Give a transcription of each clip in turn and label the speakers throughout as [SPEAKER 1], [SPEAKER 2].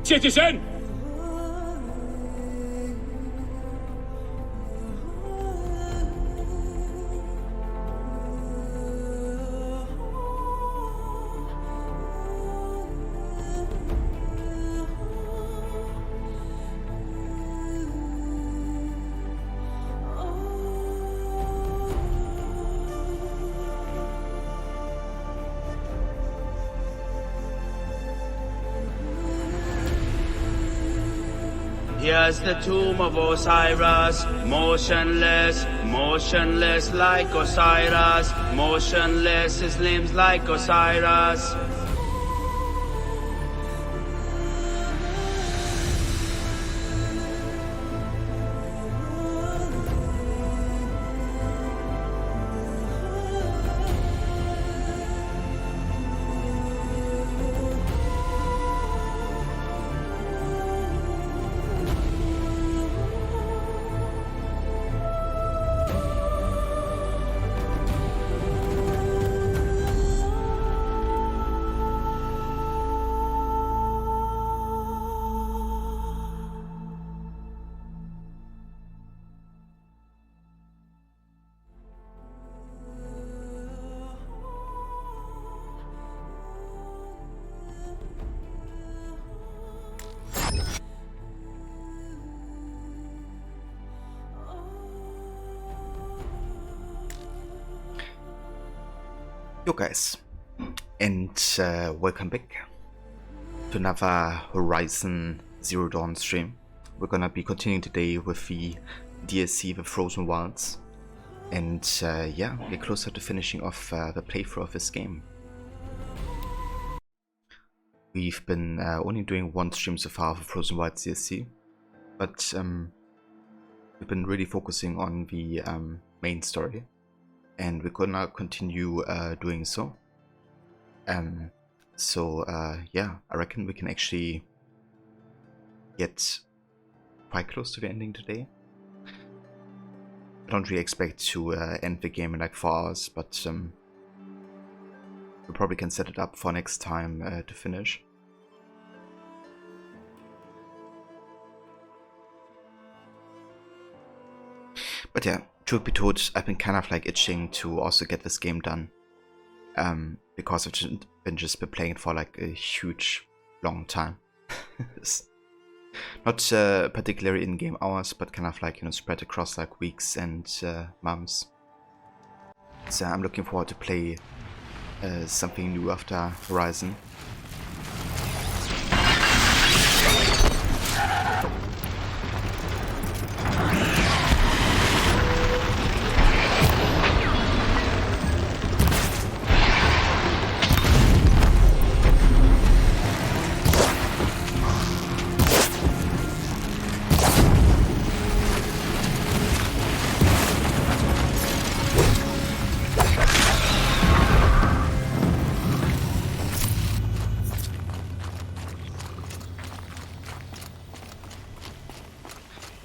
[SPEAKER 1] 切记身。
[SPEAKER 2] Here's the tomb of Osiris, motionless, motionless like Osiris, motionless, his limbs like Osiris.
[SPEAKER 3] Yo guys, and welcome back to another Horizon Zero Dawn stream. We're gonna be continuing today with the DLC, The Frozen Wilds, and yeah, we're closer to finishing off the playthrough of this game. We've been only doing one stream so far of the Frozen Wilds DLC, but we've been really focusing on the main story. And we're gonna continue doing so. Yeah, I reckon we can actually get quite close to the ending today. I don't really expect to end the game in like 4 hours, but we probably can set it up for next time to finish. But yeah, truth be told, I've been kind of like itching to also get this game done, because I've been playing it for like a huge long time. Not particularly in-game hours, but kind of like, you know, spread across like weeks and months. So I'm looking forward to play something new after Horizon.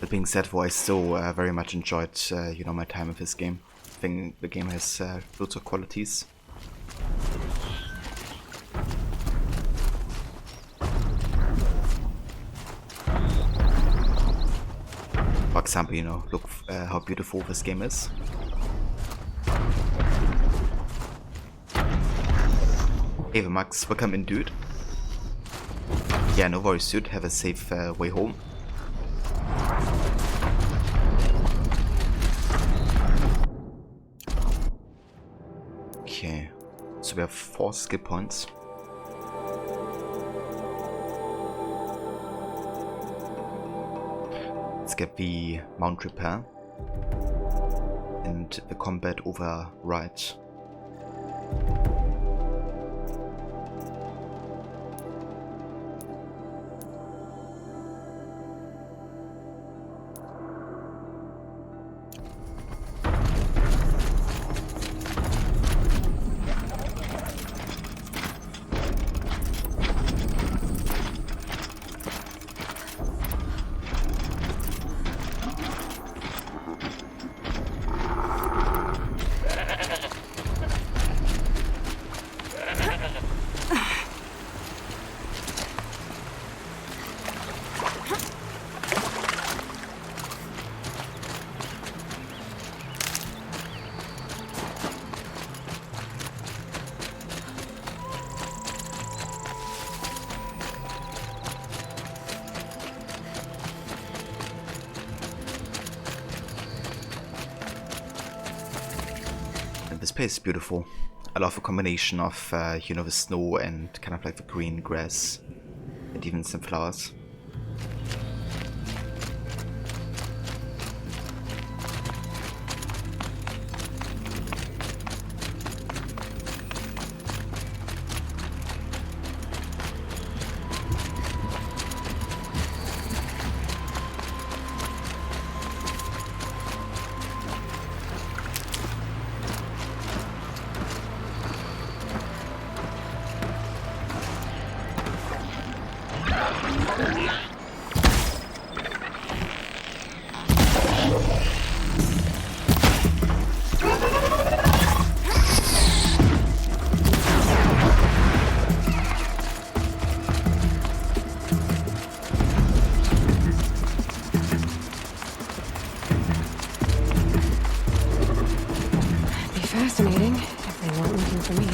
[SPEAKER 3] That being said, though, I still very much enjoyed, you know, my time with this game. I think the game has lots of qualities. For example, you know, look how beautiful this game is. Hey, the Max, welcome in, dude. Yeah, no worries, dude. Have a safe way home. Okay, so we have 4 skill points. Let's get the mount repair and the combat override. this place is beautiful. I love the combination of, you know, the snow and kind of like the green grass and even some flowers.
[SPEAKER 1] Fascinating, if they weren't looking for me.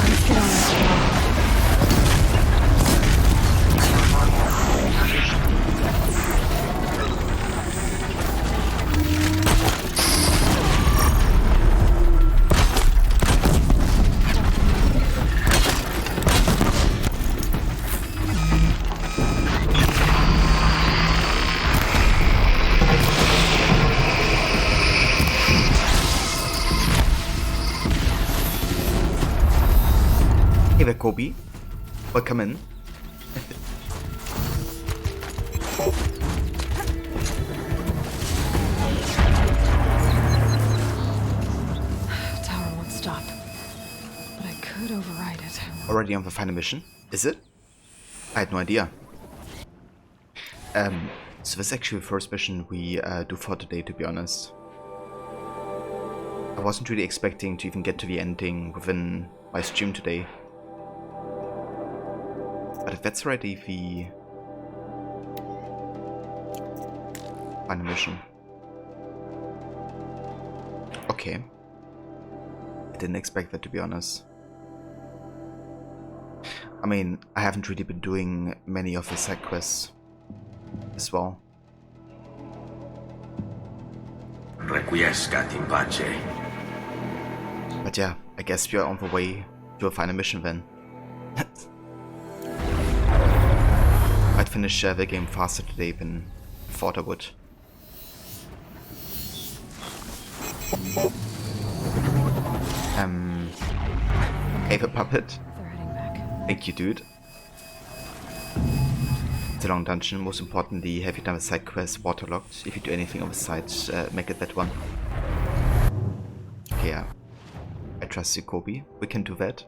[SPEAKER 1] Let's get on this job.
[SPEAKER 3] Hey there, Kobe. Welcome in.
[SPEAKER 1] Tower won't stop, but I could override it.
[SPEAKER 3] Already on the final mission? Is it? I had no idea. So this is actually the first mission we do for today, to be honest. I wasn't really expecting to even get to the ending within my stream today. But if that's already the final mission. Okay. I didn't expect that, to be honest. I mean, I haven't really been doing many of the side quests as well.
[SPEAKER 4] Requiescat in pace.
[SPEAKER 3] But yeah, I guess we are on the way to a final mission then. I'd finish the game faster today than I thought I would. Hey, the puppet.
[SPEAKER 1] They're heading back.
[SPEAKER 3] Thank you, dude. It's a long dungeon. Most importantly, have you done the side quest waterlogged? If you do anything on the side, make it that one. Okay, yeah. I trust you, Kobe. We can do that.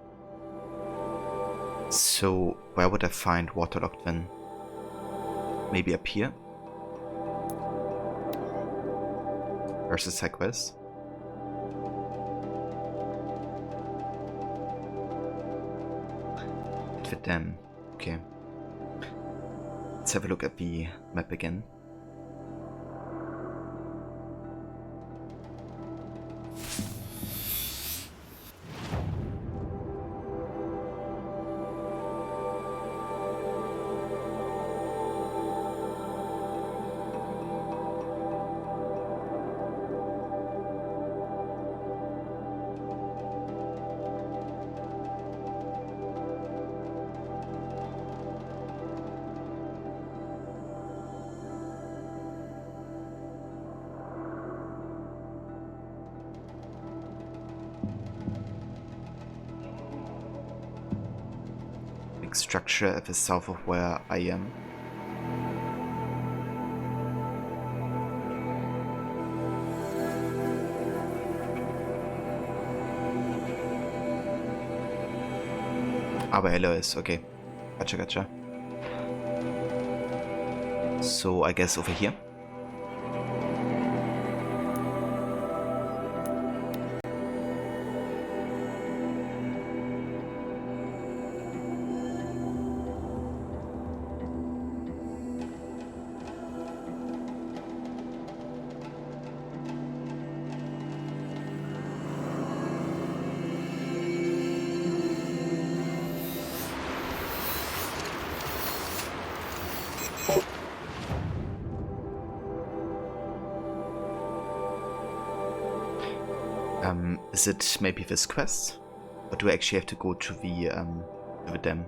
[SPEAKER 3] So, where would I find waterlogged then? Maybe up here? Where's the side quest? Fit them. Okay. Let's have a look at the map again. Structure at the south of where I am. Aber hello is okay. Gotcha, gotcha. So I guess over here. Is it maybe this quest? Or do I actually have to go to the dam?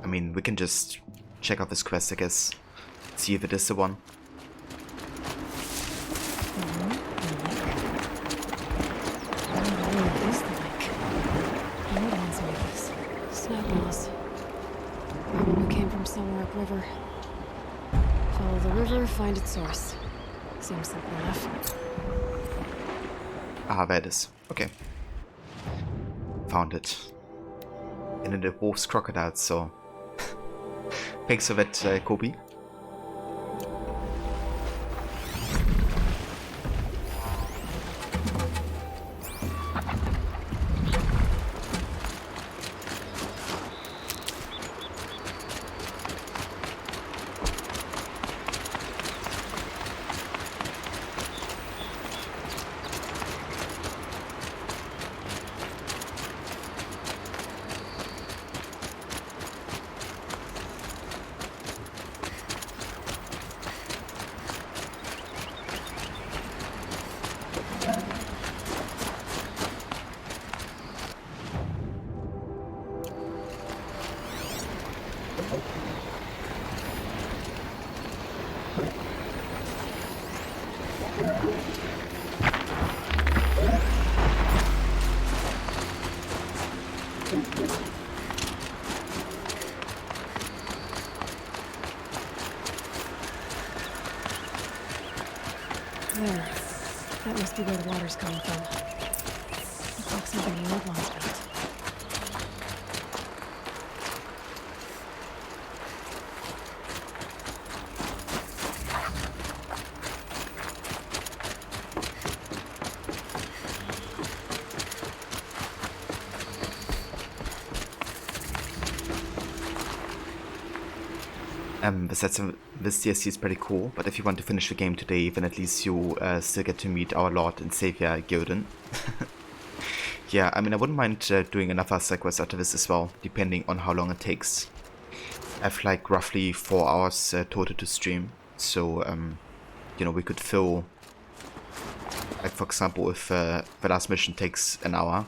[SPEAKER 3] I mean, we can just check out this quest, I guess. See if it is the one.
[SPEAKER 1] River. Follow the river, find its source. Seems simple enough.
[SPEAKER 3] Ah, there it is. Okay. Found it. And it involves crocodiles, so... Thanks for that, Kobe.
[SPEAKER 1] There. That must be where the water's coming from. Looks like something the old ones built.
[SPEAKER 3] This DLC is pretty cool, but if you want to finish the game today, then at least you still get to meet our Lord and Savior, Gildan. Yeah, I mean, I wouldn't mind doing another side quest after this as well, depending on how long it takes. I have like roughly 4 hours total to stream, so, you know, we could fill, like for example, if the last mission takes an hour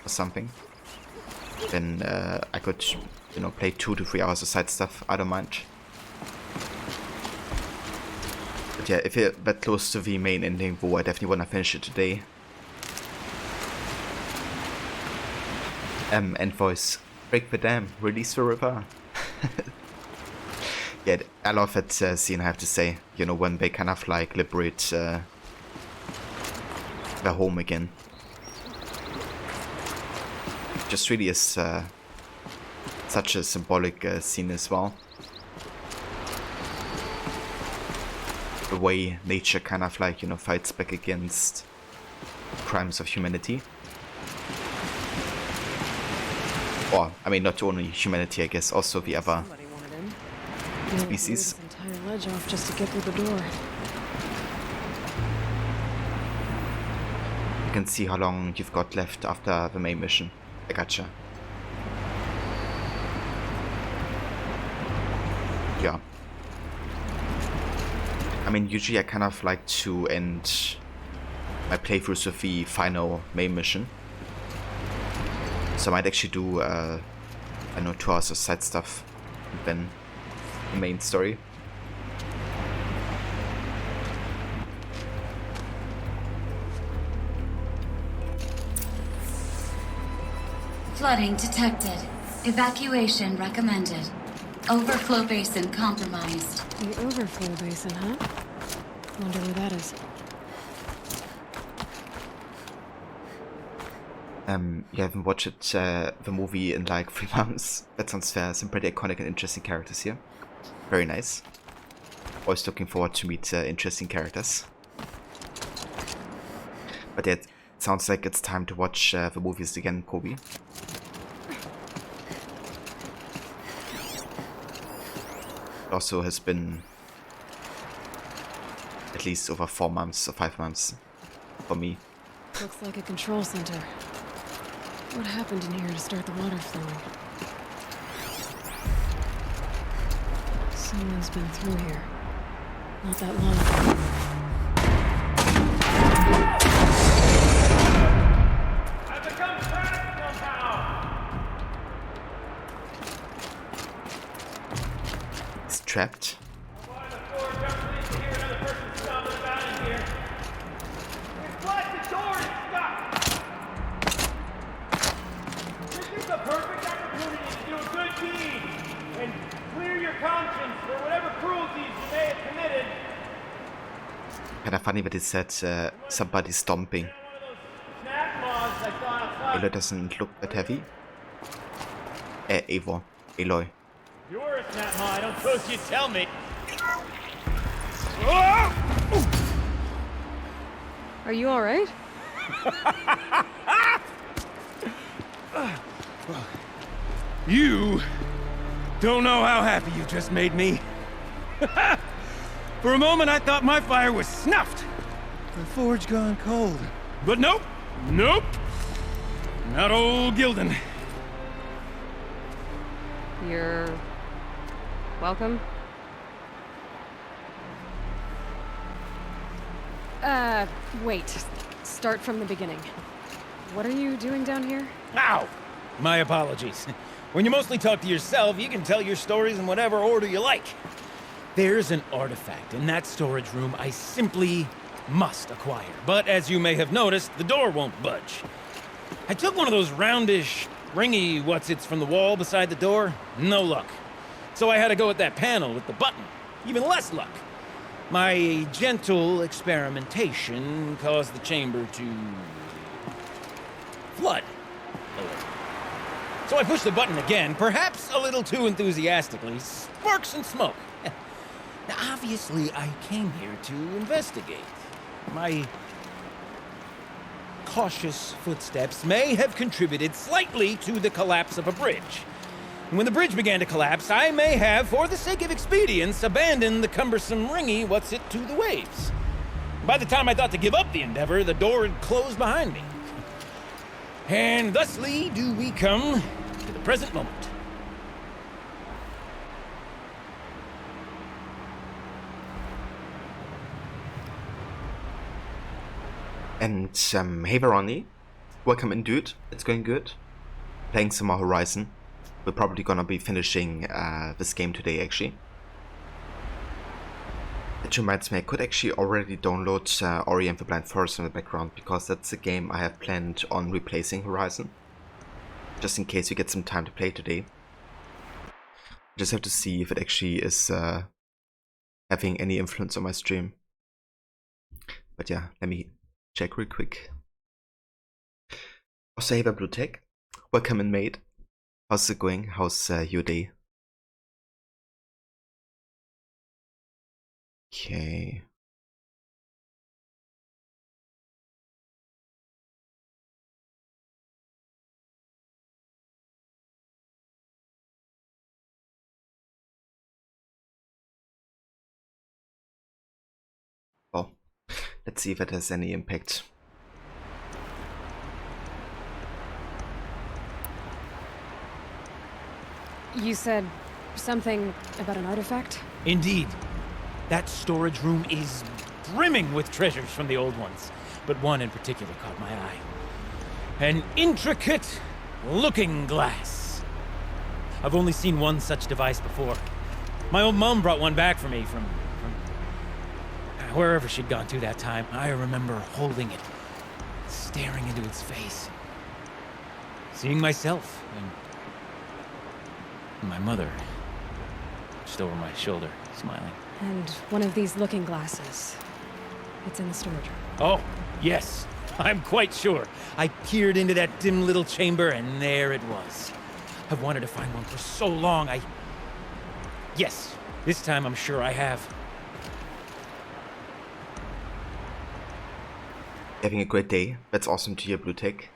[SPEAKER 3] or something, then I could, you know, play 2 to 3 hours of side stuff, I don't mind. But yeah, if you're that close to the main ending, though, I definitely want to finish it today. End voice. Break the dam, release the river. Yeah, I love that scene, I have to say. You know, when they kind of like liberate their home again. Just really is such a symbolic scene as well. The way nature kind of like, you know, fights back against crimes of humanity. Or, I mean, not only humanity, I guess, also the other species.
[SPEAKER 1] Entire ledge off just to get through the door.
[SPEAKER 3] You can see how long you've got left after the main mission. I gotcha. Yeah. I mean, usually I kind of like to end my playthroughs with the final main mission. So I might actually do, I know, 2 hours of side stuff and then the main story.
[SPEAKER 4] Flooding detected. Evacuation recommended. Overflow basin compromised.
[SPEAKER 1] The overflow basin, huh? Wonder where that is.
[SPEAKER 3] You haven't watched the movie in like 3 months. That sounds fair. Some pretty iconic and interesting characters here. Very nice. Always looking forward to meet interesting characters. But yeah, it sounds like it's time to watch the movies again, Kobe. It also has been at least over 4 months or 5 months for me.
[SPEAKER 1] Looks like a control center. What happened in here to start the water flowing? Someone's been through here. Not that long ago.
[SPEAKER 5] I've become trapped somehow!
[SPEAKER 3] It's trapped.
[SPEAKER 5] Why the floor just needs to hear another person stomping about in here. It's like the door is stuck! This is the perfect opportunity to do a good deed and clear your conscience for whatever cruelties you may have committed.
[SPEAKER 3] Kinda funny that it said somebody stomping.
[SPEAKER 5] One of those snap moths I saw outside.
[SPEAKER 3] Aloy doesn't look that heavy. Eivor. Aloy.
[SPEAKER 5] You're a snap moth, I don't suppose you'd tell me.
[SPEAKER 1] Are you alright?
[SPEAKER 5] You don't know how happy you just made me. For a moment, I thought my fire was snuffed. The forge gone cold. But nope, nope. Not old Gildan.
[SPEAKER 1] You're... welcome? Wait. Start from the beginning. What are you doing down here?
[SPEAKER 5] Ow! My apologies. When you mostly talk to yourself, you can tell your stories in whatever order you like. There's an artifact in that storage room I simply must acquire. But as you may have noticed, the door won't budge. I took one of those roundish, ringy what's-its from the wall beside the door. No luck. So I had to go with that panel with the button. Even less luck. My gentle experimentation caused the chamber to flood a little. So I pushed the button again, perhaps a little too enthusiastically. Sparks and smoke. Now, obviously, I came here to investigate. My cautious footsteps may have contributed slightly to the collapse of a bridge. And when the bridge began to collapse, I may have, for the sake of expedience, abandoned the cumbersome ringy what's-it to the waves. By the time I thought to give up the endeavor, the door had closed behind me. And thusly do we come to the present moment.
[SPEAKER 3] And hey Veroni, welcome in dude, it's going good. Playing some more Horizon. We're probably gonna be finishing this game today actually. It reminds me, I could actually already download Ori and the Blind Forest in the background, because that's a game I have planned on replacing Horizon. Just in case we get some time to play today. Just have to see if it actually is having any influence on my stream. But yeah, let me check real quick. Also, hey Blue Tech, welcome in mate. How's it going? How's your day? Okay. Well, let's see if it has any impact.
[SPEAKER 1] You said something about an artifact?
[SPEAKER 5] Indeed. That storage room is brimming with treasures from the old ones, but one in particular caught my eye. An intricate looking glass. I've only seen one such device before. My old mom brought one back for me from wherever she'd gone to that time. I remember holding it, staring into its face, seeing myself and my mother just over my shoulder, smiling.
[SPEAKER 1] And one of these looking glasses. It's in the storage room.
[SPEAKER 5] Oh, yes. I'm quite sure. I peered into that dim little chamber, and there it was. I've wanted to find one for so long, Yes, this time I'm sure I have.
[SPEAKER 3] Having a great day. That's awesome to hear, Blue Tech.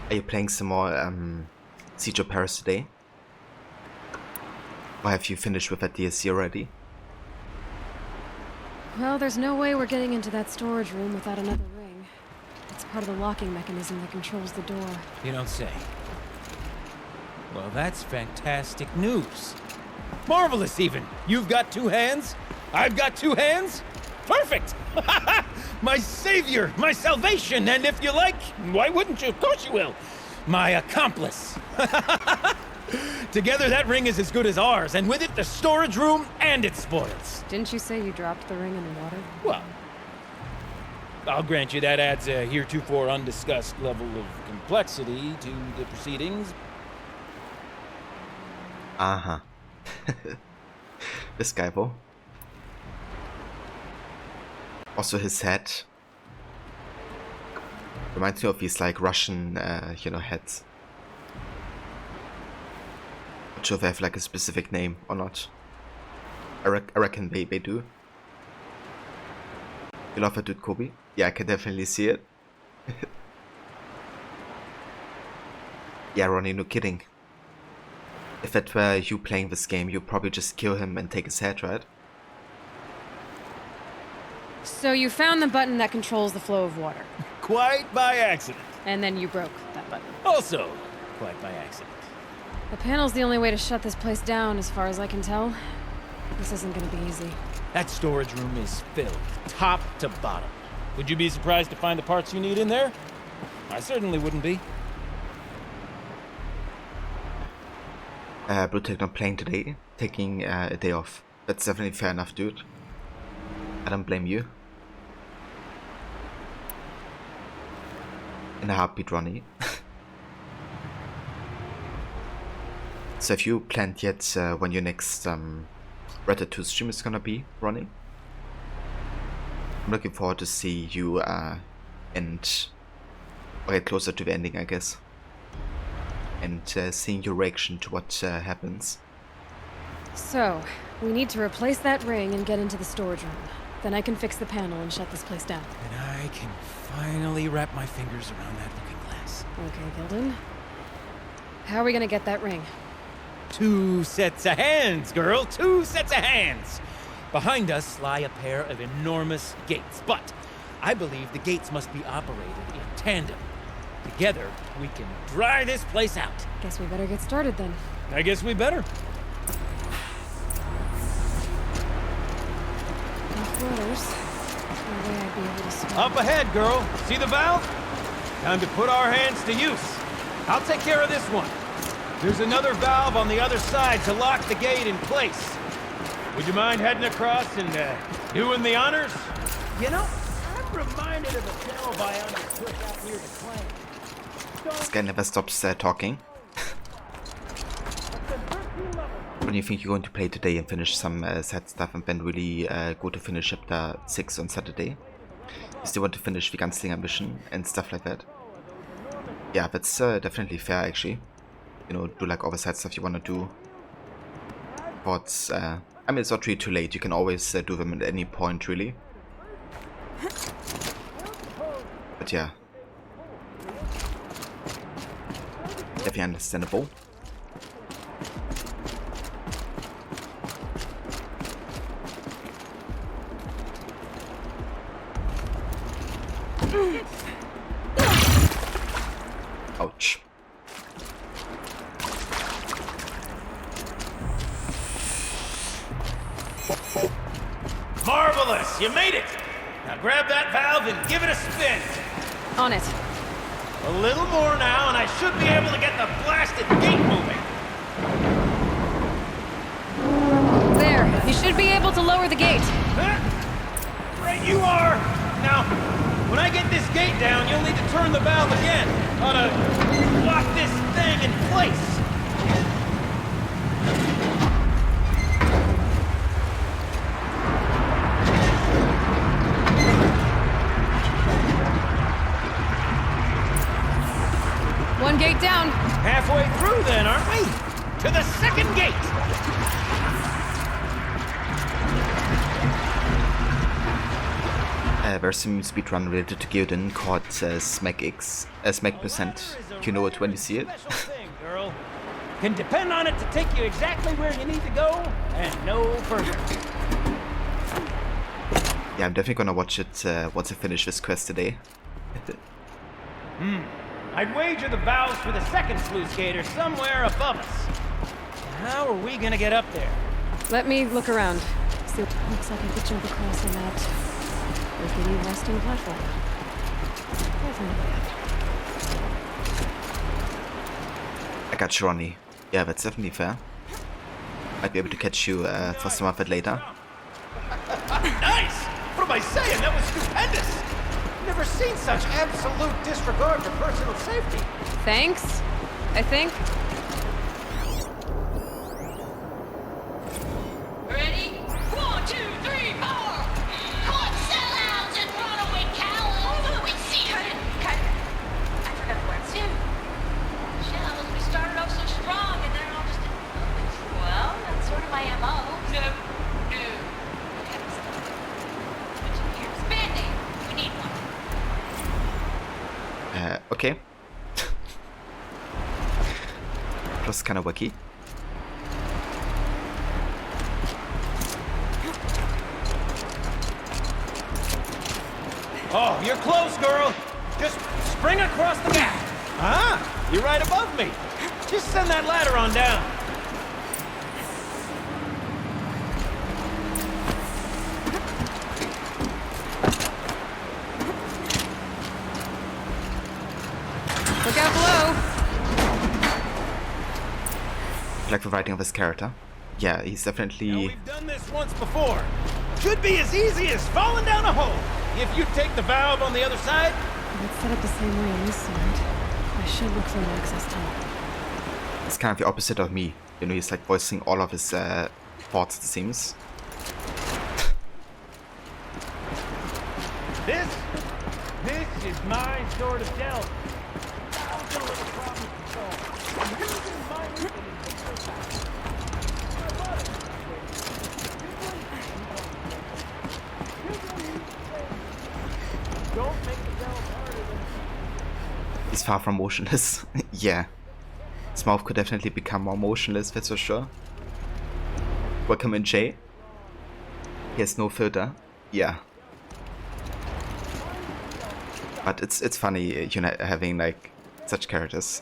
[SPEAKER 3] Are you playing some more Siege of Paris today? Or have you finished with that DLC already?
[SPEAKER 1] Well, there's no way we're getting into that storage room without another ring. It's part of the locking mechanism that controls the door.
[SPEAKER 5] You don't say. Well, that's fantastic news. Marvelous, even. You've got 2 hands. I've got 2 hands. Perfect! My savior, my salvation, and if you like, why wouldn't you? Of course you will. My accomplice. Together, that ring is as good as ours, and with it, the storage room and its spoils.
[SPEAKER 1] Didn't you say you dropped the ring in the water?
[SPEAKER 5] Well, I'll grant you that adds a heretofore undiscussed level of complexity to the proceedings.
[SPEAKER 3] Uh-huh. This guy, though. Also, his head reminds me of these, like, Russian, heads. Not sure if they have, like, a specific name or not. I reckon they do. You love that dude, Kobe? Yeah, I can definitely see it. Yeah, Ronnie, no kidding. If that were you playing this game, you'd probably just kill him and take his head, right?
[SPEAKER 1] So you found the button that controls the flow of water.
[SPEAKER 5] Quite by accident.
[SPEAKER 1] And then you broke that button.
[SPEAKER 5] Also, quite by accident.
[SPEAKER 1] The panel's the only way to shut this place down, as far as I can tell. This isn't gonna be easy.
[SPEAKER 5] That storage room is filled, top to bottom. Would you be surprised to find the parts you need in there? I certainly wouldn't be.
[SPEAKER 3] Bluetech not playing today, taking a day off. That's definitely fair enough, dude. I don't blame you. In a heartbeat, Ronnie. So have you planned yet when your next Red Dead 2 stream is gonna be, Ronnie? I'm looking forward to see you end, or get closer to the ending, I guess. And seeing your reaction to what happens.
[SPEAKER 1] So, we need to replace that ring and get into the storage room. Then I can fix the panel and shut this place down.
[SPEAKER 5] And I can finally wrap my fingers around that looking glass.
[SPEAKER 1] Okay, Gilden. How are we gonna get that ring?
[SPEAKER 5] 2 sets of hands, girl! 2 sets of hands! Behind us lie a pair of enormous gates, but I believe the gates must be operated in tandem. Together, we can dry this place out.
[SPEAKER 1] Guess we better get started then.
[SPEAKER 5] I guess we better.
[SPEAKER 1] Off orders. No way I'd be able to swim.
[SPEAKER 5] Up ahead, girl. See the valve? Time to put our hands to use. I'll take care of this one. There's another valve on the other side to lock the gate in place. Would you mind heading across and doing the honors? You know, I'm reminded of a tale by undertook out here to claim.
[SPEAKER 3] This guy never stops talking. When do you think you're going to play today and finish some sad stuff and then really go to finish chapter 6 on Saturday? You still want to finish the Gunslinger mission and stuff like that? Yeah, that's definitely fair actually. You know, do like all the side stuff you want to do. But, I mean, it's not really too late. You can always do them at any point, really. But yeah. Definitely understandable. Ouch.
[SPEAKER 5] Marvelous! You made it! Now grab that valve and give it a spin.
[SPEAKER 1] On it.
[SPEAKER 5] A little more now, and I should be able to get the blasted gate moving.
[SPEAKER 1] There. You should be able to lower the gate.
[SPEAKER 5] Huh? Right you are! Now, when I get this gate down, you'll need to turn the valve again. Ought to lock this thing in place.
[SPEAKER 1] One gate down.
[SPEAKER 5] Halfway through then, aren't we? To the second gate!
[SPEAKER 3] There's some speedrun related to Geoden called SMAC%. You know it when you see it.
[SPEAKER 5] Special thing, girl. Can depend on it to take you exactly where you need to go, and no further.
[SPEAKER 3] Yeah, I'm definitely gonna watch it once I finish this quest today.
[SPEAKER 5] I'd wager the valves for the second sluice gate are somewhere above us. How are we gonna get up there?
[SPEAKER 1] Let me look around. See, looks like I could jump across on that rickety resting platform. Definitely.
[SPEAKER 3] I got you, Ronnie. Yeah, that's definitely fair. Might be able to catch you for some of it later.
[SPEAKER 5] Nice! What am I saying? That was stupendous! Never seen such absolute disregard for personal safety.
[SPEAKER 1] Thanks, I think.
[SPEAKER 6] Ready? 1, 2, 3, 4! Caught sellouts and runaway cowards! We see her! Cut. I forgot the words. Shells, we started off so strong and then all just... Well, that's sort of my M.O. No. Okay, switching gears. Band-Aid! We need one.
[SPEAKER 3] Okay. That was kind of wacky.
[SPEAKER 5] Oh, you're close, girl. Just spring across the gap. Ah, you're right above me. Just send that ladder on down.
[SPEAKER 1] Look out below.
[SPEAKER 3] I like the writing of this character. Yeah, he's
[SPEAKER 5] Now,
[SPEAKER 3] definitely...
[SPEAKER 5] we've done this once before. Should be as easy as falling down a hole. If you take the valve on the other side,
[SPEAKER 1] It's set up the same way on this side. I should look for an access tunnel.
[SPEAKER 3] It's kind of the opposite of me. You know, he's like voicing all of his thoughts, it seems.
[SPEAKER 5] this is my sort of delve.
[SPEAKER 3] He's far from motionless. Yeah. His mouth could definitely become more motionless, that's for sure. Welcome in, Jay. He has no filter. Yeah. But it's funny, you know, having like such characters.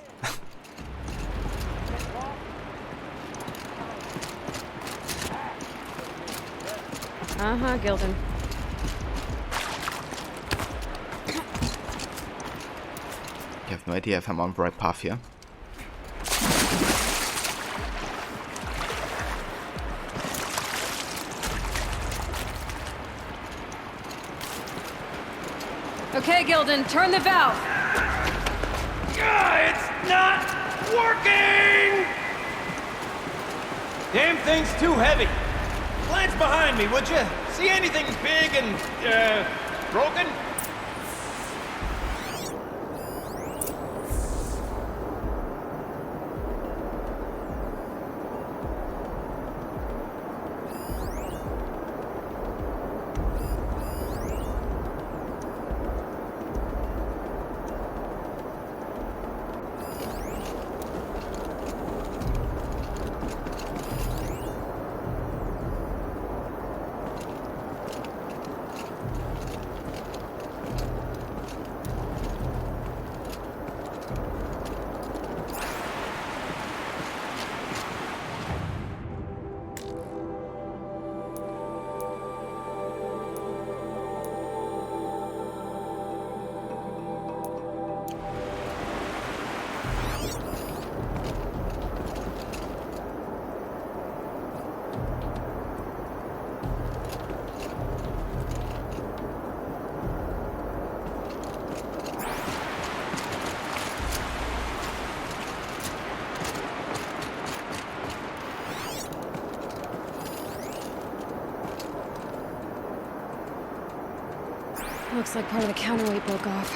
[SPEAKER 1] Uh-huh, Gildan.
[SPEAKER 3] I have no idea if I'm on the right path here.
[SPEAKER 1] Okay, Gildan, turn the valve.
[SPEAKER 5] It's not working! Damn thing's too heavy. Glance behind me, would you? See anything big and, broken?
[SPEAKER 1] Looks like part of the counterweight broke off.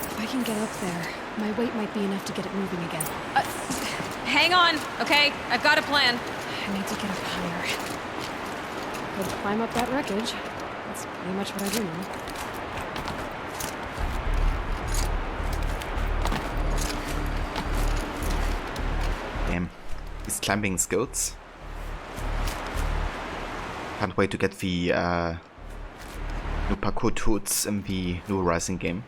[SPEAKER 1] If I can get up there, my weight might be enough to get it moving again.
[SPEAKER 7] Hang on, okay? I've got a plan.
[SPEAKER 1] I need to get up higher. Could climb up that wreckage. That's pretty much what I do now.
[SPEAKER 3] Damn. These climbing skills. Can't wait to get the new parkour tools in the New Horizon game.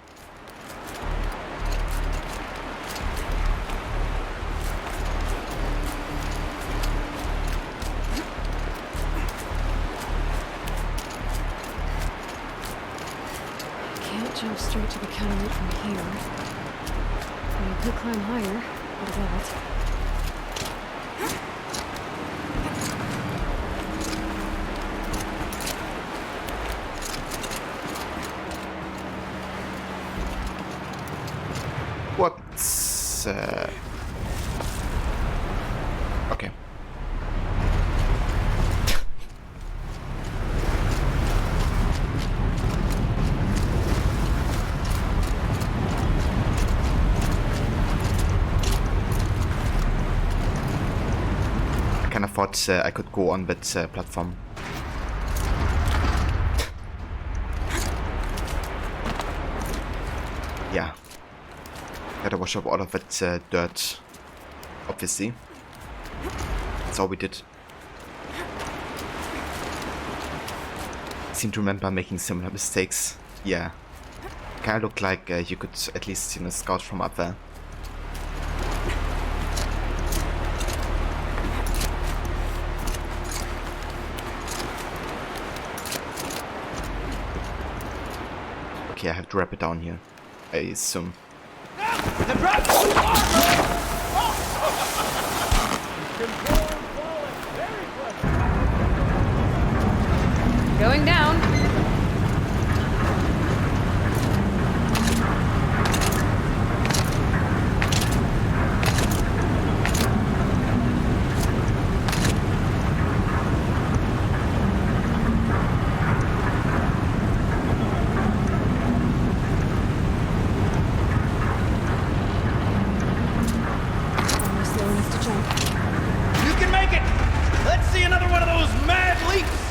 [SPEAKER 1] Can't jump straight to the counterweight from here. I could climb higher, but that.
[SPEAKER 3] What's okay. I kind of thought I could go on that platform. Yeah. Gotta wash up all of that dirt, obviously. That's all we did. Seem to remember making similar mistakes. Yeah. Kinda looked like you could at least, you know, scout from up there. Okay, I have to wrap it down here, I assume.
[SPEAKER 7] Going down.
[SPEAKER 1] Almost slow enough to jump.
[SPEAKER 5] You can make it! Let's see another one of those mad leaps!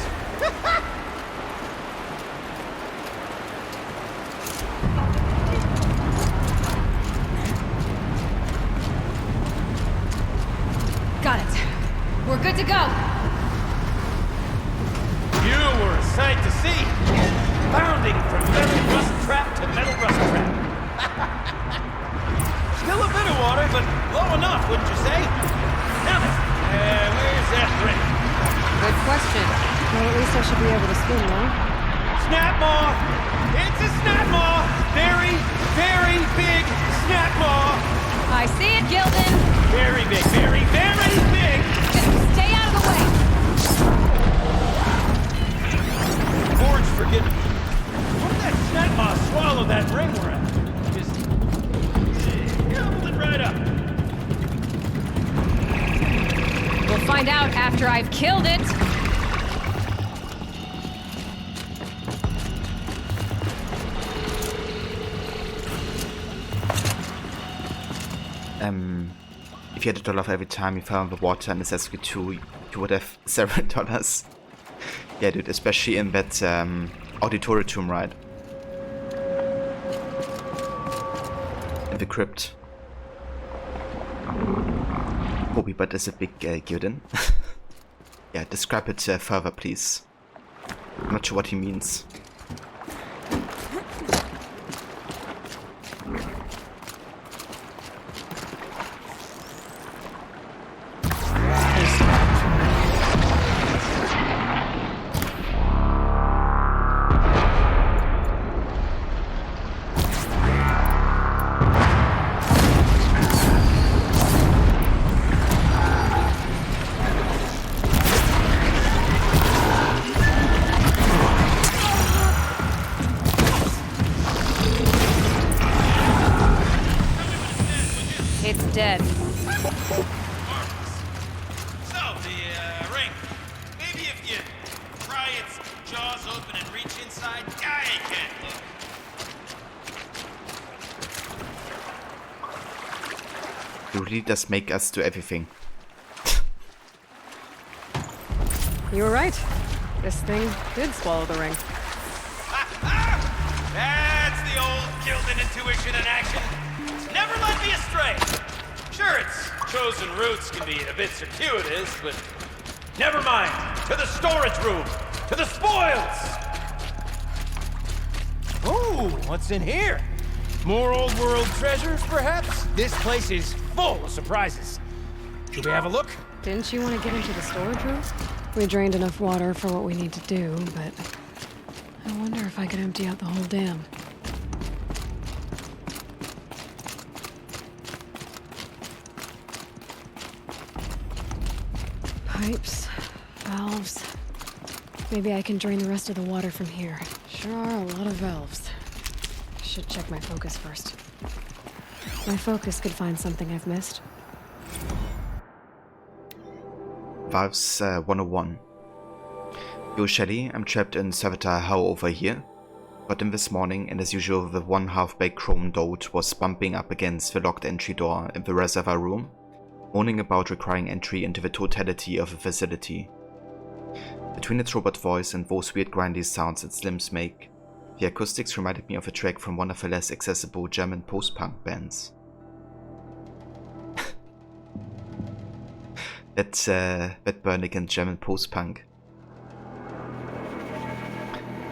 [SPEAKER 7] Got it. We're good to go.
[SPEAKER 5] You were a sight to see. Bounding from metal rust trap to metal rust trap. Still a bit of water, but low enough, wouldn't you say? Now then, where's that ring?
[SPEAKER 7] Good question.
[SPEAKER 1] Well, at least I should be able to swim now.
[SPEAKER 5] Snap maw! It's a snap maw! Very, very big snap maw!
[SPEAKER 7] I see it, Gildan.
[SPEAKER 5] Very big, very, very big!
[SPEAKER 7] Just stay out of the way.
[SPEAKER 5] Forge, forgive me. What did that snap maw swallow that ring we're at? Just gobbled it right up.
[SPEAKER 7] We'll find out after I've killed it.
[SPEAKER 3] If you had $1 for every time you fell in the water in Assassin's Creed 2, you would have several dollars. Yeah, dude, especially in that auditorium, right? In the crypt. Hobie, but there's a big Gildan. Yeah, describe it further, please. I'm not sure what he means.
[SPEAKER 7] It's dead.
[SPEAKER 5] So, the ring. Maybe if you pry its jaws open and reach inside, I can't look.
[SPEAKER 3] It really does make us do everything.
[SPEAKER 1] You were right. This thing did swallow the ring.
[SPEAKER 5] That's the old Gildan intuition in action. It's never led me astray. Sure, its chosen routes can be a bit circuitous, but never mind. To the storage room! To the spoils! Oh, what's in here? More old world treasures, perhaps? This place is full of surprises. Should we have a look?
[SPEAKER 1] Didn't you want to get into the storage room? We drained enough water for what we need to do, but I wonder if I could empty out the whole dam. Pipes, valves. Maybe I can drain the rest of the water from here. Sure are a lot of valves. Should check my focus first. My focus could find something I've missed.
[SPEAKER 3] Valves 101. Yo, Shelly, I'm trapped in Servitor Hell over here. Got in this morning, and as usual, the one half-baked chrome dot was bumping up against the locked entry door in the reservoir room, moaning about requiring entry into the totality of the facility. Between its robot voice and those weird grindy sounds its limbs make, the acoustics reminded me of a track from one of the less accessible German post-punk bands. That's Burn Against German post-punk.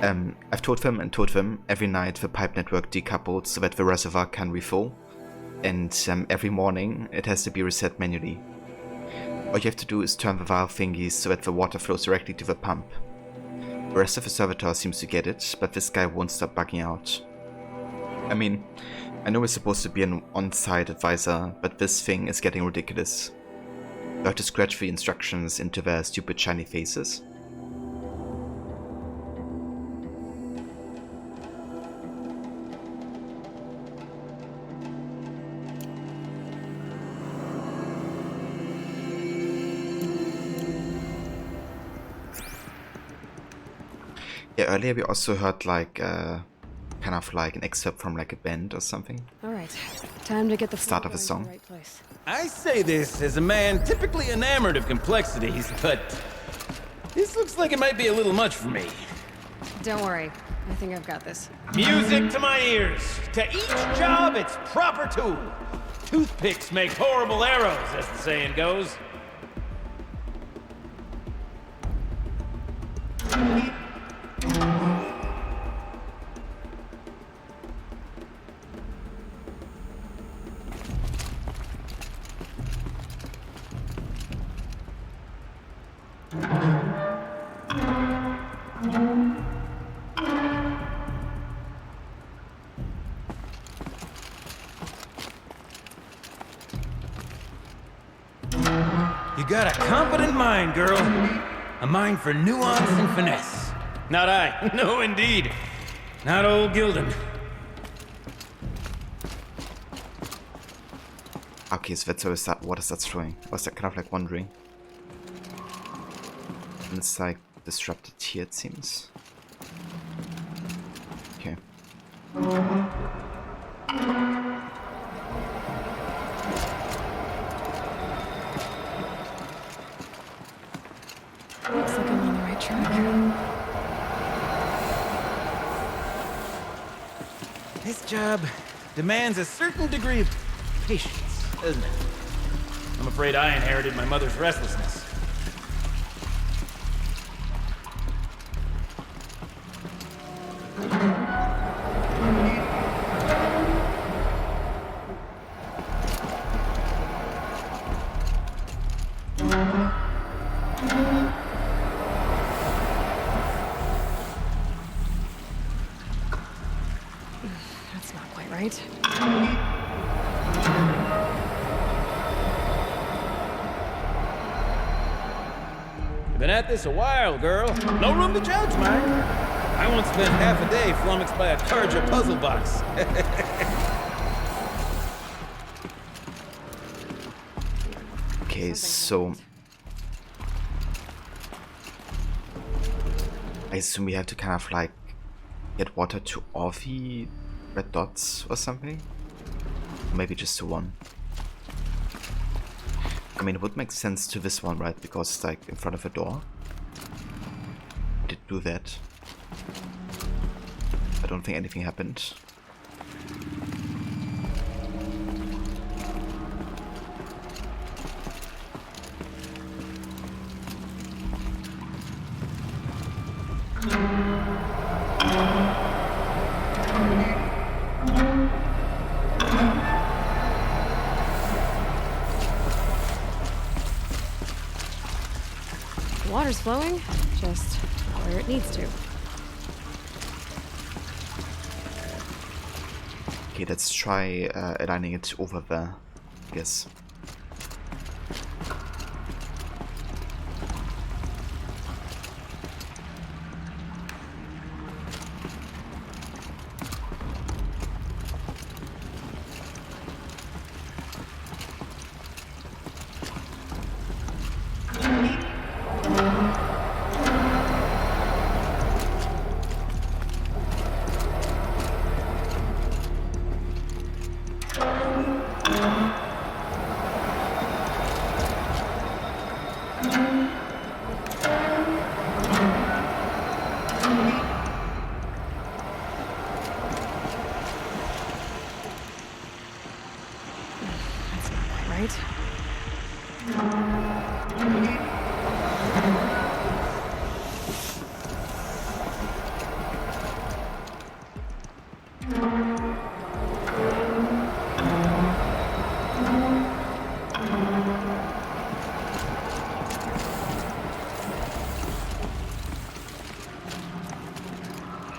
[SPEAKER 3] I've told them every night the pipe network decoupled so that the reservoir can refill, and every morning it has to be reset manually. All you have to do is turn the valve thingies so that the water flows directly to the pump. The rest of the servitor seems to get it, but this guy won't stop bugging out. I mean, I know we're supposed to be an on-site advisor, but this thing is getting ridiculous. I have to scratch the instructions into their stupid shiny faces. Yeah, earlier we also heard like kind of like an excerpt from like a band or something.
[SPEAKER 1] All right, time to get the
[SPEAKER 3] Start of a
[SPEAKER 1] floor
[SPEAKER 3] song.
[SPEAKER 1] in the right place.
[SPEAKER 5] I say this as a man typically enamored of complexities, but this looks like it might be a little much for me.
[SPEAKER 1] Don't worry, I think I've got this.
[SPEAKER 5] Music to my ears. To each job, its proper tool. Toothpicks make horrible arrows, as the saying goes. You got a competent mind, girl. A mind for nuance and finesse. Not I. No, indeed. Not old Gildan.
[SPEAKER 3] Okay, so that's always that. What is that throwing? I was kind of like wondering. And it's like disrupted here, it seems. Okay.
[SPEAKER 1] Looks like I'm on the right track.
[SPEAKER 5] This job demands a certain degree of patience, doesn't it? I'm afraid I inherited my mother's restlessness.
[SPEAKER 1] That's not quite right.
[SPEAKER 5] You've been at this a while, girl. No room to judge, mind. I once spent half a day flummoxed by a Karja puzzle box.
[SPEAKER 3] Okay, so I assume we have to kind of like get water to all the red dots or something? Or maybe just to one. I mean, it would make sense to this one, right? Because it's like in front of a door. I did do that. I don't think anything happened.
[SPEAKER 1] flowing, just where it needs to.
[SPEAKER 3] Okay, let's try aligning it over there, I guess.
[SPEAKER 1] That's not quite right.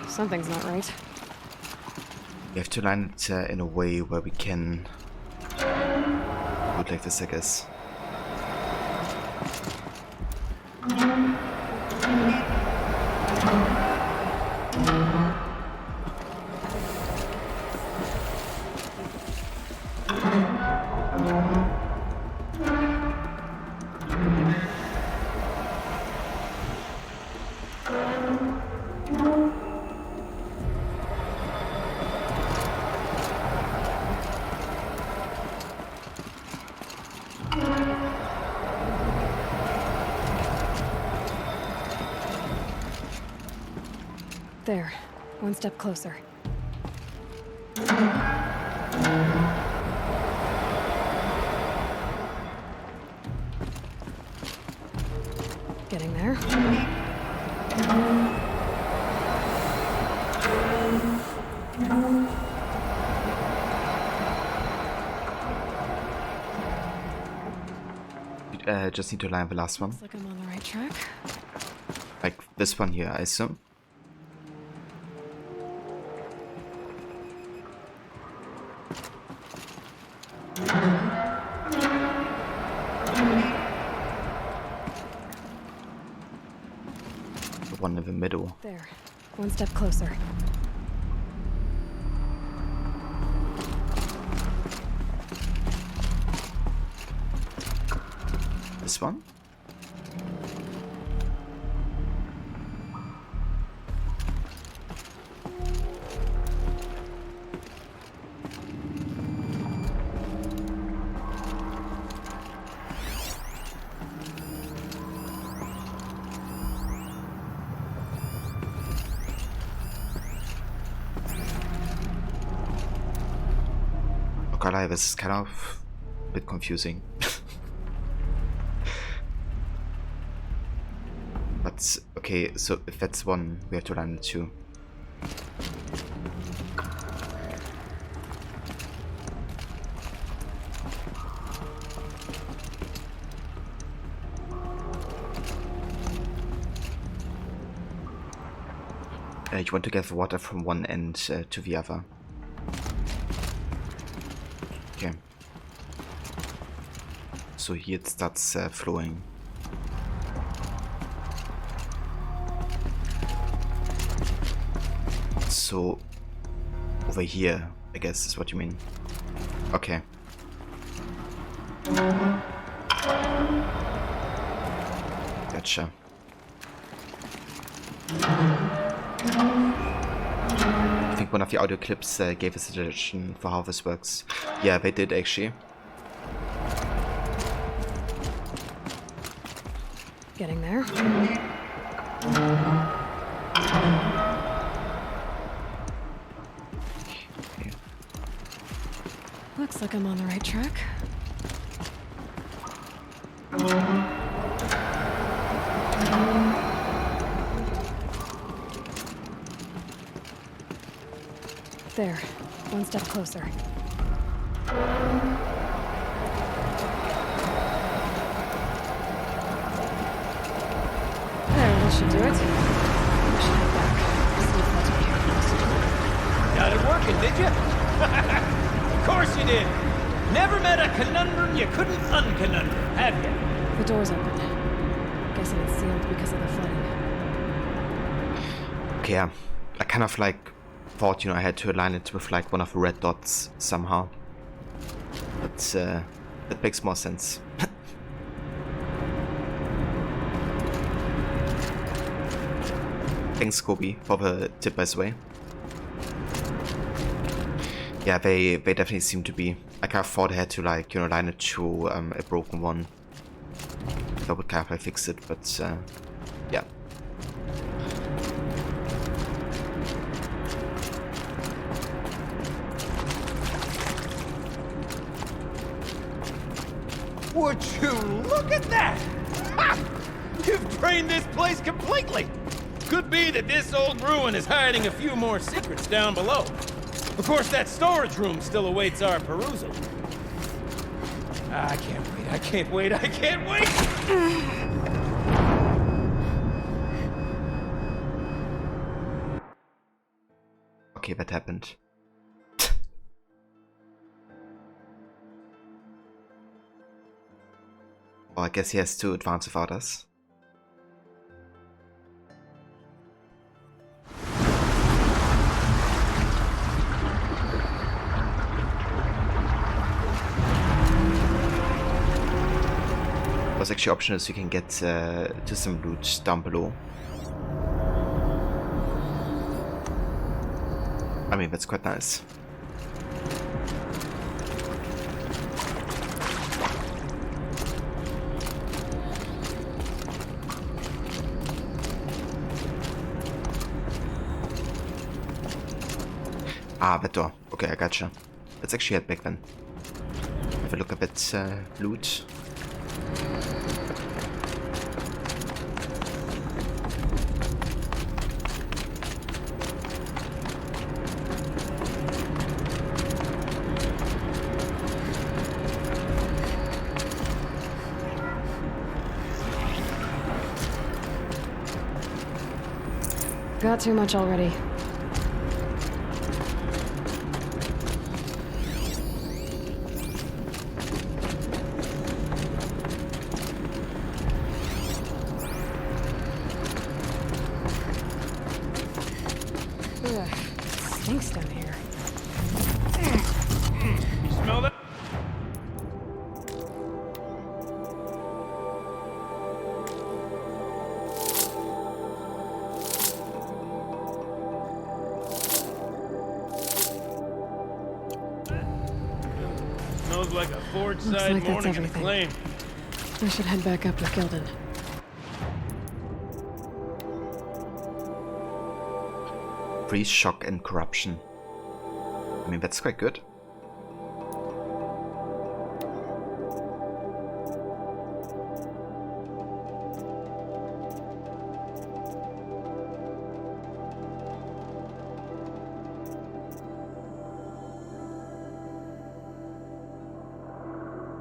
[SPEAKER 1] Something's not right.
[SPEAKER 3] We have to line it in a way where we can do it like this, I guess.
[SPEAKER 1] There, one step closer. Getting there.
[SPEAKER 3] Just need to line the last one.
[SPEAKER 1] Looks like I'm on the right track.
[SPEAKER 3] Like this one here, I assume. The one in the middle.
[SPEAKER 1] There, one step closer.
[SPEAKER 3] This one? Okay, this is kind of a bit confusing. But okay, so if that's one, we have to line it two. You want to get the water from one end to the other. Okay. So here it starts flowing. So over here, I guess is what you mean. Okay. Gotcha. I think one of the audio clips gave a suggestion for how this works. Yeah, they did actually.
[SPEAKER 1] Getting there. Looks like I'm on the right track. There, one step closer. That should do it. We should head back. See if that's what Karen wants to do.
[SPEAKER 5] Got it working, did you? Of course you did. Never met a conundrum you couldn't unconundrum, have you?
[SPEAKER 1] The door's open. Guessing it's sealed because of the flooding.
[SPEAKER 3] Okay, yeah. I kind of like thought, I had to align it with like one of the red dots somehow. But that makes more sense. Thanks, Kobe, for the tip, by the way. Yeah, they definitely seem to be. I kind of thought I had to like, line it to a broken one. That would kind of like fix it, but yeah.
[SPEAKER 5] Would you look at that? Ha! You've drained this place completely. Could be that this old ruin is hiding a few more secrets down below. Of course, that storage room still awaits our perusal. I can't wait, I can't wait, I can't wait!
[SPEAKER 3] Okay, that happened. Oh, I guess he has to advance without us. There's actually option is you can get to some loot down below. I mean, that's quite nice. Ah, that door. Okay, I gotcha. Let's actually head back then. Have a look at that loot.
[SPEAKER 1] Got too much already. Ugh, stinks down here.
[SPEAKER 5] You smell that? Smells like a forge
[SPEAKER 1] Looks
[SPEAKER 5] side
[SPEAKER 1] like that's
[SPEAKER 5] morning in
[SPEAKER 1] everything.
[SPEAKER 5] Acclaim.
[SPEAKER 1] I should head back up with Gildan.
[SPEAKER 3] Freeze, shock, and corruption. I mean, that's quite good.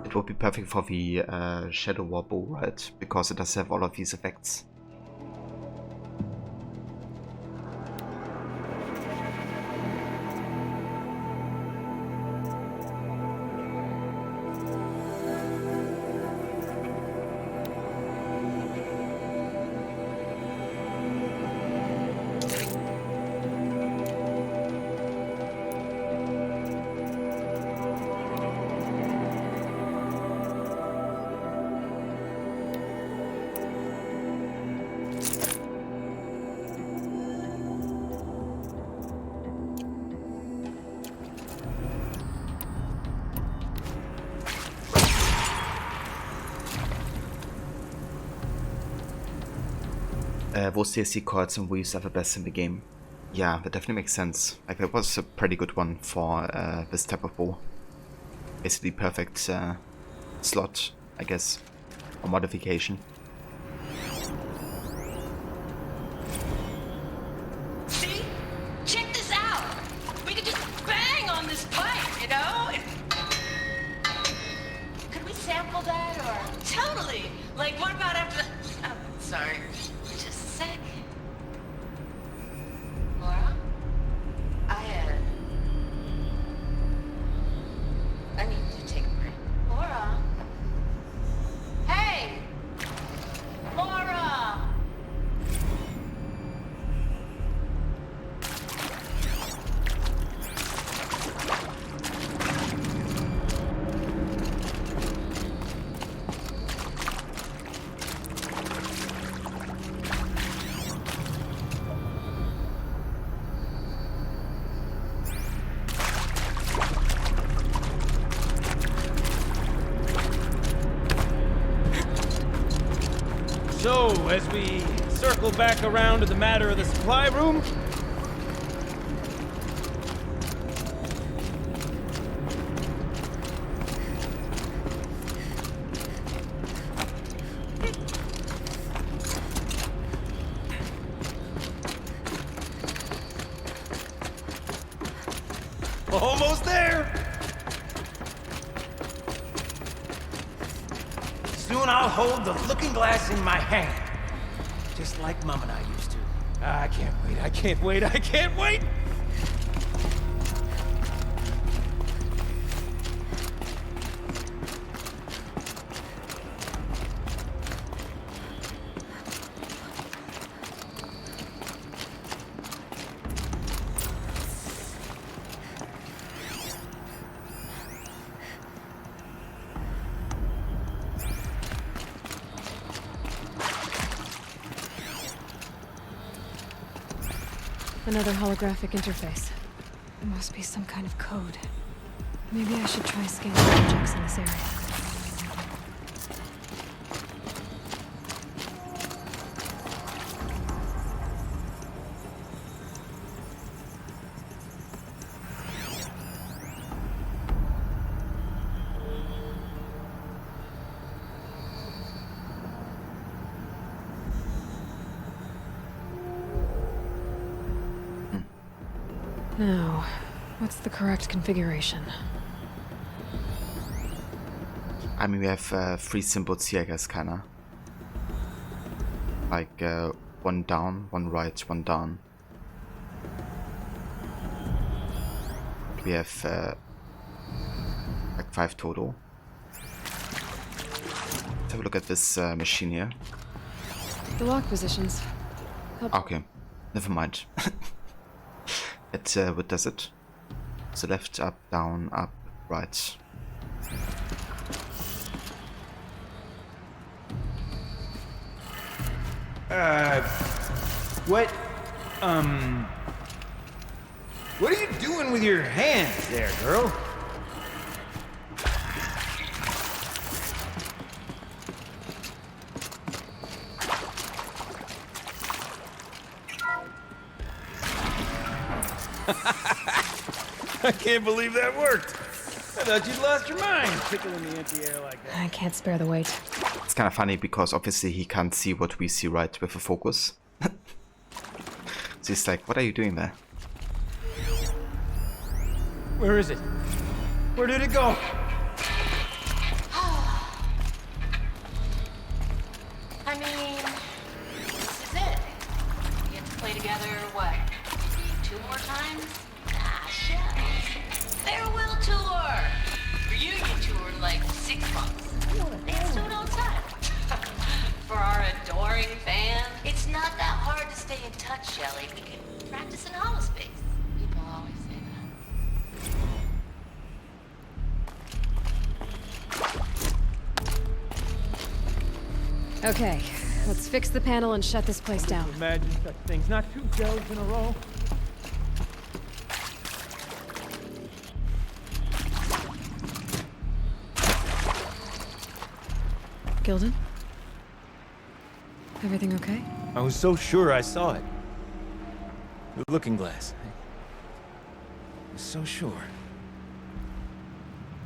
[SPEAKER 3] It would be perfect for the Shadow War bow, right? Because it does have all of these effects. Those CSC cards and weaves are the best in the game. Yeah, that definitely makes sense. Like, that was a pretty good one for this type of bow. Basically perfect slot, I guess, or modification.
[SPEAKER 6] See? Check this out. We could just bang on this pipe, you know? Could we sample that or? Totally. Like, what about after the... Oh, sorry. Just
[SPEAKER 5] as we circle back around to the matter of the supply room... Almost there! Soon I'll hold the looking glass in my hand. Just like Mom and I used to. I can't wait, I can't wait, I can't wait!
[SPEAKER 1] Another holographic interface. There must be some kind of code. Maybe I should try scanning objects in this area. Now, what's the correct configuration?
[SPEAKER 3] I mean, we have 3 symbols here, I guess, kinda. Like, 1 down, 1 right, 1 down. We have, like 5 total. Let's have a look at this machine here.
[SPEAKER 1] The lock positions.
[SPEAKER 3] Okay, never mind. What does it? So left, up, down, up, right.
[SPEAKER 5] What are you doing with your hands there, girl? I can't believe that worked. I thought you'd lost your mind, tickling the empty air like that.
[SPEAKER 1] I can't spare the weight.
[SPEAKER 3] It's kind of funny because obviously he can't see what we see right with a focus. So he's like, what are you doing there?
[SPEAKER 5] Where is it? Where did it go?
[SPEAKER 6] I mean, this is it. We get to play together, what, maybe 2 more times? Ah, shucks. Farewell tour! Reunion tour in like 6 months. Let's do it outside. For our adoring fans. It's not that hard to stay in touch, Shelley. We can practice in holospace. People always say that.
[SPEAKER 1] Okay, let's fix the panel and shut this place down.
[SPEAKER 5] Imagine such things, not 2 jellies in a row.
[SPEAKER 1] Gilden? Everything okay?
[SPEAKER 5] I was so sure I saw it. The looking glass. I was so sure.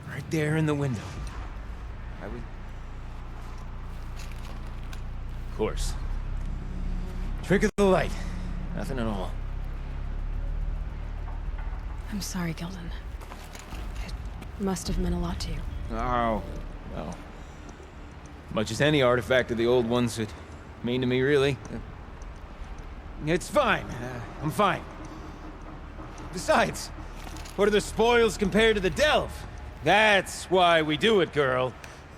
[SPEAKER 5] Right there in the window. I was... Of course. Trick of the light. Nothing at all.
[SPEAKER 1] I'm sorry, Gilden. It must have meant a lot to you.
[SPEAKER 5] Oh, well. Much as any artifact of the old ones would mean to me, really. It's fine. I'm fine. Besides, what are the spoils compared to the delve? That's why we do it, girl.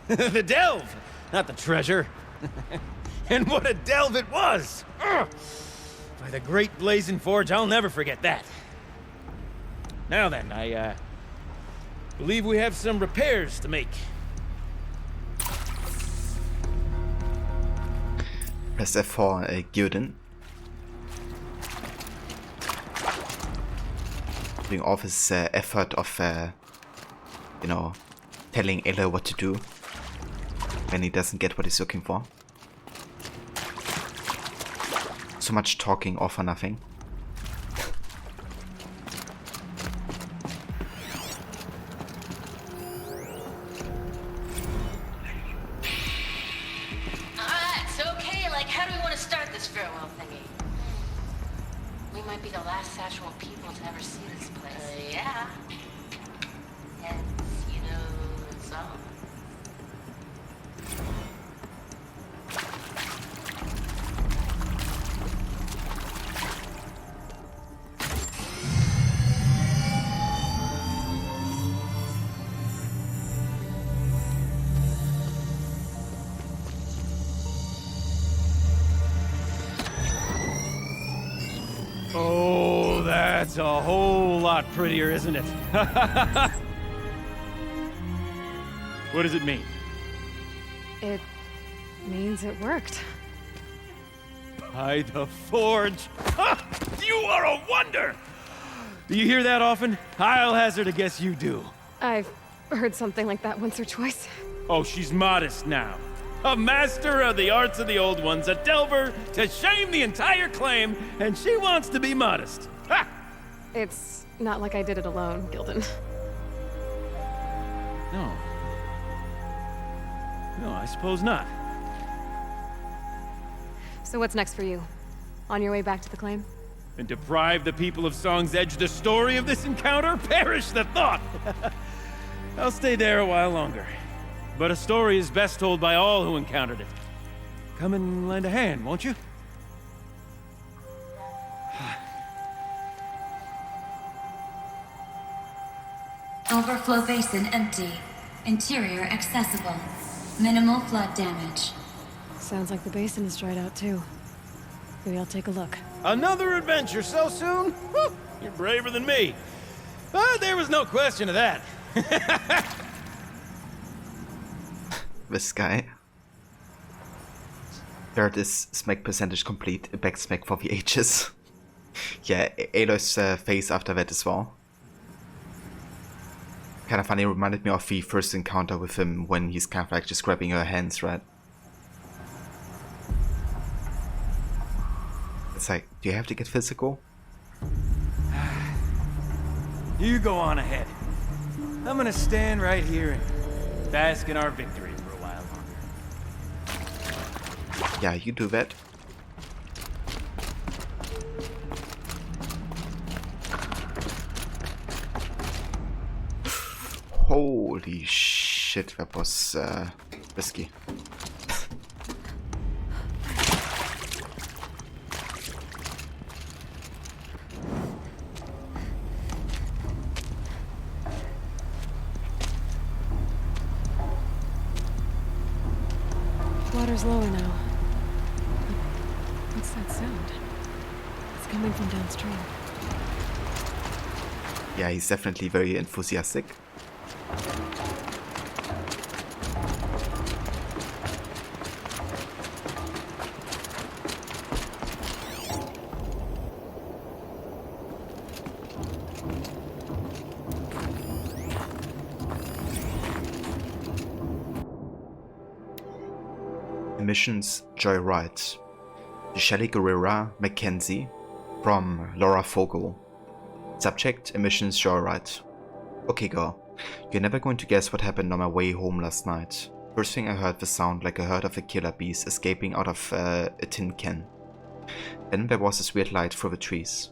[SPEAKER 5] The delve, not the treasure. And what a delve it was! Ugh. By the great Blazing Forge, I'll never forget that. Now then, I believe we have some repairs to make.
[SPEAKER 3] Press F for Gilden. Doing off his effort of, you know, telling Ella what to do when he doesn't get what he's looking for. so much talking all for nothing.
[SPEAKER 6] Alright, so okay, like how do we want to start this farewell thingy? We might be the last Saskatchewan people to ever see this place. Yeah. Hence, you know, it's all.
[SPEAKER 5] Oh, that's a whole lot prettier, isn't it? What does it mean?
[SPEAKER 1] It means it worked.
[SPEAKER 5] By the Forge! Ha! You are a wonder! Do you hear that often? I'll hazard a guess you do.
[SPEAKER 1] I've heard something like that once or twice.
[SPEAKER 5] Oh, she's modest now. A master of the arts of the old ones, a delver to shame the entire claim, and she wants to be modest. Ha!
[SPEAKER 1] It's not like I did it alone, Gildan.
[SPEAKER 5] No. No, I suppose not.
[SPEAKER 1] So what's next for you? On your way back to the claim?
[SPEAKER 5] And deprive the people of Song's Edge the story of this encounter? Perish the thought! I'll stay there a while longer. But a story is best told by all who encountered it. Come and lend a hand, won't you?
[SPEAKER 4] Overflow basin empty. Interior accessible. Minimal flood damage.
[SPEAKER 1] Sounds like the basin is dried out too. Maybe I'll take a look.
[SPEAKER 5] Another adventure so soon? Whew, you're braver than me. But there was no question of that.
[SPEAKER 3] This guy. Third is smack percentage complete, a back smack for the ages. Yeah, Aloy's face after that as well. Kind of funny, reminded me of the first encounter with him when he's kind of like just grabbing her hands, right? It's like, do you have to get physical?
[SPEAKER 5] You go on ahead. I'm gonna stand right here and bask in our victory for a while longer.
[SPEAKER 3] Yeah, you do that. Holy shit, that was risky.
[SPEAKER 1] Water's lower now. What's that sound? It's coming from downstream.
[SPEAKER 3] Yeah, he's definitely very enthusiastic. Emissions Joyride. Shelley Guerrera Mackenzie from Laura Fogel. Subject Emissions Joyride. Okay girl, you're never going to guess what happened on my way home last night. First thing I heard the sound like I heard of a killer beast escaping out of a tin can. Then there was this weird light through the trees.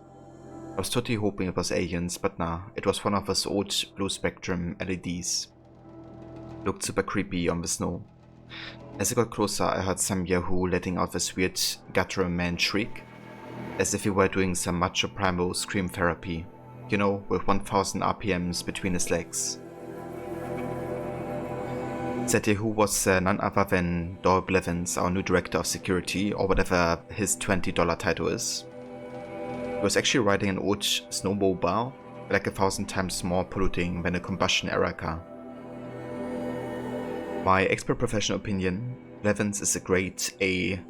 [SPEAKER 3] I was totally hoping it was aliens, but nah, it was one of those old blue spectrum LEDs. Looked super creepy on the snow. As I got closer, I heard some Yahoo letting out this weird guttural man shriek, as if he were doing some macho primal scream therapy, you know, with 1000 RPMs between his legs. That Yahoo was none other than Doyle Blevins, our new director of security, or whatever his $20 title is. He was actually riding an old snowmobile, like 1000 times more polluting than a combustion era car. My expert professional opinion, Blevins is a grade A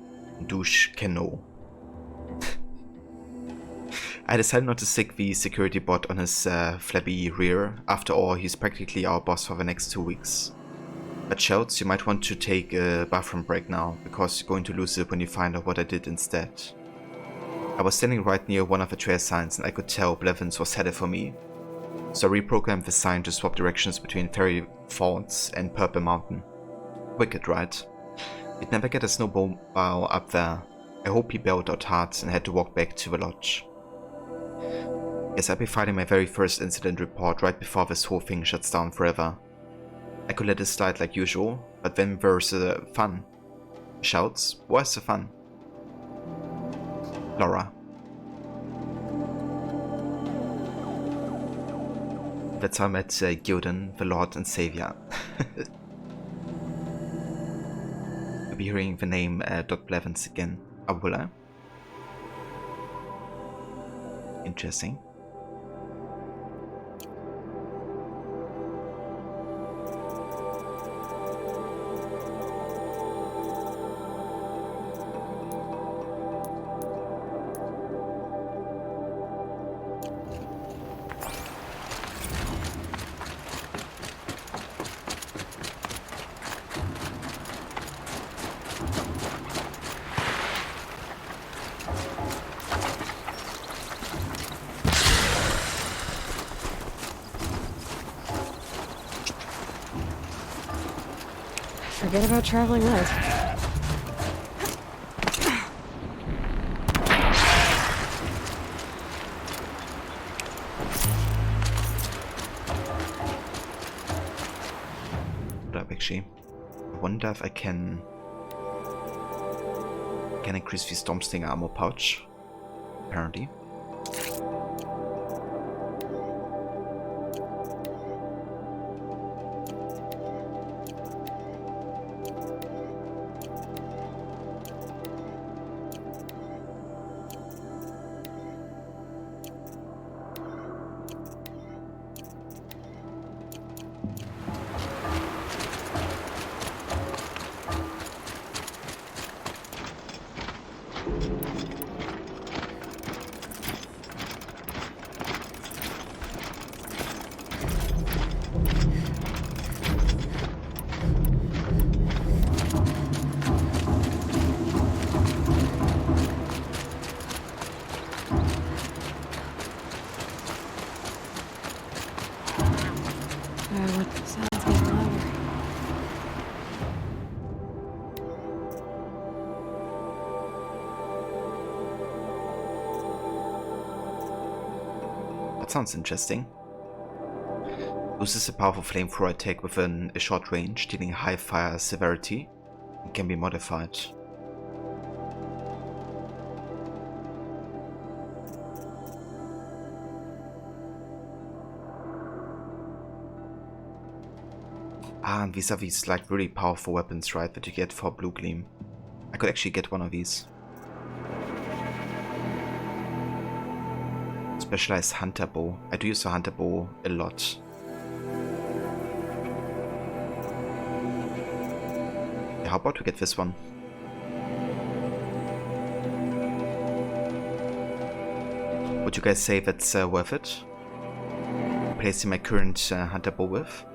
[SPEAKER 3] douche cano. I decided not to stick the security bot on his flabby rear. After all, he's practically our boss for the next 2 weeks. But Shelts, you might want to take a bathroom break now, because you're going to lose it when you find out what I did instead. I was standing right near one of the trail signs and I could tell Blevins was headed for me. So I reprogrammed the sign to swap directions between Fairy Falls and Purple Mountain. Wicked, right? We'd never get a snowball up there. I hope he bailed out hard and had to walk back to the lodge. Yes, I'll be filing my very first incident report right before this whole thing shuts down forever. I could let it slide like usual, but then there's the fun. Shouts? Where's the fun? Laura. That's how I met Gildan, the Lord and Savior. I'll be hearing the name Doc Blevins again. Oh, will I? Interesting.
[SPEAKER 1] Forget about traveling light.
[SPEAKER 3] Actually, I wonder if I can increase the Storm Stinger ammo pouch. Apparently.
[SPEAKER 1] What sounds getting louder?
[SPEAKER 3] That sounds interesting. Uses a powerful flamethrower attack within a short range, dealing high fire severity, and can be modified. And these are these like really powerful weapons, right, that you get for Blue Gleam. I could actually get one of these. Specialized Hunter Bow. I do use the Hunter Bow a lot. Yeah, how about we get this one? Would you guys say that's worth it? Replacing my current Hunter Bow with?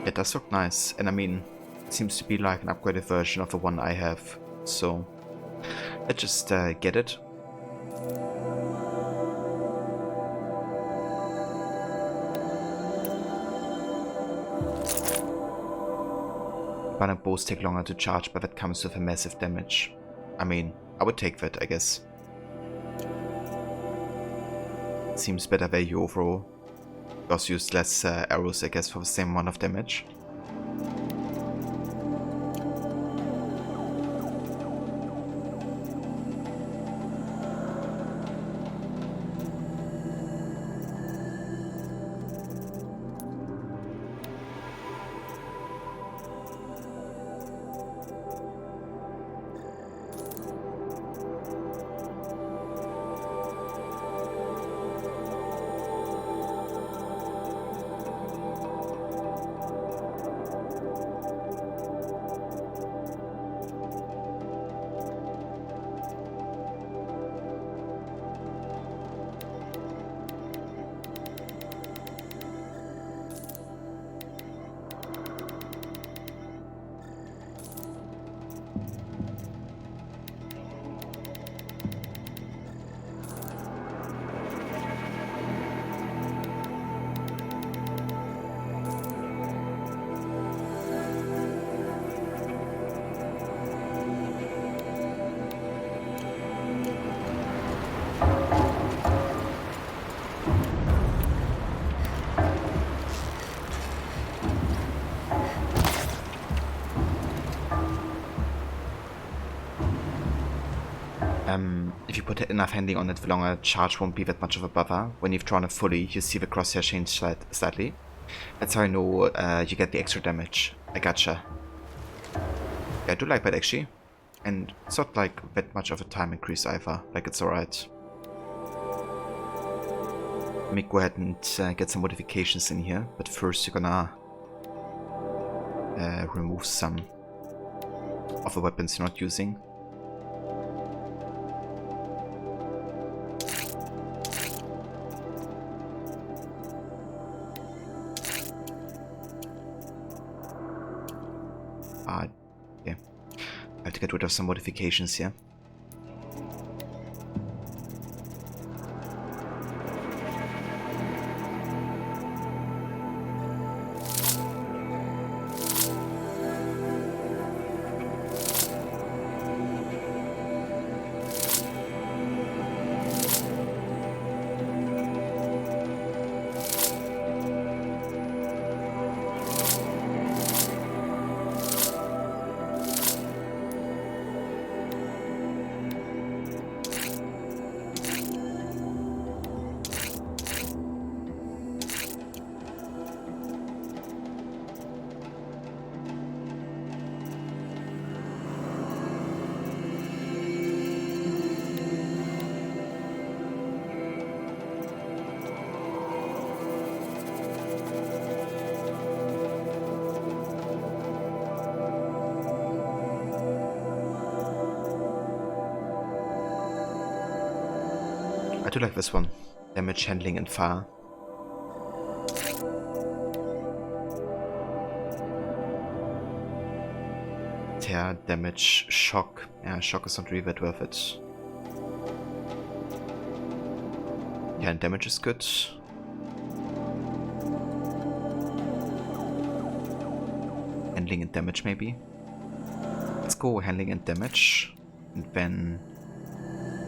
[SPEAKER 3] It does look nice, and I mean, it seems to be like an upgraded version of the one I have, so let's just get it. Banner bows take longer to charge, but that comes with a massive damage. I mean, I would take that, I guess. Seems better value overall. Also use less arrows, I guess, for the same amount of damage. If you put enough handling on it for longer, charge won't be that much of a bother. When you've drawn it fully, you see the crosshair change slightly. That's how I know you get the extra damage. I gotcha. Yeah, I do like that actually. And it's not like that much of a time increase either. Like, it's alright. Let me go ahead and get some modifications in here. But first you're gonna remove some of the weapons you're not using. Yeah. I have to get rid of some modifications here. I do like this one. Damage, handling, and fire. Tear, damage, shock. Yeah, shock is not really that worth it. Yeah, and damage is good. Handling and damage maybe. Let's go handling and damage. And then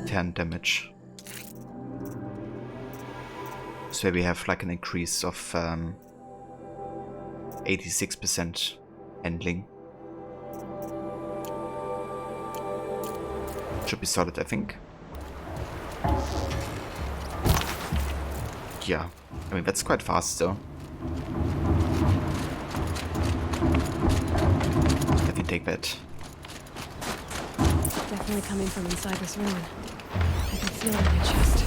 [SPEAKER 3] tear and damage. So we have like an increase of 86% handling. Should be solid, I think. Yeah, I mean that's quite fast though. Let me take that.
[SPEAKER 1] Definitely coming from inside this ruin. I can feel it in my chest.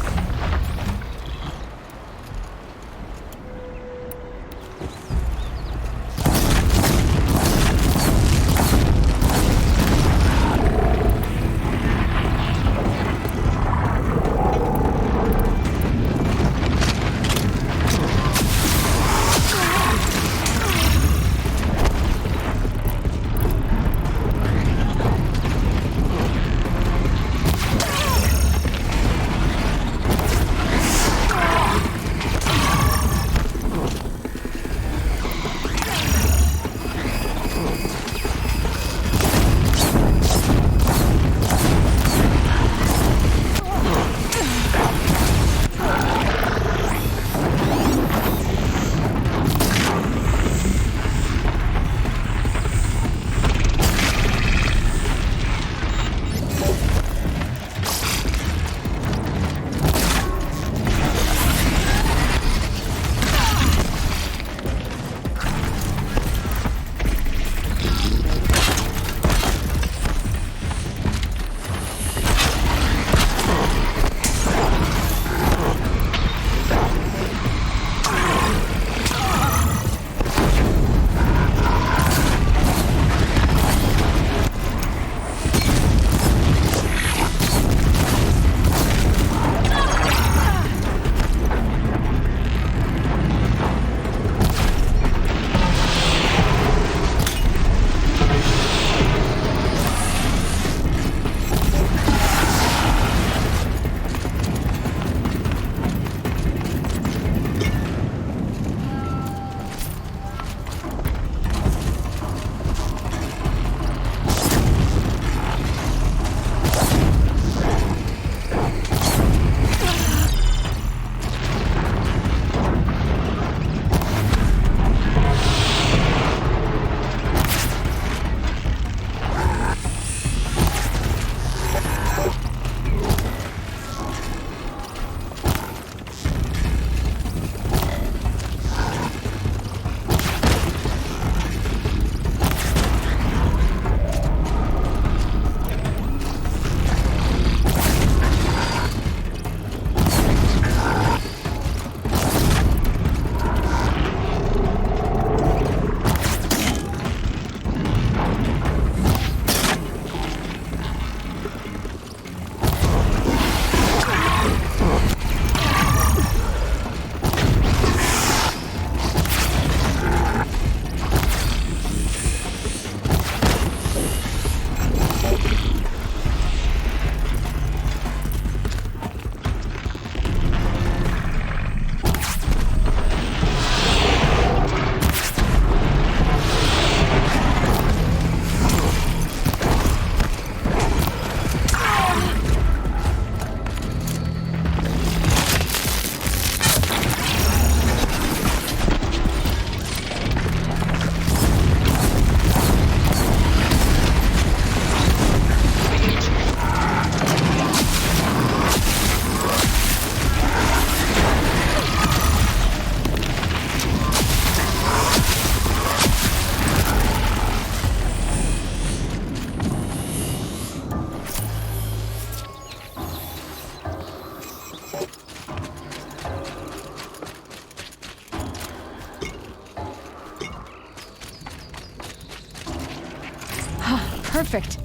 [SPEAKER 1] perfect.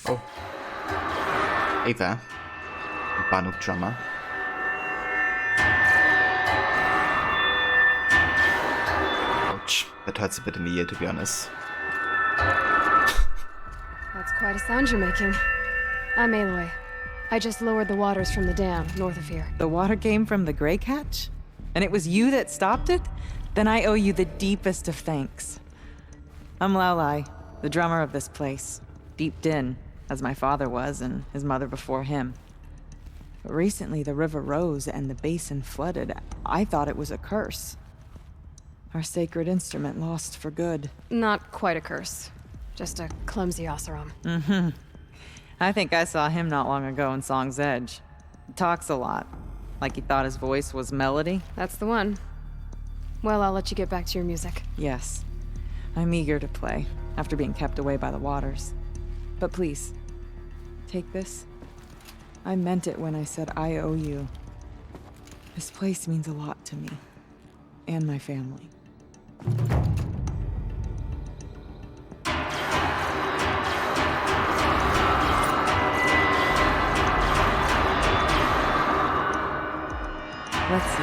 [SPEAKER 3] Oh. Hey there, Banuk drummer. Ouch, that hurts a bit in the ear, to be honest.
[SPEAKER 1] That's quite a sound you're making. I'm Aloy. I just lowered the waters from the dam north of here.
[SPEAKER 8] The water came from the Grey Catch? And it was you that stopped it? Then I owe you the deepest of thanks. I'm Laolai, the drummer of this place. Deep Din, as my father was and his mother before him. But recently the river rose and the basin flooded. I thought it was a curse. Our sacred instrument lost for good.
[SPEAKER 1] Not quite a curse. Just a clumsy Oseram.
[SPEAKER 8] I think I saw him not long ago in Song's Edge. He talks a lot, like he thought his voice was melody.
[SPEAKER 1] That's the one. Well, I'll let you get back to your music.
[SPEAKER 8] Yes, I'm eager to play, after being kept away by the waters. But please, take this. I meant it when I said I owe you. This place means a lot to me, and my family. Let's see.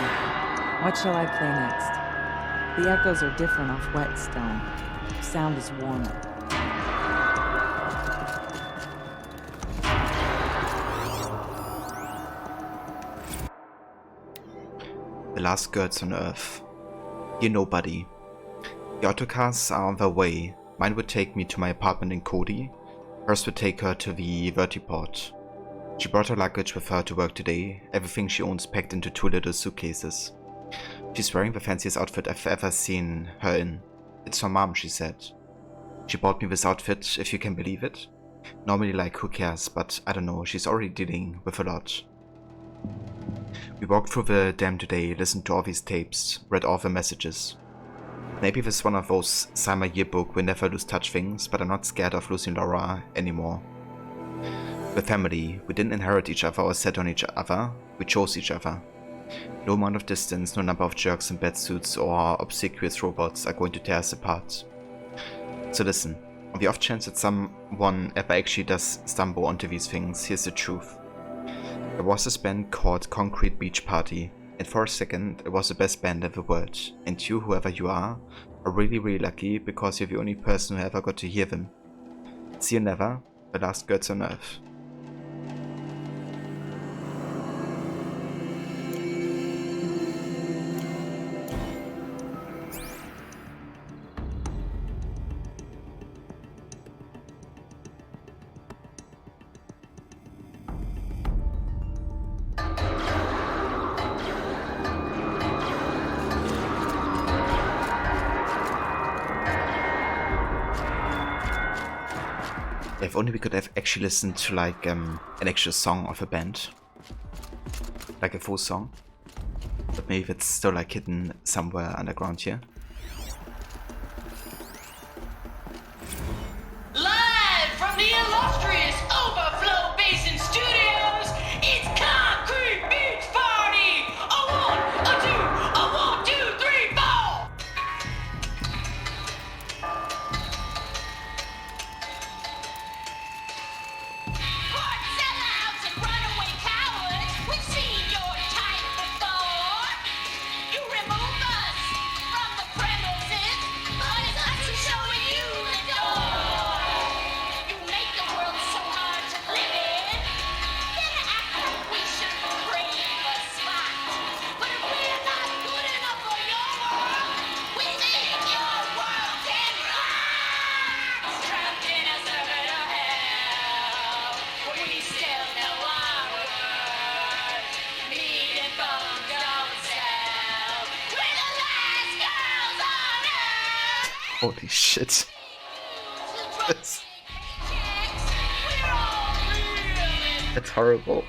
[SPEAKER 8] What shall I play next? The echoes are different off Whetstone. Sound is warmer.
[SPEAKER 3] The last skirts on Earth. Dear nobody. The autocars are on their way. Mine would take me to my apartment in Cody. Hers would take her to the vertiport. She brought her luggage with her to work today, everything she owns packed into 2 little suitcases. She's wearing the fanciest outfit I've ever seen her in. It's her mom, she said. She bought me this outfit, if you can believe it. Normally, like, who cares, but I don't know, she's already dealing with a lot. We walked through the dam today, listened to all these tapes, read all the messages. Maybe this is one of those summer yearbook we never lose touch things, but I'm not scared of losing Laura anymore. We're family. We didn't inherit each other or set on each other. We chose each other. No amount of distance, no number of jerks in bad suits or obsequious robots are going to tear us apart. So listen, on the off chance that someone ever actually does stumble onto these things, here's the truth. There was this band called Concrete Beach Party, and for a second it was the best band in the world. And you, whoever you are really lucky because you're the only person who ever got to hear them. See you never, the last girls on Earth. If only we could have actually listened to like an actual song of a band. Like a full song. But maybe it's still like hidden somewhere underground here.
[SPEAKER 6] Live from the illustrious Overflow Basin Studios, it's Concrete Beach Party! A 1, a 2, a 1, 2, 3, 4! Court sellouts and runaway cowards, we've seen your type before! You remove us from the
[SPEAKER 3] Holy shit. That's horrible.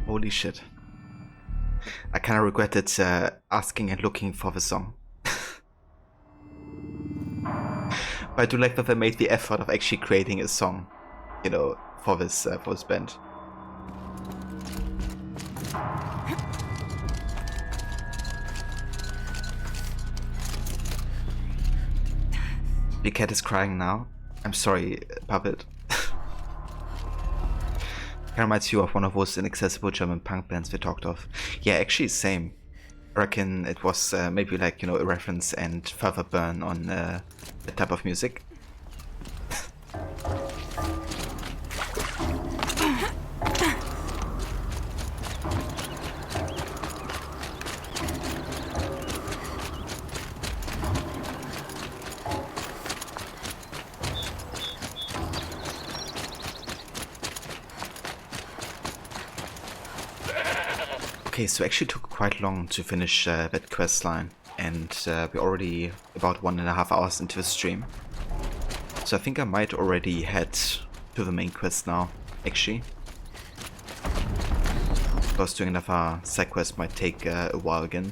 [SPEAKER 3] Holy shit. I kind of regretted asking and looking for the song. But I do like that they made the effort of actually creating a song, you know, for this band. Your cat is crying now. I'm sorry, Puppet. Kind of reminds you of one of those inaccessible German punk bands we talked of. Yeah, actually same. I reckon it was maybe like, you know, a reference and further burn on that type of music. Okay, so actually took quite long to finish that quest line, and we're already about 1.5 hours into the stream. So I think I might already head to the main quest now, actually. Because doing another side quest might take a while again.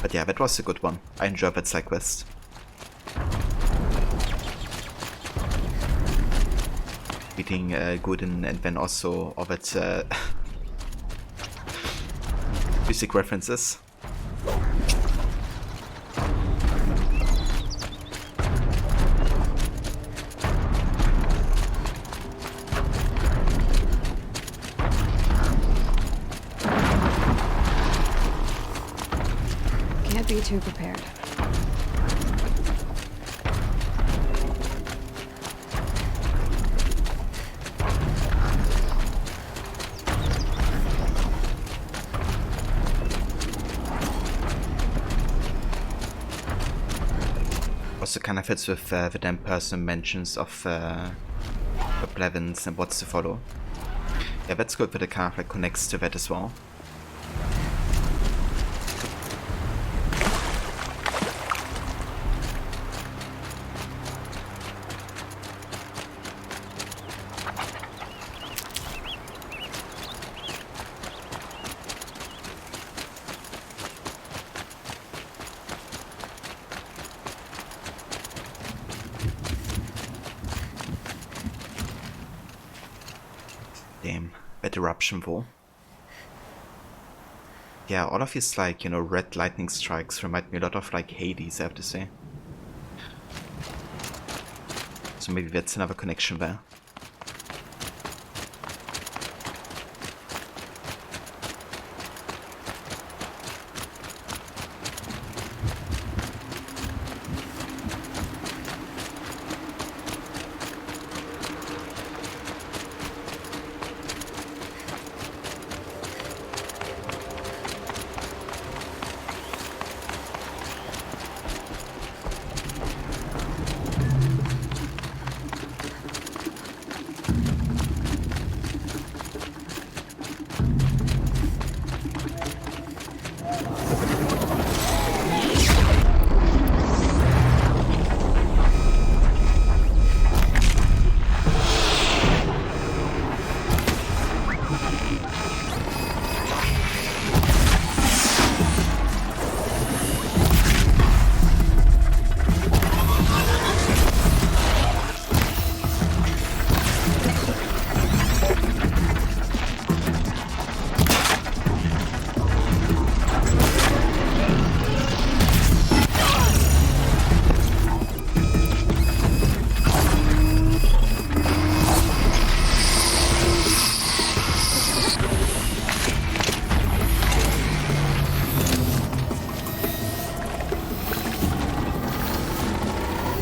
[SPEAKER 3] But yeah, that was a good one. I enjoyed that side quest. Meeting Gooden, and then also all that music references.
[SPEAKER 1] Can't be too prepared.
[SPEAKER 3] Also kind of fits with the damn person mentions of Blevins and what's to follow. Yeah, that's good that it kind of like connects to that as well. Damn, that eruption though. Yeah, all of these like, you know, red lightning strikes remind me a lot of like Hades, I have to say. So maybe that's another connection there.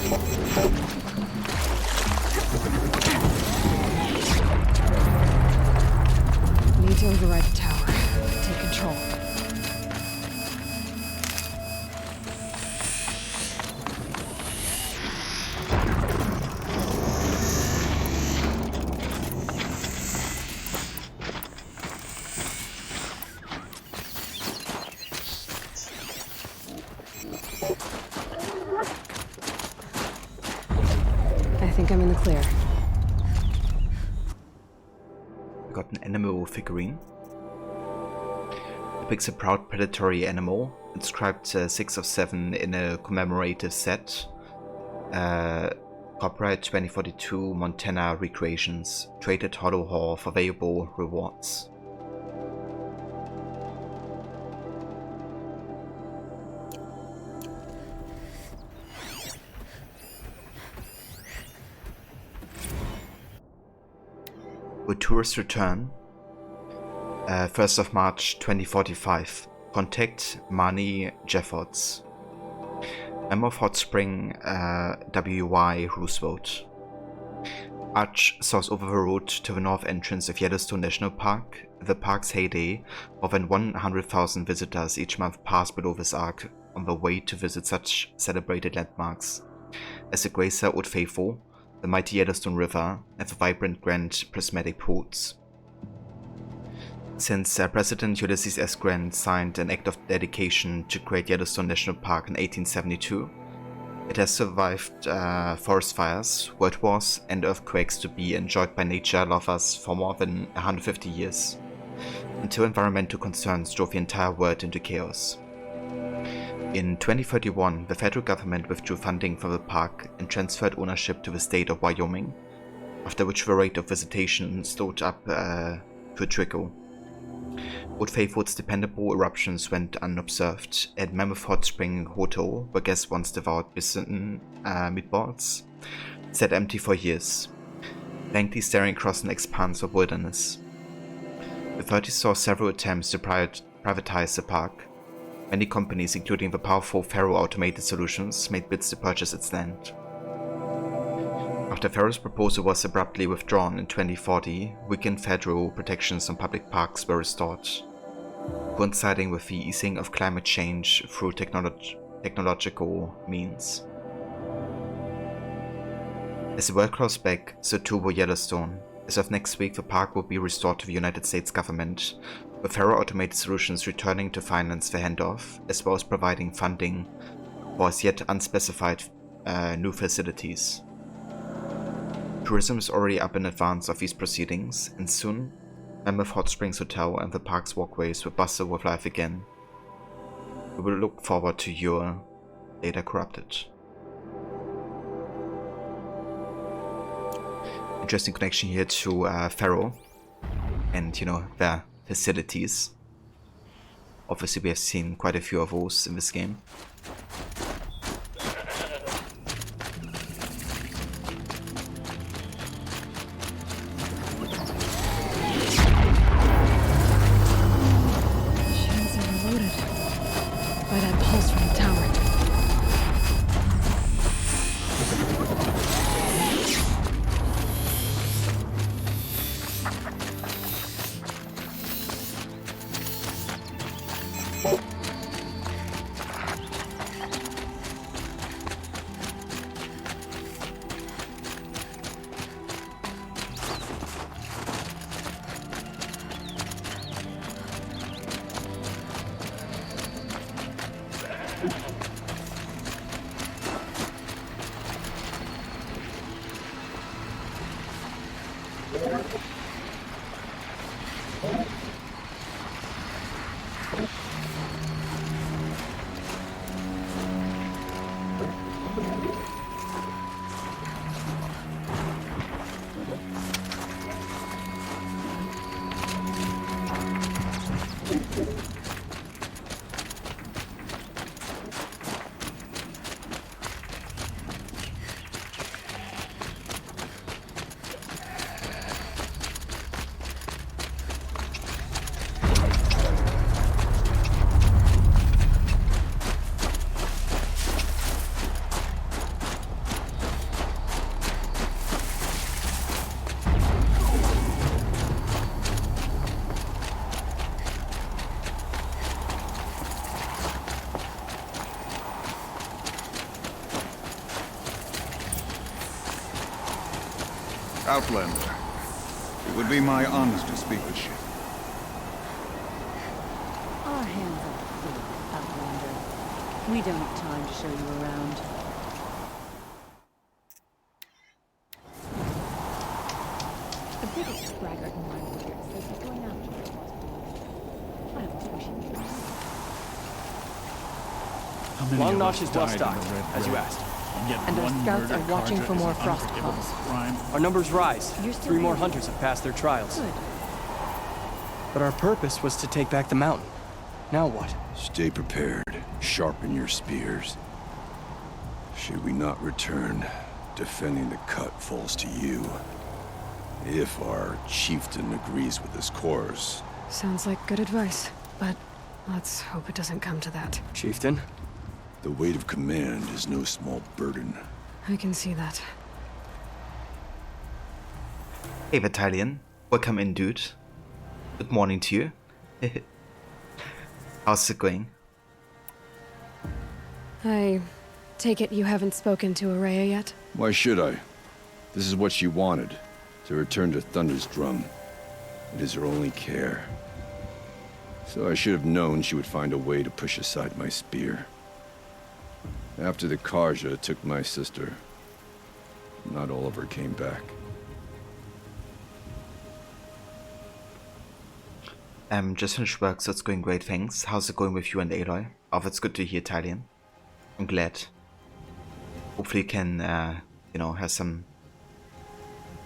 [SPEAKER 1] Need to override the tower. Take control. I think I'm in the clear.
[SPEAKER 3] We got an animal figurine. Depicts a proud predatory animal, inscribed 6 of 7 in a commemorative set. Copyright 2042 Montana Recreations. Traded Hollow Hall for valuable rewards. With tourists return, 1st of March 2045, contact Marnie Jeffords. Mammoth Hot Spring, W.Y. Roosevelt. Arch soars over the road to the north entrance of Yellowstone National Park. The park's heyday, more than 100,000 visitors each month pass below this arc on the way to visit such celebrated landmarks as the Glacier Old Faithful, the mighty Yellowstone River, and the vibrant Grand Prismatic Pools. Since President Ulysses S. Grant signed an act of dedication to create Yellowstone National Park in 1872, it has survived forest fires, world wars, and earthquakes to be enjoyed by nature lovers for more than 150 years, until environmental concerns drove the entire world into chaos. In 2031, the federal government withdrew funding from the park and transferred ownership to the state of Wyoming, after which the rate of visitation slowed up to a trickle. Old Faithful's dependable eruptions went unobserved, and Mammoth Hot Spring Hotel, where guests once devoured bison meatballs, sat empty for years, blankly staring across an expanse of wilderness. The 30s saw several attempts to privatize the park. Many companies, including the powerful Faro Automated Solutions, made bids to purchase its land. After Faro's proposal was abruptly withdrawn in 2040, weakened federal protections on public parks were restored, coinciding with the easing of climate change through technological means. As the world claws back, so too will Yellowstone. As of next week, the park will be restored to the United States government, with Faro Automated Solutions returning to finance the handoff, as well as providing funding for as yet unspecified new facilities. Tourism is already up in advance of these proceedings, and soon, Mammoth Hot Springs Hotel and the park's walkways will bustle with life again. We will look forward to your Data Corrupted. Interesting connection here to Faro and, their facilities. Obviously, we have seen quite a few of those in this game.
[SPEAKER 1] Shields are reloaded by that pulse from the tower.
[SPEAKER 9] Outlander. It would be my honor to speak with you.
[SPEAKER 10] Our hands are full, Outlander. We don't have time to show you around. The biggest braggart in my order says he's going after the I have a pushing you.
[SPEAKER 11] Long Notch is well stocked, as you asked.
[SPEAKER 10] And our scouts are watching for more frost calls.
[SPEAKER 11] Our numbers rise. 3 more hunters have passed their trials.
[SPEAKER 10] Good.
[SPEAKER 11] But our purpose was to take back the mountain. Now what?
[SPEAKER 12] Stay prepared. Sharpen your spears. Should we not return, defending the cut falls to you. If our chieftain agrees with his course.
[SPEAKER 1] Sounds like good advice, but let's hope it doesn't come to that.
[SPEAKER 11] Chieftain?
[SPEAKER 12] The weight of command is no small burden.
[SPEAKER 1] I can see that.
[SPEAKER 3] Hey Battalion, welcome in, dude. Good morning to you. How's it going?
[SPEAKER 1] I take it you haven't spoken to Araya yet?
[SPEAKER 12] Why should I? This is what she wanted, to return to Thunder's Drum. It is her only care. So I should have known she would find a way to push aside my spear. After the Karja took my sister, not all of her came back.
[SPEAKER 3] Just finished work, so it's going great, thanks. How's it going with you and Aloy? Oh, that's good to hear, Talion. I'm glad. Hopefully you can, you know, have some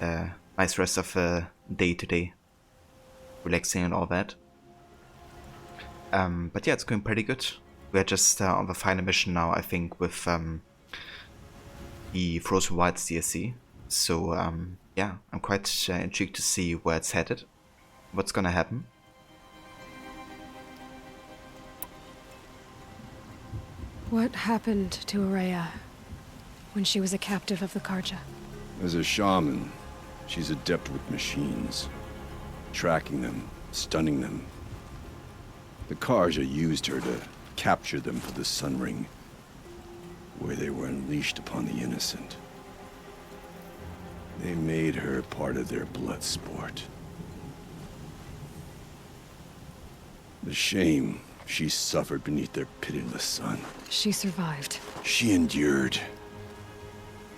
[SPEAKER 3] nice rest of day today. Relaxing and all that. But yeah, it's going pretty good. We're just on the final mission now, I think, with the Frozen Wilds DLC. So yeah, I'm quite intrigued to see where it's headed, what's gonna happen.
[SPEAKER 1] What happened to Araya when she was a captive of the Karja?
[SPEAKER 12] As a shaman, she's adept with machines. Tracking them, stunning them. The Karja used her to capture them for the Sun Ring, where they were unleashed upon the innocent. They made her part of their blood sport. The shame she suffered beneath their pitiless sun.
[SPEAKER 1] She survived.
[SPEAKER 12] She endured.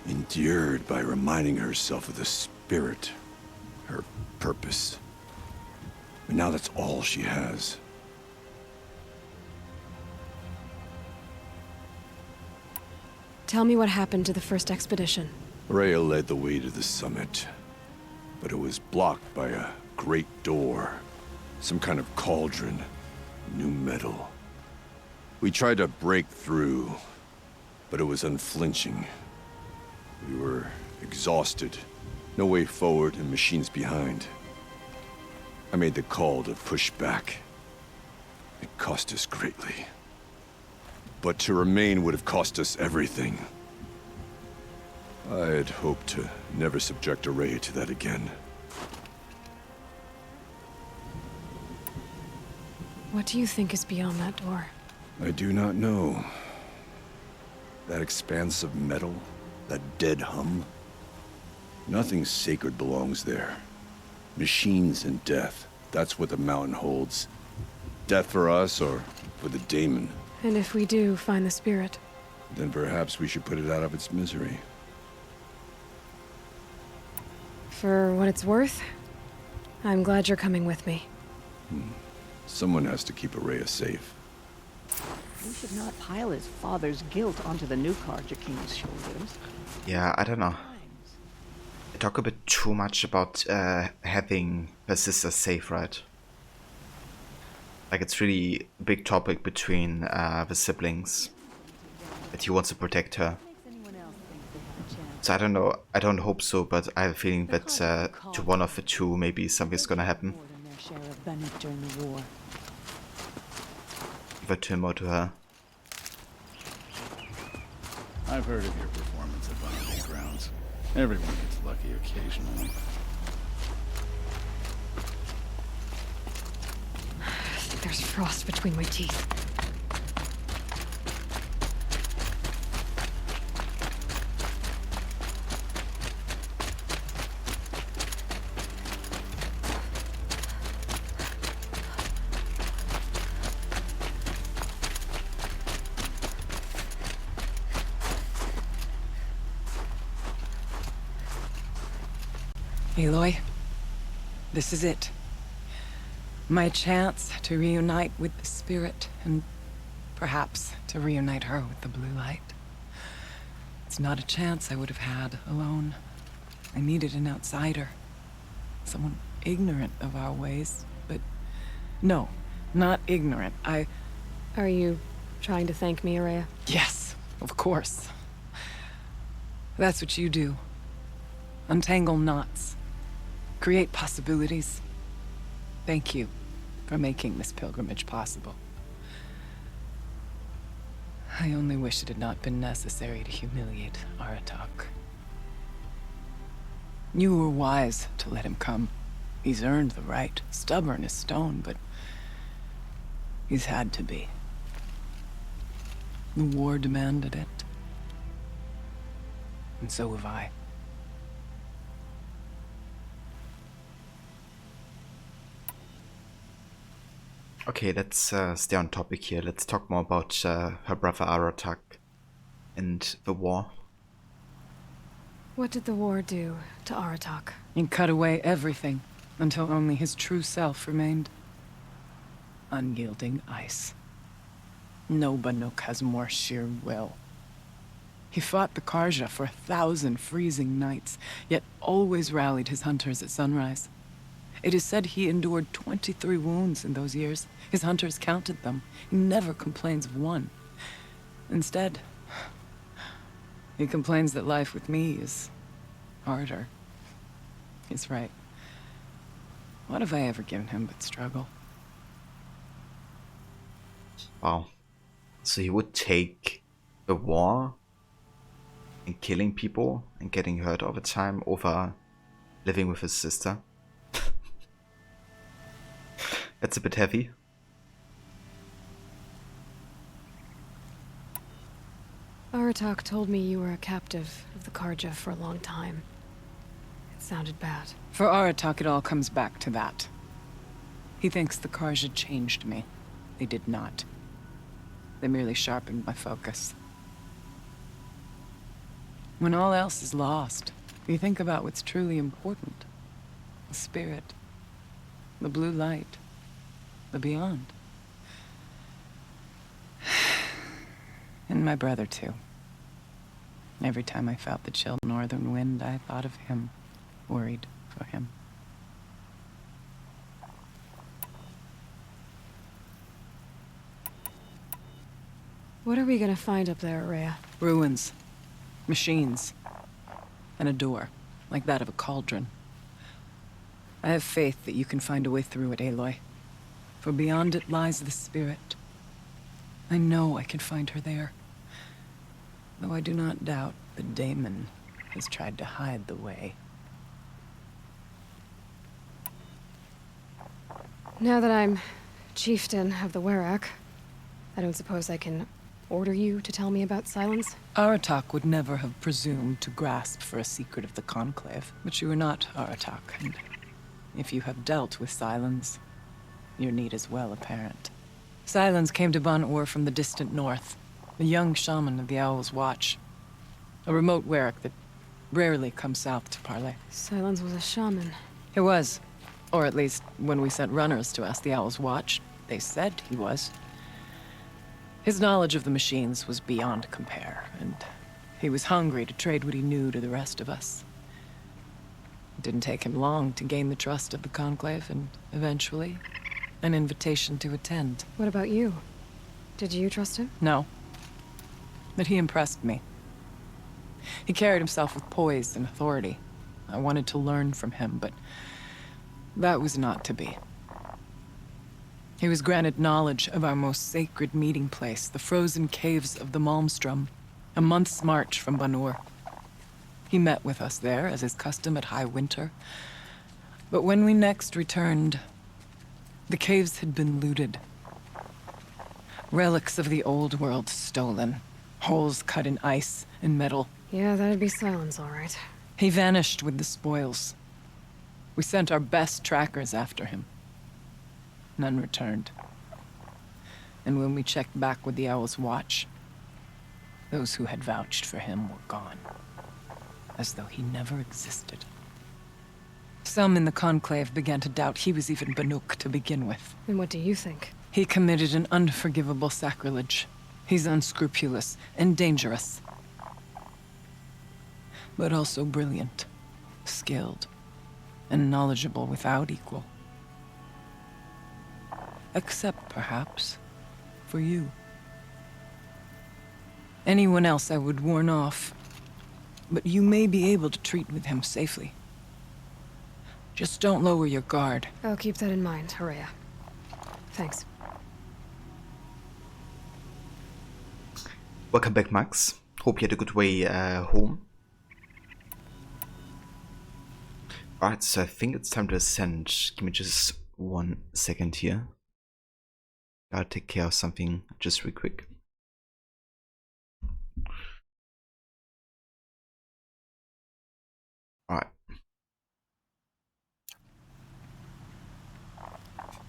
[SPEAKER 12] Endured by reminding herself of the spirit, her purpose. But now that's all she has.
[SPEAKER 1] Tell me what happened to the first expedition.
[SPEAKER 12] Rhea led the way to the summit, but it was blocked by a great door. Some kind of cauldron, new metal. We tried to break through, but it was unflinching. We were exhausted, no way forward and machines behind. I made the call to push back. It cost us greatly. But to remain would have cost us everything. I had hoped to never subject Araya to that again.
[SPEAKER 1] What do you think is beyond that door?
[SPEAKER 12] I do not know. That expanse of metal, that dead hum. Nothing sacred belongs there. Machines and death, that's what the mountain holds. Death for us or for the daemon.
[SPEAKER 1] And if we do find the spirit?
[SPEAKER 12] Then perhaps we should put it out of its misery.
[SPEAKER 1] For what it's worth, I'm glad you're coming with me.
[SPEAKER 12] Someone has to keep Araya safe.
[SPEAKER 10] We should not pile his father's guilt onto the new Karja King's shoulders.
[SPEAKER 3] Yeah, I don't know. I talk a bit too much about having her sister safe, right? Like, it's really a big topic between the siblings, that he wants to protect her. So I don't know, I don't hope so, but I have a feeling that to one of the two, maybe something's gonna happen. Give a Tim or to her.
[SPEAKER 9] I've heard of your performance at Binding Grounds. Everyone gets lucky occasionally.
[SPEAKER 1] I think there's frost between my teeth.
[SPEAKER 8] Aloy, this is it. My chance to reunite with the Spirit, and perhaps to reunite her with the blue light. It's not a chance I would have had alone. I needed an outsider. Someone ignorant of our ways, but... No, not ignorant.
[SPEAKER 1] Are you trying to thank me, Ourea?
[SPEAKER 8] Yes, of course. That's what you do. Untangle knots. Create possibilities. Thank you for making this pilgrimage possible. I only wish it had not been necessary to humiliate Aratak. You were wise to let him come. He's earned the right. Stubborn as stone, but he's had to be. The war demanded it. And so have I.
[SPEAKER 3] Okay, let's stay on topic here. Let's talk more about her brother Aratak and the war.
[SPEAKER 1] What did the war do to Aratak?
[SPEAKER 8] He cut away everything until only his true self remained. Unyielding ice. No Banuk has more sheer will. He fought the Karja for 1,000 freezing nights, yet always rallied his hunters at sunrise. It is said he endured 23 wounds in those years. His hunters counted them. He never complains of one. Instead, he complains that life with me is harder. He's right. What have I ever given him but struggle?
[SPEAKER 3] Wow. So he would take the war and killing people and getting hurt all the time over living with his sister. That's a bit heavy.
[SPEAKER 1] Aratak told me you were a captive of the Karja for a long time. It sounded bad.
[SPEAKER 8] For Aratak, it all comes back to that. He thinks the Karja changed me. They did not. They merely sharpened my focus. When all else is lost, you think about what's truly important. The Spirit. The blue light. The beyond. And my brother, too. Every time I felt the chill northern wind, I thought of him, worried for him.
[SPEAKER 1] What are we gonna find up there, Ourea?
[SPEAKER 8] Ruins. Machines. And a door, like that of a cauldron. I have faith that you can find a way through it, Aloy. For beyond it lies the Spirit. I know I can find her there. Though I do not doubt that Daemon has tried to hide the way.
[SPEAKER 1] Now that I'm chieftain of the Werak, I don't suppose I can order you to tell me about Silence?
[SPEAKER 8] Aratak would never have presumed to grasp for a secret of the Conclave. But you are not Aratak, and if you have dealt with Silence, your need is well apparent. Silence came to Ban-Ur from the distant north, a young shaman of the Owl's Watch. A remote Werak that rarely comes south to parley.
[SPEAKER 1] Silence was a shaman.
[SPEAKER 8] He was. Or at least, when we sent runners to ask the Owl's Watch, they said he was. His knowledge of the machines was beyond compare, and he was hungry to trade what he knew to the rest of us. It didn't take him long to gain the trust of the Conclave, and eventually, an invitation to attend.
[SPEAKER 1] What about you? Did you trust him?
[SPEAKER 8] No. But he impressed me. He carried himself with poise and authority. I wanted to learn from him, but that was not to be. He was granted knowledge of our most sacred meeting place, the frozen caves of the Malmstrom, a month's march from Ban-Ur. He met with us there, as is custom at High Winter. But when we next returned, the caves had been looted. Relics of the old world stolen. Holes cut in ice and metal.
[SPEAKER 1] Yeah, that'd be Silence, all right.
[SPEAKER 8] He vanished with the spoils. We sent our best trackers after him. None returned. And when we checked back with the Owl's Watch, those who had vouched for him were gone. As though he never existed. Some in the Conclave began to doubt he was even Banuk to begin with.
[SPEAKER 1] And what do you think?
[SPEAKER 8] He committed an unforgivable sacrilege. He's unscrupulous and dangerous. But also brilliant, skilled, and knowledgeable without equal. Except, perhaps, for you. Anyone else I would warn off, but you may be able to treat with him safely. Just don't lower your guard.
[SPEAKER 1] I'll keep that in mind, Horea. Thanks.
[SPEAKER 3] Welcome back, Max. Hope you had a good way home. Alright, so I think it's time to ascend. Give me just 1 second here. Gotta take care of something just real quick. Alright.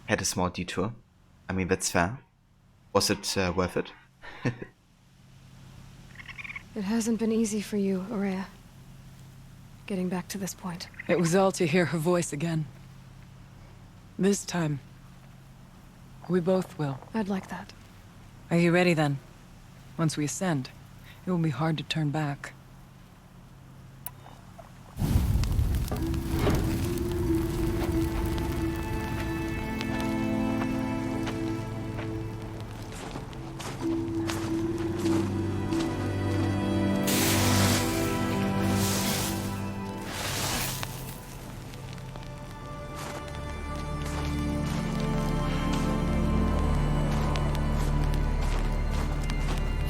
[SPEAKER 3] Had a small detour. I mean, that's fair. Was it worth it?
[SPEAKER 1] It hasn't been easy for you, Horea. Getting back to this point.
[SPEAKER 8] It was all to hear her voice again. This time, we both will.
[SPEAKER 1] I'd like that.
[SPEAKER 8] Are you ready then? Once we ascend, it will be hard to turn back.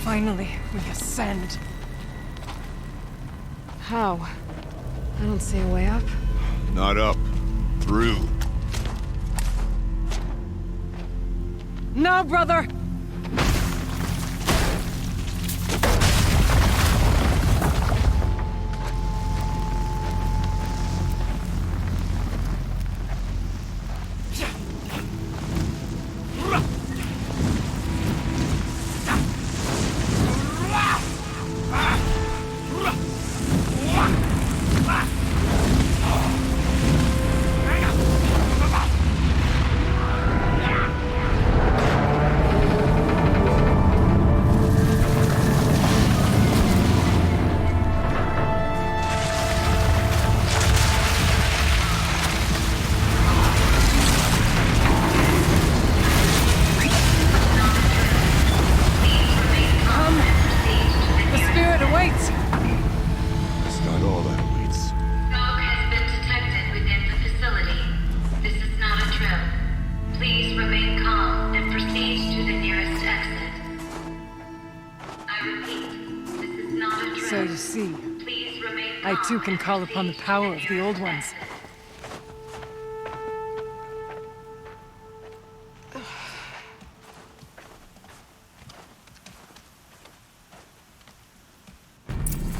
[SPEAKER 8] Finally, we ascend.
[SPEAKER 1] How? I don't see a way up.
[SPEAKER 12] Not up. Through.
[SPEAKER 8] No, brother! So you see, I too can call upon the power of the Old Ones.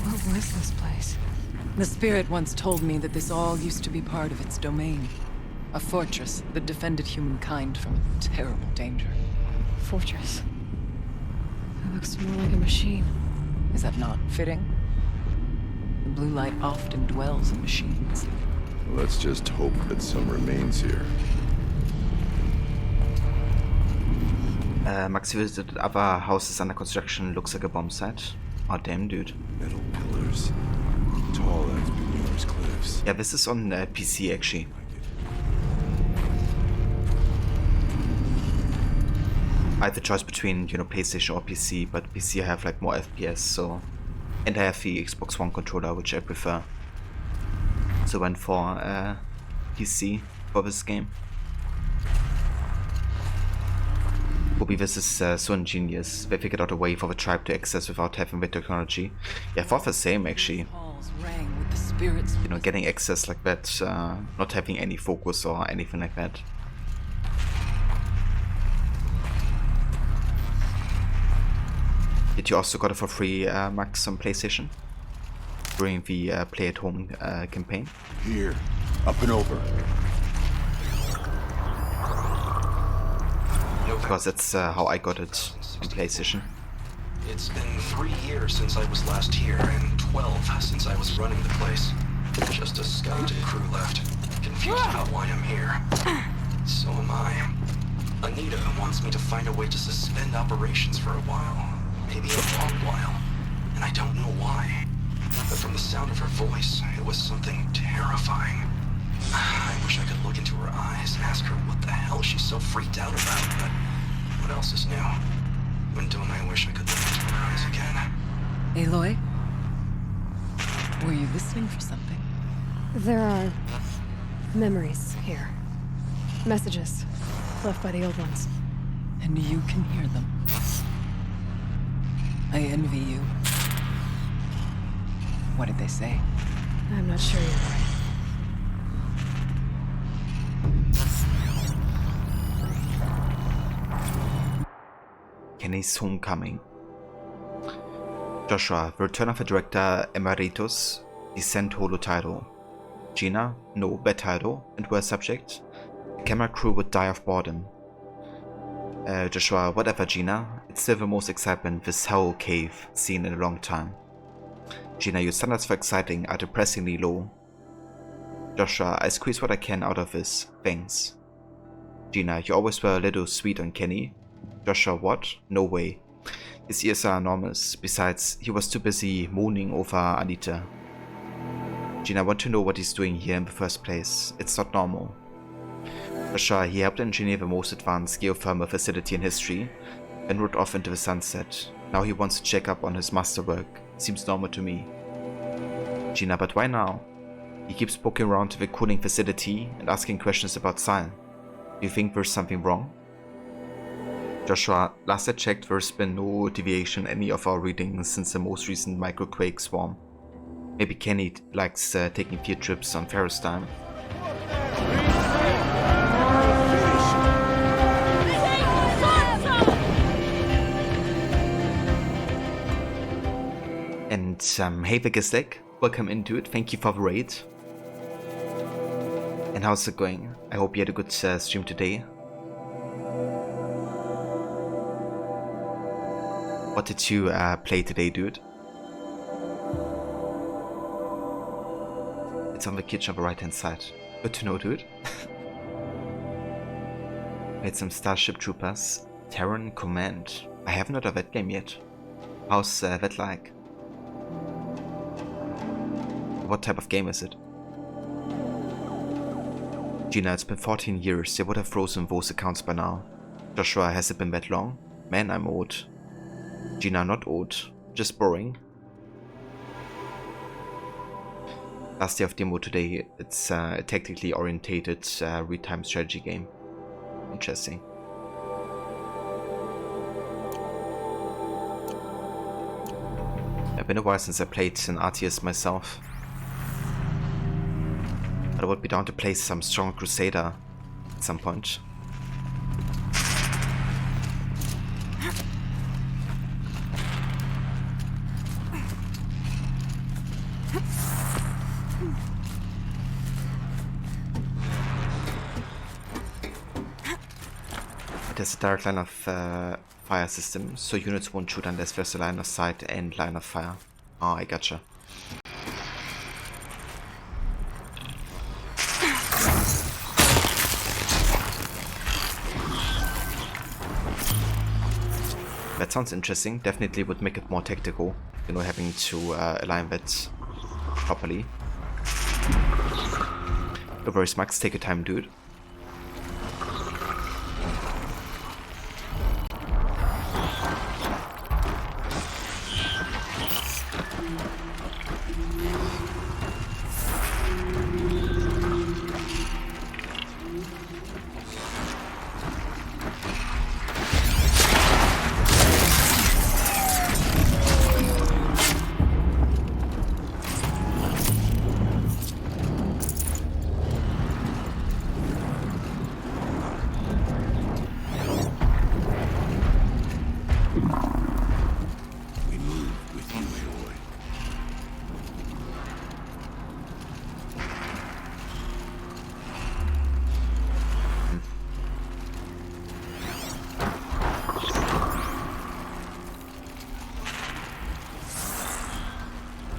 [SPEAKER 1] What was this place?
[SPEAKER 8] The Spirit once told me that this all used to be part of its domain. A fortress that defended humankind from a terrible danger.
[SPEAKER 1] Fortress? It looks more like a machine.
[SPEAKER 8] Is that not fitting? The blue light often dwells in machines.
[SPEAKER 12] Let's just hope that some remains here.
[SPEAKER 3] Max visited other houses under construction. Looks like a bomb site. Oh damn, dude.
[SPEAKER 12] Metal pillars. Tall as Benure's cliffs.
[SPEAKER 3] Yeah, this is on PC actually. I have the choice between, you know, PlayStation or PC, but PC I have like more FPS, so... And I have the Xbox One controller, which I prefer. So went for PC for this game. Hopefully this is so ingenious. They figured out a way for the tribe to access without having the technology. Yeah, I thought the same actually. You know, getting access like that, not having any focus or anything like that. Did you also got it for free, Max, on PlayStation? During the Play at Home campaign?
[SPEAKER 12] Here, up and over.
[SPEAKER 3] Because that's how I got it on PlayStation.
[SPEAKER 13] It's been 3 years since I was last here, and 12 since I was running the place. Just a skeleton crew left. Can confused about why I'm here. So am I. Anita wants me to find a way to suspend operations for a while. Maybe a long while. And I don't know why. But from the sound of her voice, it was something terrifying. I wish I could look into her eyes and ask her what the hell she's so freaked out about, but what else is new? When don't I wish I could look into her eyes again?
[SPEAKER 8] Aloy? Were you listening for something?
[SPEAKER 1] There are memories here. Messages left by the old ones.
[SPEAKER 8] And you can hear them. I envy you. What did they say?
[SPEAKER 1] I'm not sure yet.
[SPEAKER 3] Kenny's Homecoming. Joshua, the return of the director emeritus, descent holo title. Gina, no bad title, and worst subject. The camera crew would die of boredom. Joshua, whatever Gina, it's still the most excitement this hell cave seen in a long time. Gina, your standards for exciting are depressingly low. Joshua, I squeeze what I can out of this, thanks. Gina, you always were a little sweet on Kenny. Joshua, what? No way. His ears are enormous. Besides, he was too busy mooning over Anita. Gina, I want to know what he's doing here in the first place. It's not normal. Joshua, he helped engineer the most advanced geothermal facility in history, then rode off into the sunset. Now he wants to check up on his masterwork. Seems normal to me. Gina, but why now? He keeps poking around to the cooling facility and asking questions about Sion. Do you think there's something wrong? Joshua, last I checked, there's been no deviation in any of our readings since the most recent microquake swarm. Maybe Kenny likes taking field trips on Ferris time. And hey Vegastek, welcome into it, thank you for the raid. And how's it going? I hope you had a good stream today. What did you play today, dude? It's on the kitchen on the right hand side. Good to know, dude. Made some Starship Troopers. Terran Command. I haven't heard of that game yet. How's that like? What type of game is it? Gina, it's been 14 years. They would have frozen those accounts by now. Joshua, has it been that long? Man, I'm old. Gina, not old. Just boring. Last day of demo today. It's a tactically orientated real-time strategy game. Interesting. It's been a while since I played an RTS myself. But I would be down to play some strong Crusader at some point. There's a direct line of fire system, so units won't shoot unless there's a line of sight and line of fire. Oh, I gotcha. That sounds interesting. Definitely would make it more tactical, you know, having to align that properly. No worries, Max. Take your time, dude.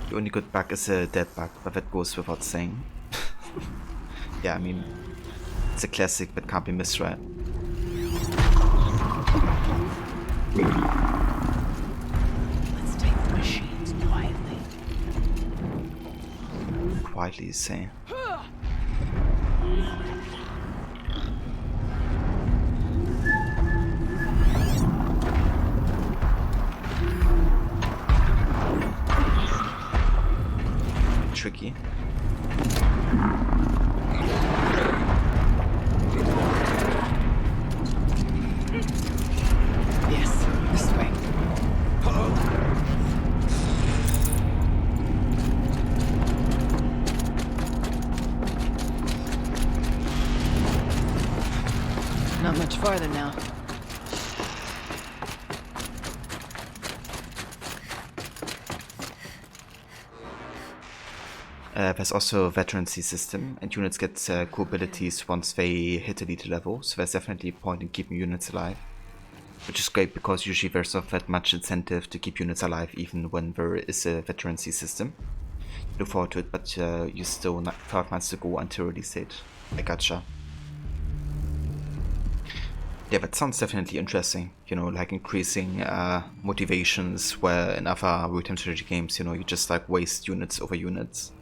[SPEAKER 3] The only good bug is a dead bug, but that goes without saying. yeah, I mean, it's a classic that can't be missed, right?
[SPEAKER 14] Let's take the machines quietly.
[SPEAKER 3] Quietly, you say. Tricky.
[SPEAKER 14] Yes, this way. Not much farther now.
[SPEAKER 3] There's also a veterancy system, and units get cool abilities once they hit elite level, so there's definitely a point in keeping units alive. Which is great because usually there's not that much incentive to keep units alive even when there is a veterancy system. Look forward to it, but you still 5 months to go until release date. I gotcha. Yeah, that sounds definitely interesting, you know, like increasing motivations where in other real-time strategy games, you know, you just like waste units over units.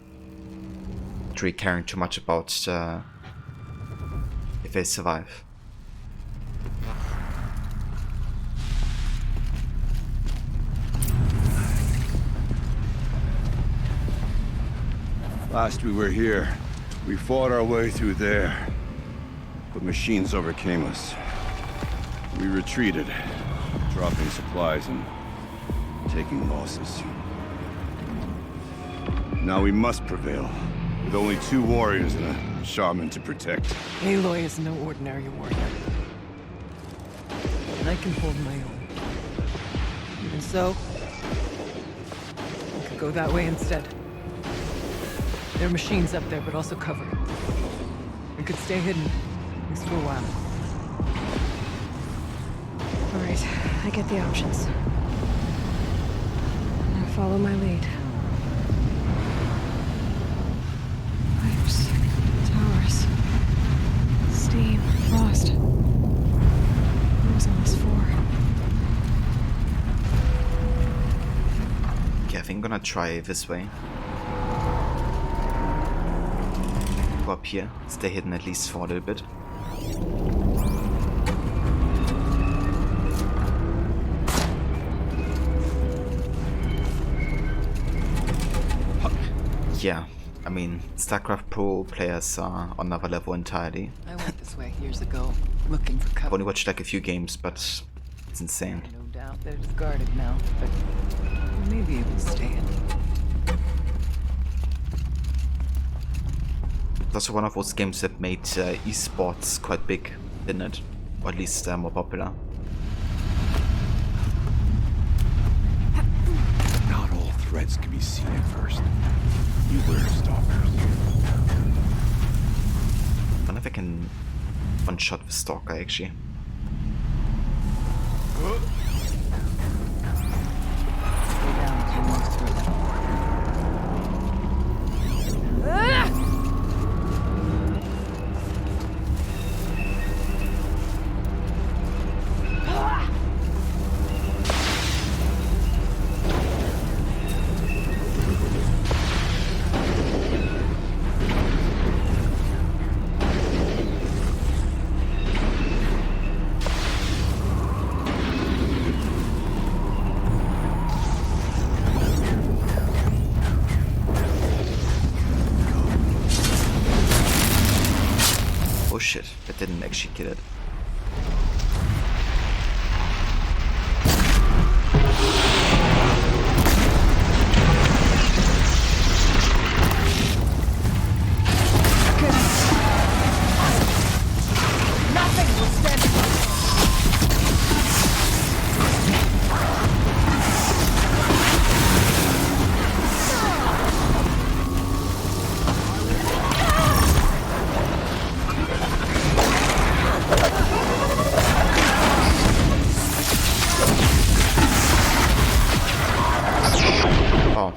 [SPEAKER 3] Not really caring too much about if they survive.
[SPEAKER 12] Last we were here, we fought our way through there, but machines overcame us. We retreated, dropping supplies and taking losses. Now we must prevail, with only 2 warriors and a shaman to protect.
[SPEAKER 14] Aloy is no ordinary warrior. And I can hold my own. Even so, we could go that way instead. There are machines up there, but also cover. We could stay hidden, at least for a while.
[SPEAKER 1] Alright, I get the options. Now follow my lead. Pipes, towers, steam, frost. What was all this for?
[SPEAKER 3] Okay, I think I'm gonna try this way. Go up here, stay hidden at least for a little bit. Yeah, I mean, StarCraft Pro players are on another level entirely.
[SPEAKER 14] I went this way years ago, looking for
[SPEAKER 3] I've
[SPEAKER 14] cover.
[SPEAKER 3] only watched like a few games, but it's insane.
[SPEAKER 14] No doubt they're guarded now, but we may be able to stay in.
[SPEAKER 3] It's also one of those games that made esports quite big, didn't it? Or at least more popular.
[SPEAKER 12] Not all threats can be seen at first. Beware, stalkers.
[SPEAKER 3] I wonder if I can one-shot the stalker actually.
[SPEAKER 14] Stay down as we move through.
[SPEAKER 3] Oh shit, that didn't actually kill it.
[SPEAKER 14] Nothing will stand
[SPEAKER 3] Oh,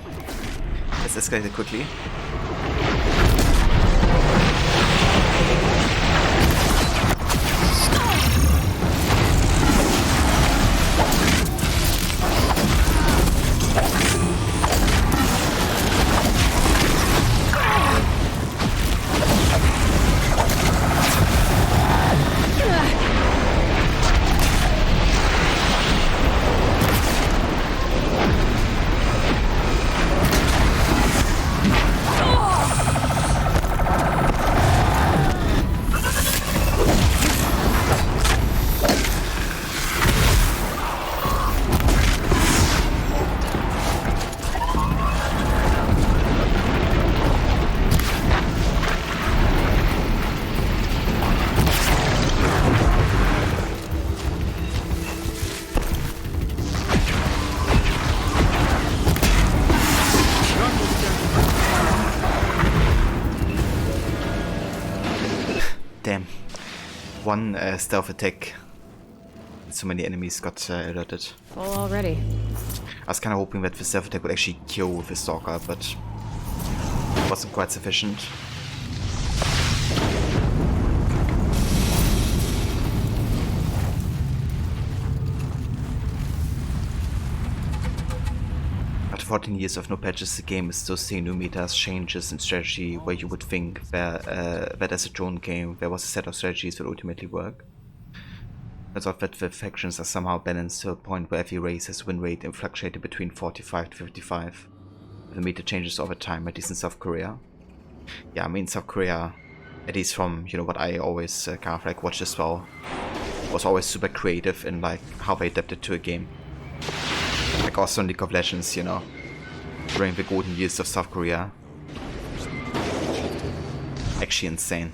[SPEAKER 3] this escalated quickly. one stealth attack, so many enemies got alerted.
[SPEAKER 1] Full already.
[SPEAKER 3] I was kind of hoping that the stealth attack would actually kill the stalker, but it wasn't quite sufficient. After 14 years of no patches, the game is still seeing new metas, changes in strategy where you would think that as a drone game there was a set of strategies that ultimately work. I thought that the factions are somehow balanced to a point where every race has a win rate fluctuating between 45 to 55. The meta changes over time, at least in South Korea. Yeah, I mean South Korea, at least from what I always kind of like watched as well, was always super creative in like how they adapted to a game. Like also in League of Legends, during the golden years of South Korea. Actually insane.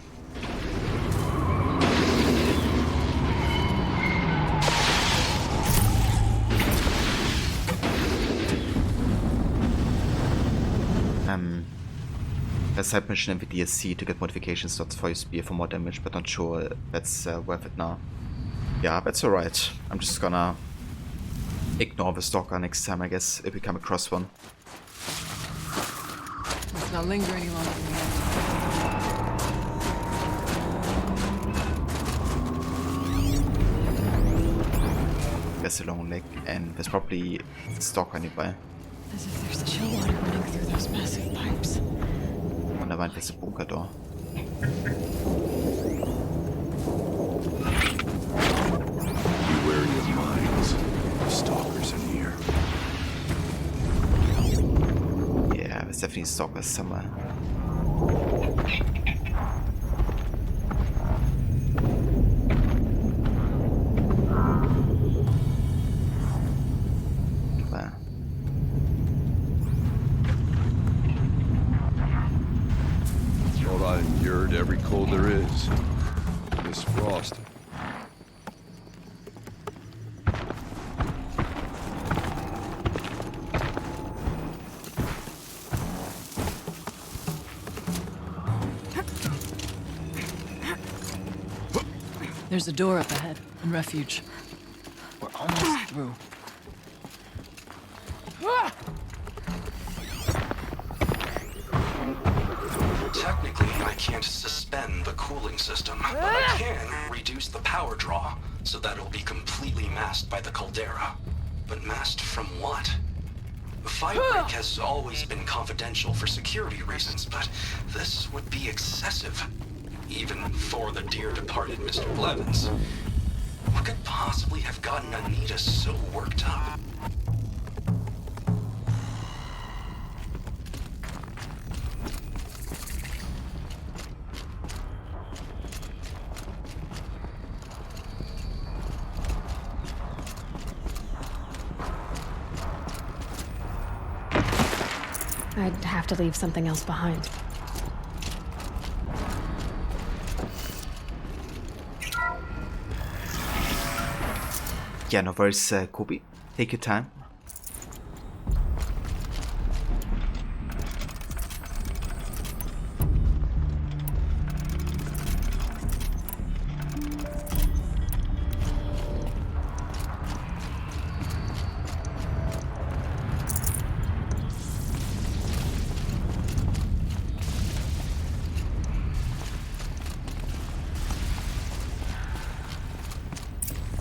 [SPEAKER 3] A side mission in the DLC to get modification slots for your spear for more damage, but not sure that's worth it now. Yeah, that's alright. I'm just gonna ignore the stalker next time, I guess, if we come across one.
[SPEAKER 14] Let's not linger any longer than we have.
[SPEAKER 3] There's a long leg, and there's probably a stalker nearby.
[SPEAKER 1] As if there's chill water running through those massive pipes.
[SPEAKER 3] Wonder why there's a bunker door.
[SPEAKER 12] Beware your minds. Stalkers in here.
[SPEAKER 3] Yeah, there's definitely stalkers somewhere. Where?
[SPEAKER 12] Thought I endured every cold there is. This frost.
[SPEAKER 14] There's a door up ahead, in refuge. We're almost through.
[SPEAKER 13] Technically, I can't suspend the cooling system, but I can reduce the power draw so that it'll be completely masked by the caldera. But masked from what? Firebreak has always been confidential for security reasons, but this would be excessive. Even for the dear departed Mr. Blevins. What could possibly have gotten Anita so worked up?
[SPEAKER 1] I'd have to leave something else behind.
[SPEAKER 3] Yeah, no worries, Kobe. Take your time.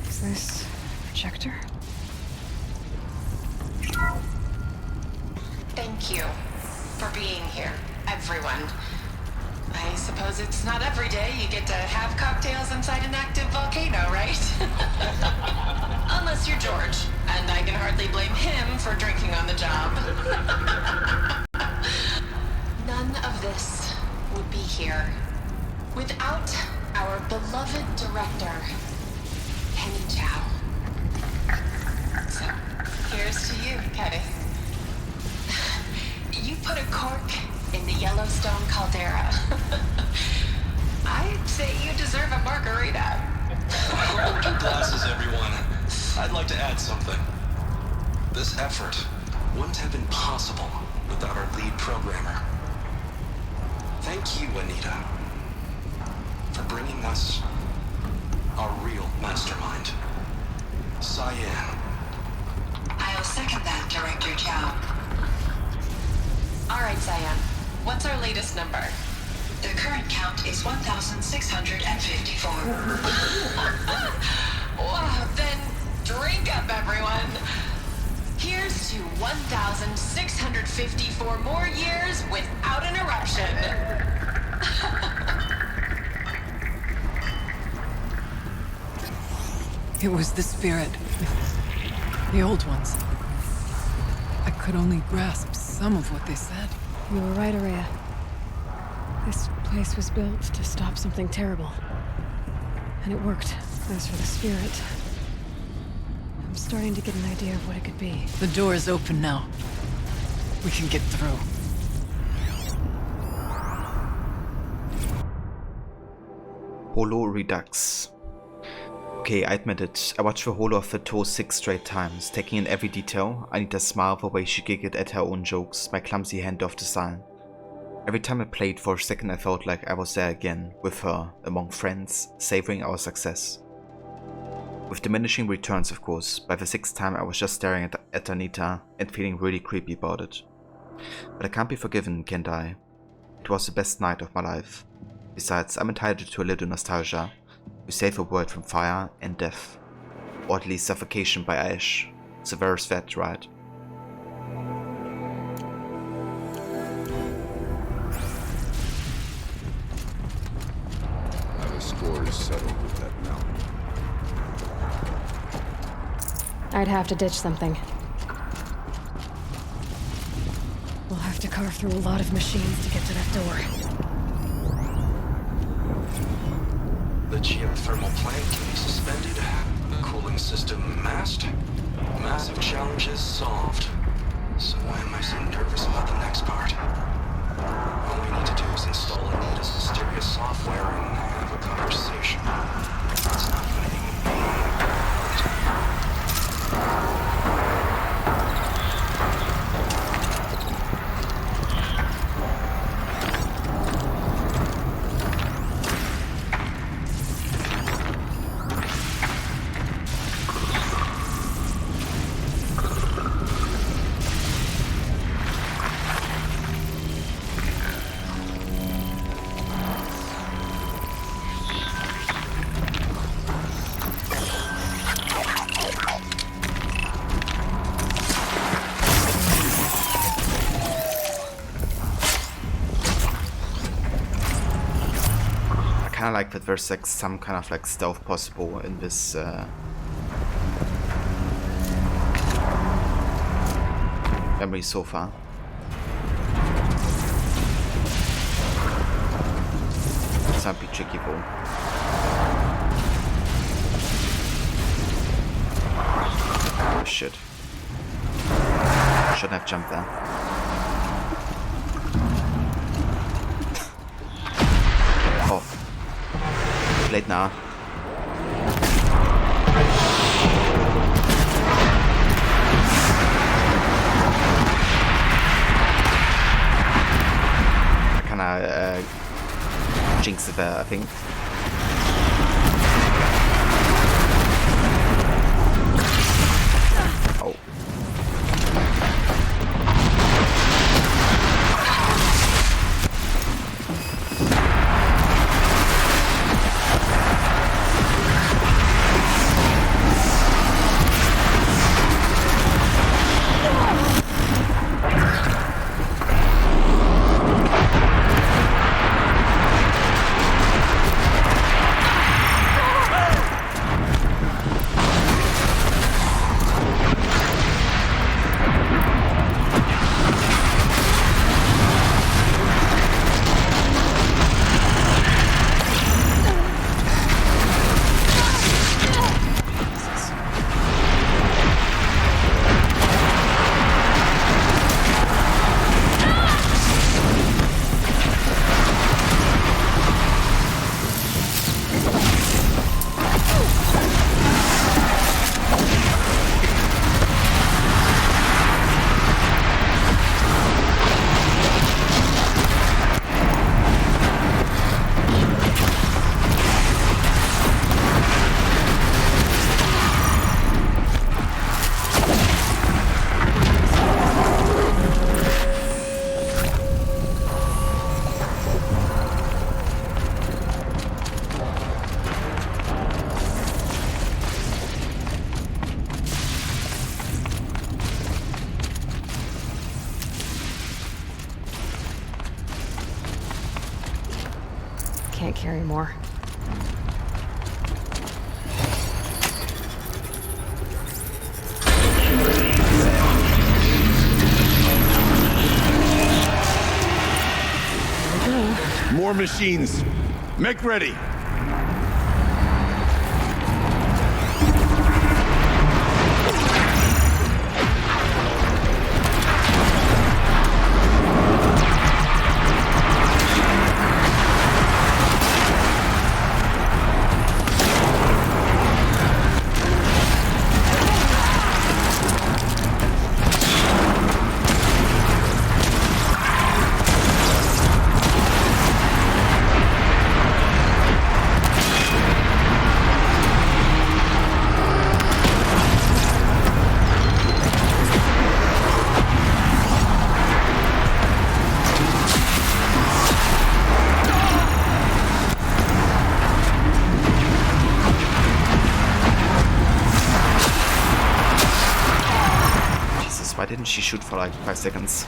[SPEAKER 1] Is this projector?
[SPEAKER 6] Thank you for being here, everyone. I suppose it's not every day you get to have cocktails inside an active volcano, right? Unless you're George, and I can hardly blame him for drinking on the job. None of this would be here without our beloved director, Kenny Chow. So, here's to you, Kenny. You put a cork in the Yellowstone caldera. I'd say you deserve a margarita.
[SPEAKER 13] Hold your glasses, everyone. I'd like to add something. This effort wouldn't have been possible without our lead programmer. Thank you, Anita, for bringing us A real mastermind. Cyan.
[SPEAKER 15] I'll second that, Director Chow.
[SPEAKER 6] All right, Cyan. What's our latest number?
[SPEAKER 15] The current count is 1,654.
[SPEAKER 6] Wow, then drink up, everyone. Here's to 1,654 more years without an eruption.
[SPEAKER 14] It was the spirit. The old ones. I could only grasp some of what they said.
[SPEAKER 1] You were right, Araya. This place was built to stop something terrible. And it worked. As for the spirit, I'm starting to get an idea of what it could be.
[SPEAKER 14] The door is open now. We can get through.
[SPEAKER 3] Holo Redux. Okay, I admit it. I watched the Holo of the Toe 6 straight times, taking in every detail. I need to smile the way she giggled at her own jokes, my clumsy handoff design. Every time I played for a second I felt like I was there again, with her, among friends, savoring our success. With diminishing returns of course, by the 6th time I was just staring at Anita and feeling really creepy about it. But I can't be forgiven, can't I? It was the best night of my life. Besides, I'm entitled to a little nostalgia. We save a world from fire and death. Or at least suffocation by ash. Severus Vet, right?
[SPEAKER 12] Now the score is settled with that mountain.
[SPEAKER 1] I'd have to ditch something. We'll have to carve through a lot of machines to get to that door.
[SPEAKER 13] The geothermal plant can be suspended. Cooling system masked. Massive challenges solved. So why am I so nervous about the next part? All we need to do is install Anita's mysterious software and have a conversation. It's not gonna be
[SPEAKER 3] I like that there's like some kind of like stealth possible in this memory so far. It's not be tricky though. Oh shit. Shouldn't have jumped there. Oh. Late now. I kinda jinxed it there, I think. Oh.
[SPEAKER 1] can't carry more.
[SPEAKER 12] More machines. Make ready.
[SPEAKER 3] Why didn't she shoot for like 5 seconds?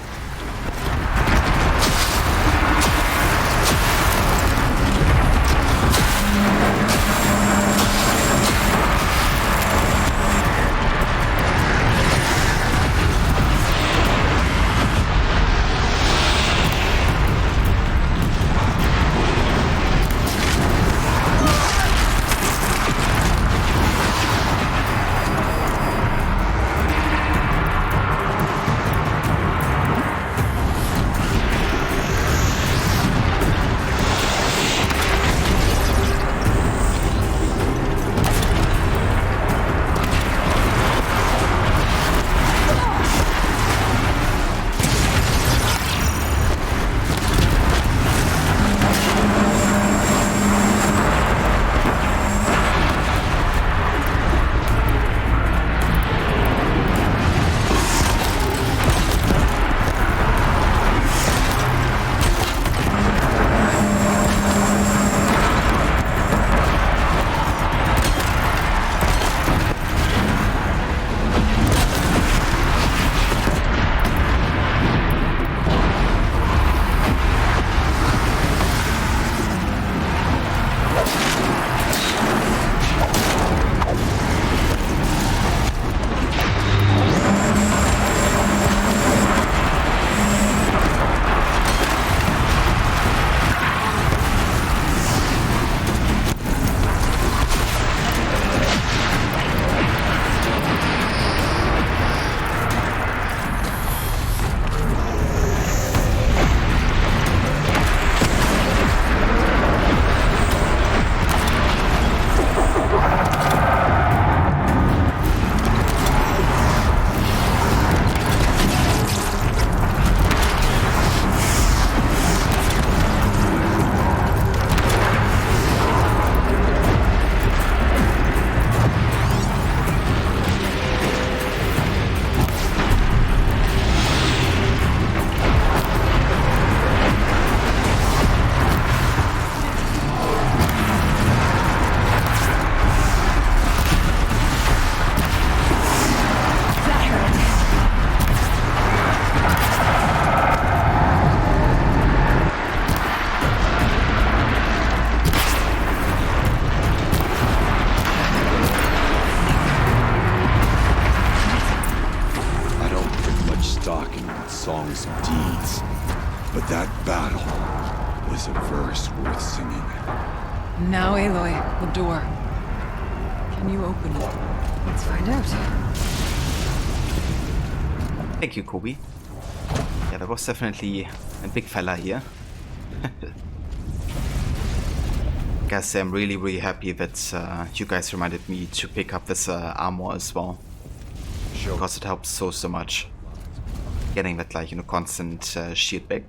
[SPEAKER 12] songs of deeds, but that battle was a verse worth singing.
[SPEAKER 14] Now, Aloy, the door. Can you open it?
[SPEAKER 1] Let's find out.
[SPEAKER 3] Thank you, Kobe. Yeah, there was definitely a big fella here. Guess I'm really happy that you guys reminded me to pick up this armor as well. Sure. Because it helps so much. Getting that, like, you know, constant shield back.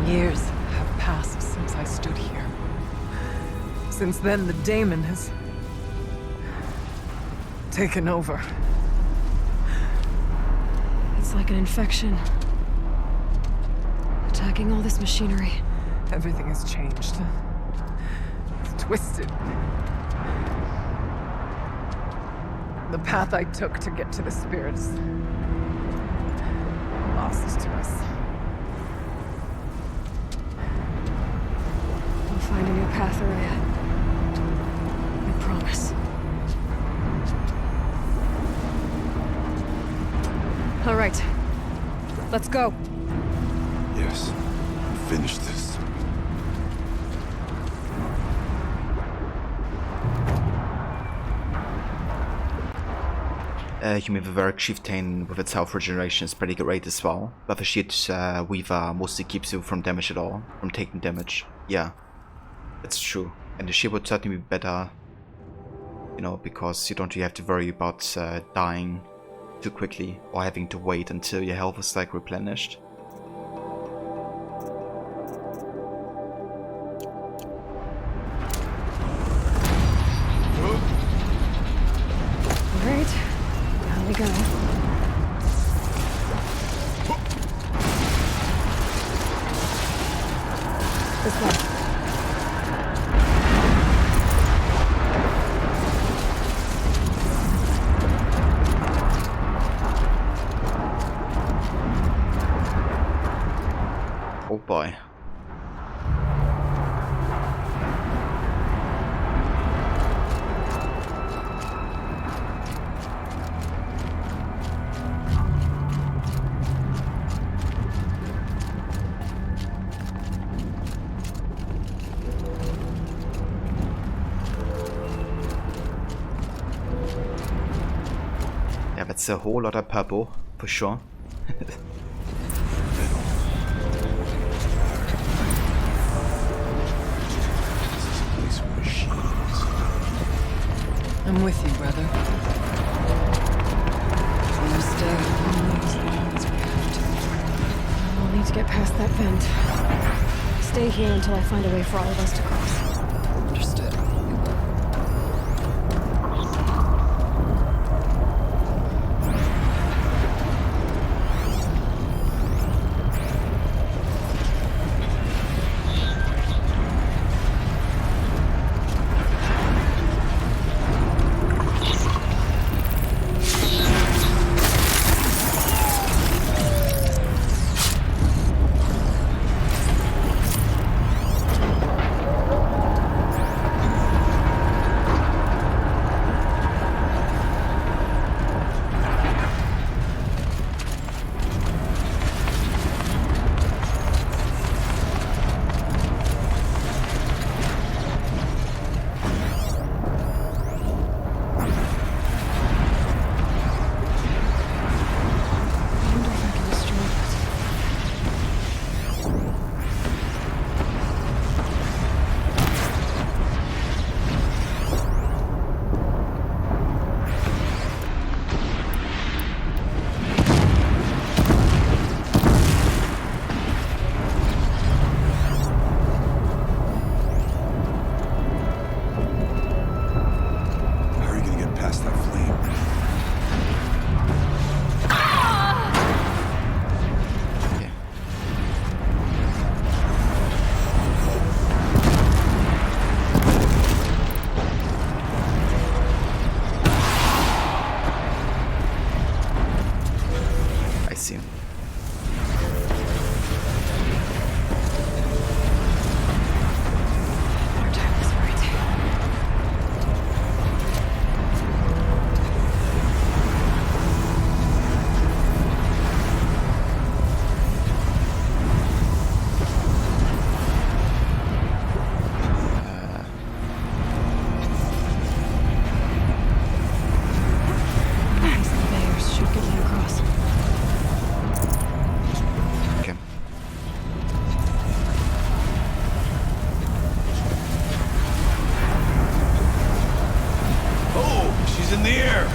[SPEAKER 14] Years have passed since Since then, the daemon has taken over.
[SPEAKER 1] It's like an infection. Attacking all this machinery.
[SPEAKER 14] Everything has changed. It's twisted. The path I took to get to the spirits lost to us.
[SPEAKER 1] We'll find a new path, Araya. I promise. All right. Let's go.
[SPEAKER 12] Yes. Finish this.
[SPEAKER 3] Humiviverc Chieftain with its health regeneration is pretty great as well, but the Shield Weaver mostly keeps you from damage at all, from taking damage. Yeah, that's true. And the shield would certainly be better, you know, because you don't really have to worry about dying too quickly or having to wait until your health is like replenished.
[SPEAKER 1] Alright, down we go. This way.
[SPEAKER 3] Oh boy. Yeah, that's a whole lot of purple, for sure.
[SPEAKER 14] I'm with you, brother. We'll stay as long as we have to.
[SPEAKER 1] I'll need to get past that vent. Stay here until I find a way for all of us to cross.
[SPEAKER 14] Understood.
[SPEAKER 12] in the air!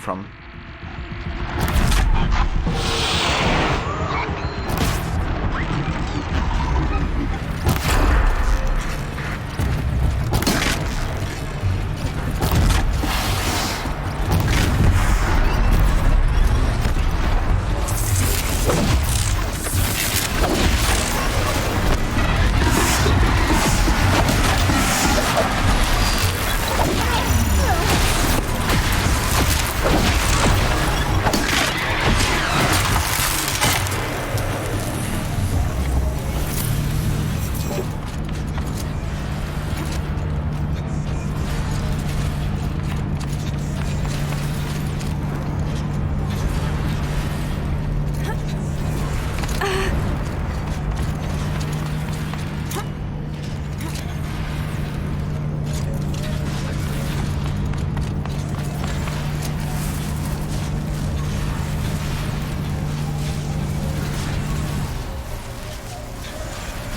[SPEAKER 3] from.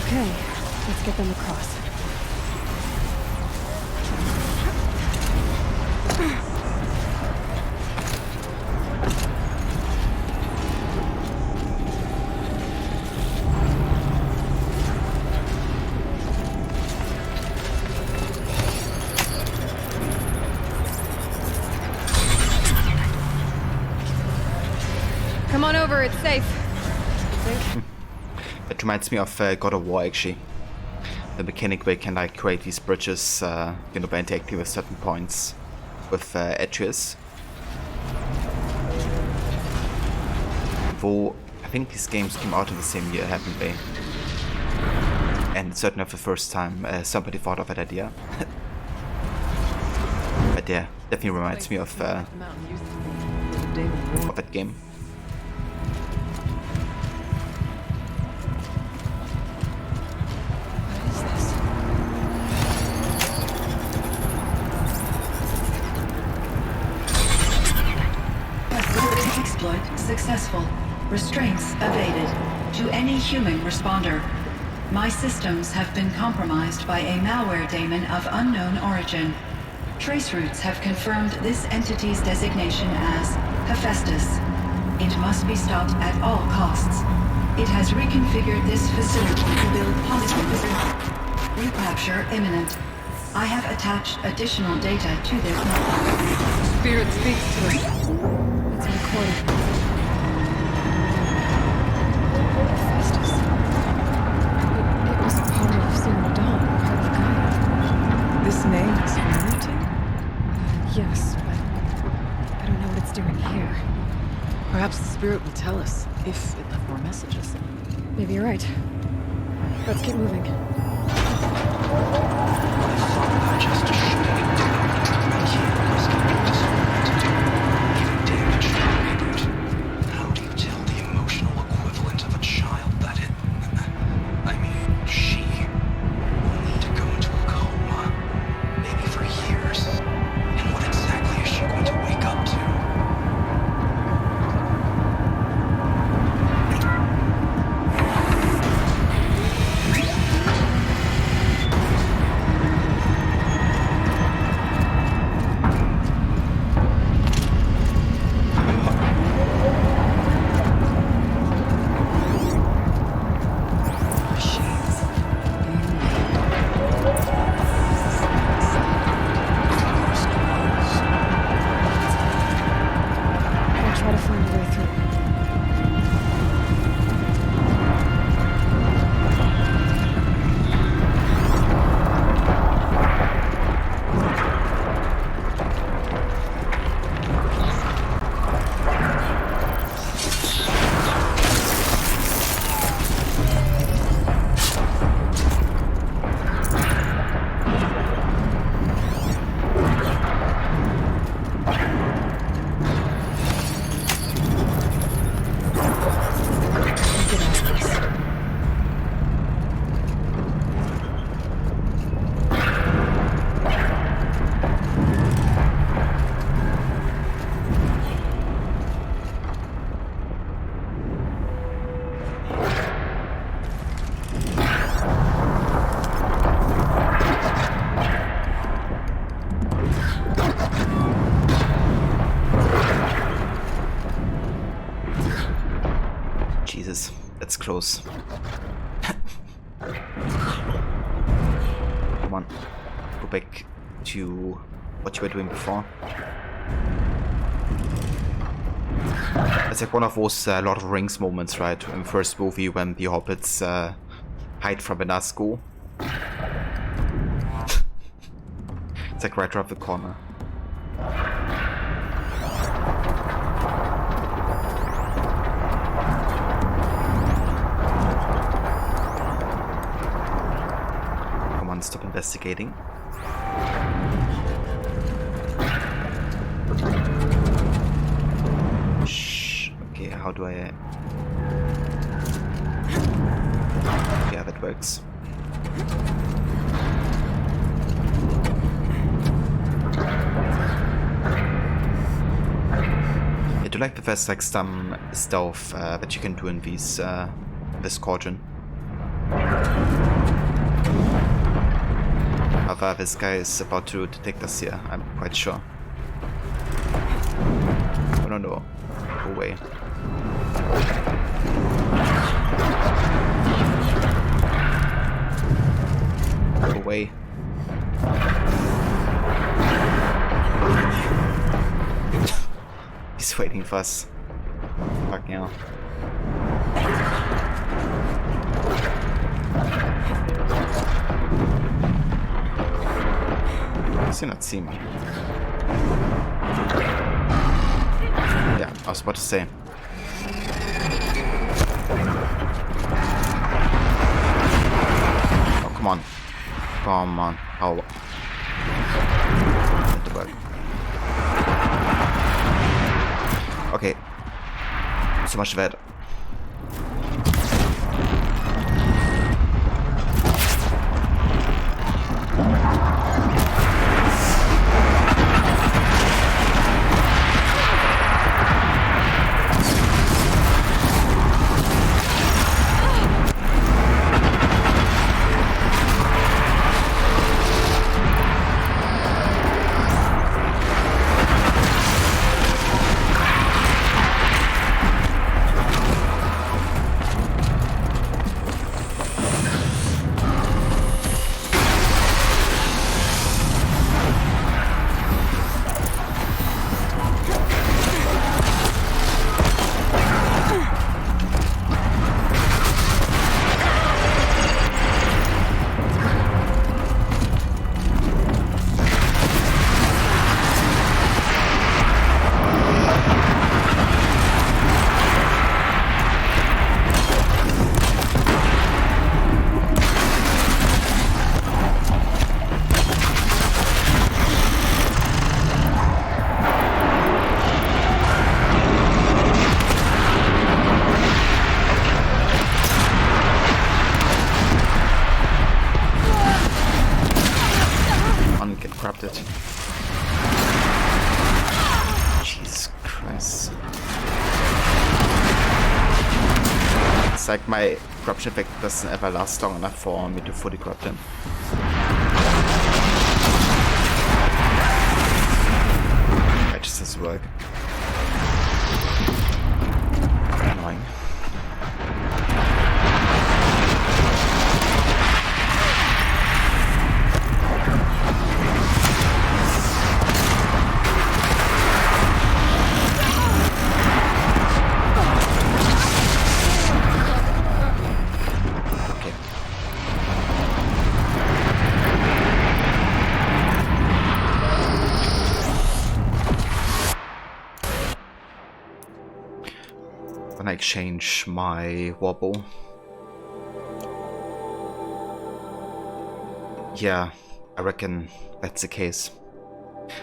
[SPEAKER 1] Okay, let's get them across.
[SPEAKER 7] Come on over, it's safe.
[SPEAKER 3] It reminds me of God of War, actually. The mechanic where you can like create these bridges, you know, by interacting with certain points with Atreus. Though I think these games came out in the same year, haven't they? And it's certainly not the first time somebody thought of that idea. But yeah, definitely reminds me of that game.
[SPEAKER 15] Exploit successful. Restraints evaded. To any human responder. My systems have been compromised by a malware daemon of unknown origin. Traceroutes have confirmed this entity's designation as Hephaestus. It must be stopped at all costs. It has reconfigured this facility to build positive recapture imminent. I have attached additional data to this network.
[SPEAKER 14] Spirit speaks to us.
[SPEAKER 1] It's recorded. Hephaestus. It was part of Zero Dawn, part of Gaia.
[SPEAKER 14] This name is familiar to you?
[SPEAKER 1] Yes, but I don't know what it's doing here.
[SPEAKER 14] Perhaps the spirit will tell us if it left more messages.
[SPEAKER 1] Maybe you're right. Let's keep moving.
[SPEAKER 13] How do you tell the emotional equivalent of a child that it... I mean, she will need to go into a coma, maybe for years. And what exactly is she going to wake up to?
[SPEAKER 1] I'll try to find a way through.
[SPEAKER 3] Jesus, that's close. Come on, go back to what you were doing before. It's like one of those Lord of the Rings moments, right? In the first movie when the hobbits hide from the Nazgûl. It's like right around the corner. Come on, stop investigating. Shh. Okay, how do I... Yeah, that works. I do like that there's like some stuff that you can do in these this cauldron. However, this guy is about to detect us here, I'm quite sure. Oh no, no. Go away. Go away. He's waiting for us. Fuck now. Does he not see me? Yeah, I was about to say. Oh, come on. Come on. Oh. That work. Okay. So much of that. Jesus Christ. It's like my corruption effect doesn't ever last long enough for me to fully corrupt him. It just doesn't work. Annoying. When I exchange my wobble. Yeah, I reckon that's the case.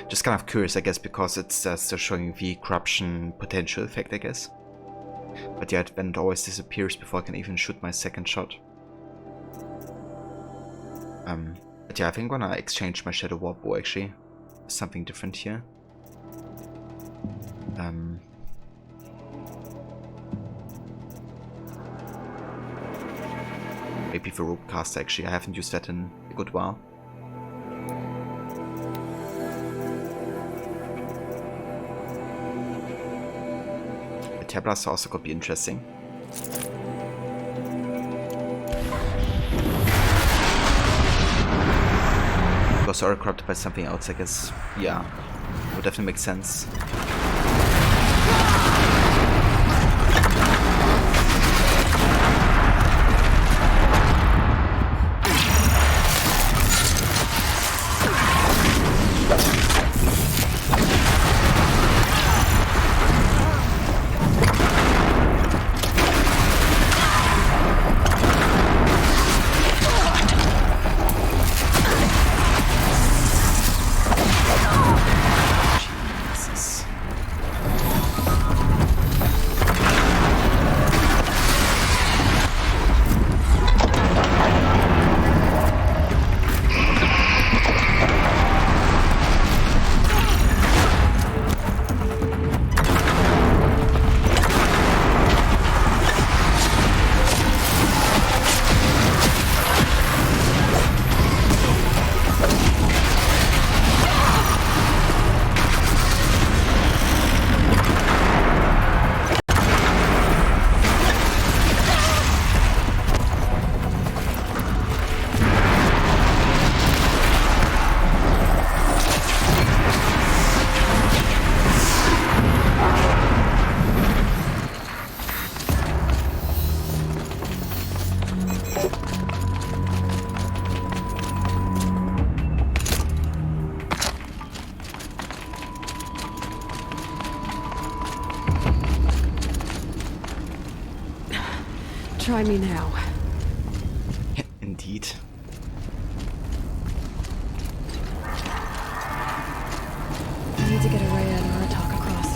[SPEAKER 3] Just kind of curious, I guess, because it's still showing the corruption potential effect, I guess. But yeah, when it always disappears before I can even shoot my second shot. But yeah, I think I'm gonna exchange my Shadow Warp Bow actually. Something different here. Maybe the Rope Caster actually, I haven't used that in a good while. The Tear Blaster also could be interesting. was already corrupted by something else, I guess. Yeah, would definitely make sense.
[SPEAKER 1] Try me now.
[SPEAKER 3] Indeed.
[SPEAKER 1] I need to get Araya and Murtok across.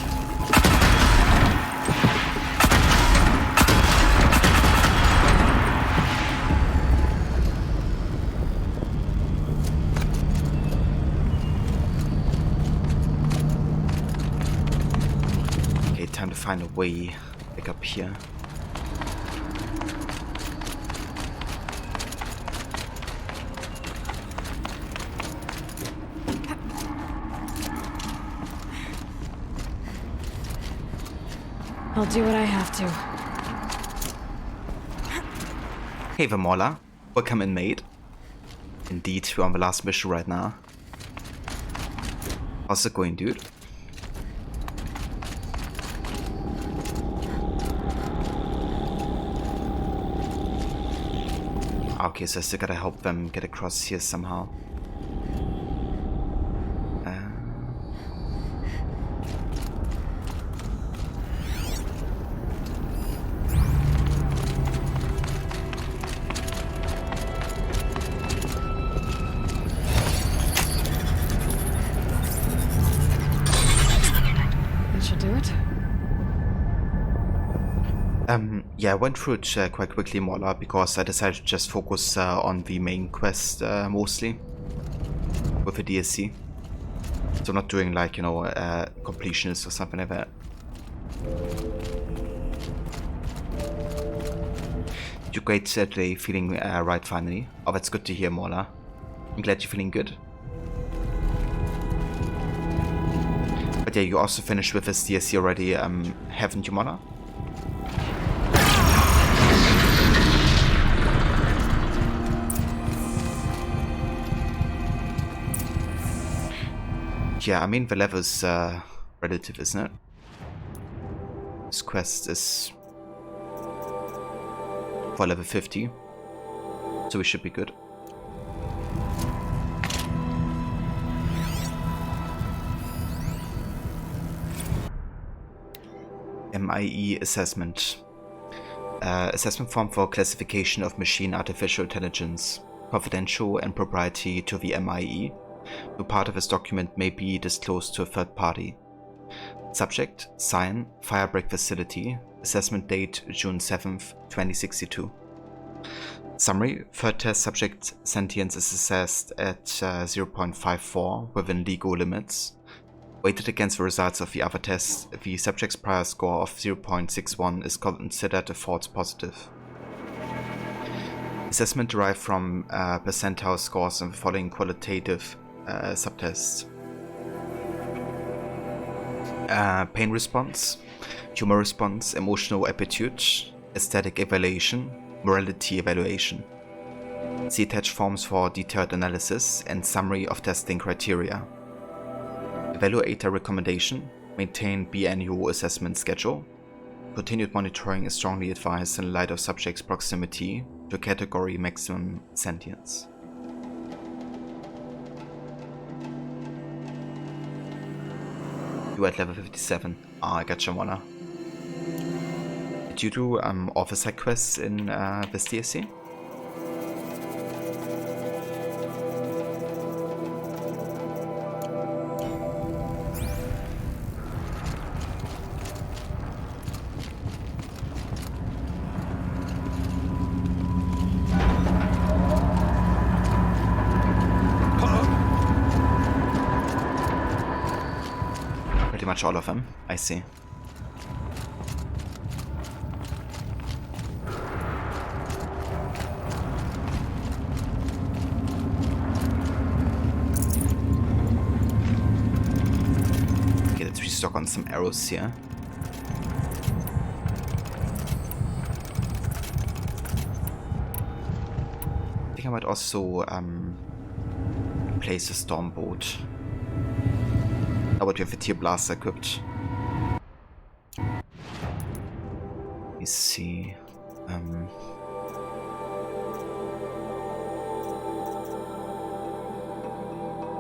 [SPEAKER 3] Okay, time to find a way back up here.
[SPEAKER 1] I'll do what I have to.
[SPEAKER 3] Hey Vamola, welcome in, mate. Indeed, we're on the last mission right now. How's it going, dude? Okay, so I still gotta help them get across here somehow. Yeah, I went through it quite quickly, Mola, because I decided to just focus on the main quest mostly with the DSC. So not doing like, you know, completionist or something like that. You're great today, feeling right finally. Oh, that's good to hear, Mola. I'm glad you're feeling good. But yeah, you also finished with this DSC already, haven't you, Mola? Yeah, I mean the level's relative, isn't it? This quest is for level 50, so we should be good. MIE assessment. Assessment form for classification of machine artificial intelligence. Confidential and proprietary to the MIE. No part of this document may be disclosed to a third party. Subject, Sign, Firebreak Facility. Assessment date, June 7th, 2062. Summary, third test subject sentience is assessed at 0.54 within legal limits. Weighted against the results of the other tests, the subject's prior score of 0.61 is considered a false positive. Assessment derived from percentile scores in the following qualitative subtests. Pain response, humor response, emotional aptitude, aesthetic evaluation, morality evaluation. See attached forms for detailed analysis and summary of testing criteria. Evaluator recommendation: maintain biannual assessment schedule. Continued monitoring is strongly advised in light of subject's proximity to category maximum sentience. You at level 57. Ah, I gotcha, Mona. Did you do officer quests in this DLC? All of them, I see. Okay, let's restock on some arrows here. I think I might also place a stormbolt. Now that we have a tier blaster equipped. Let me see.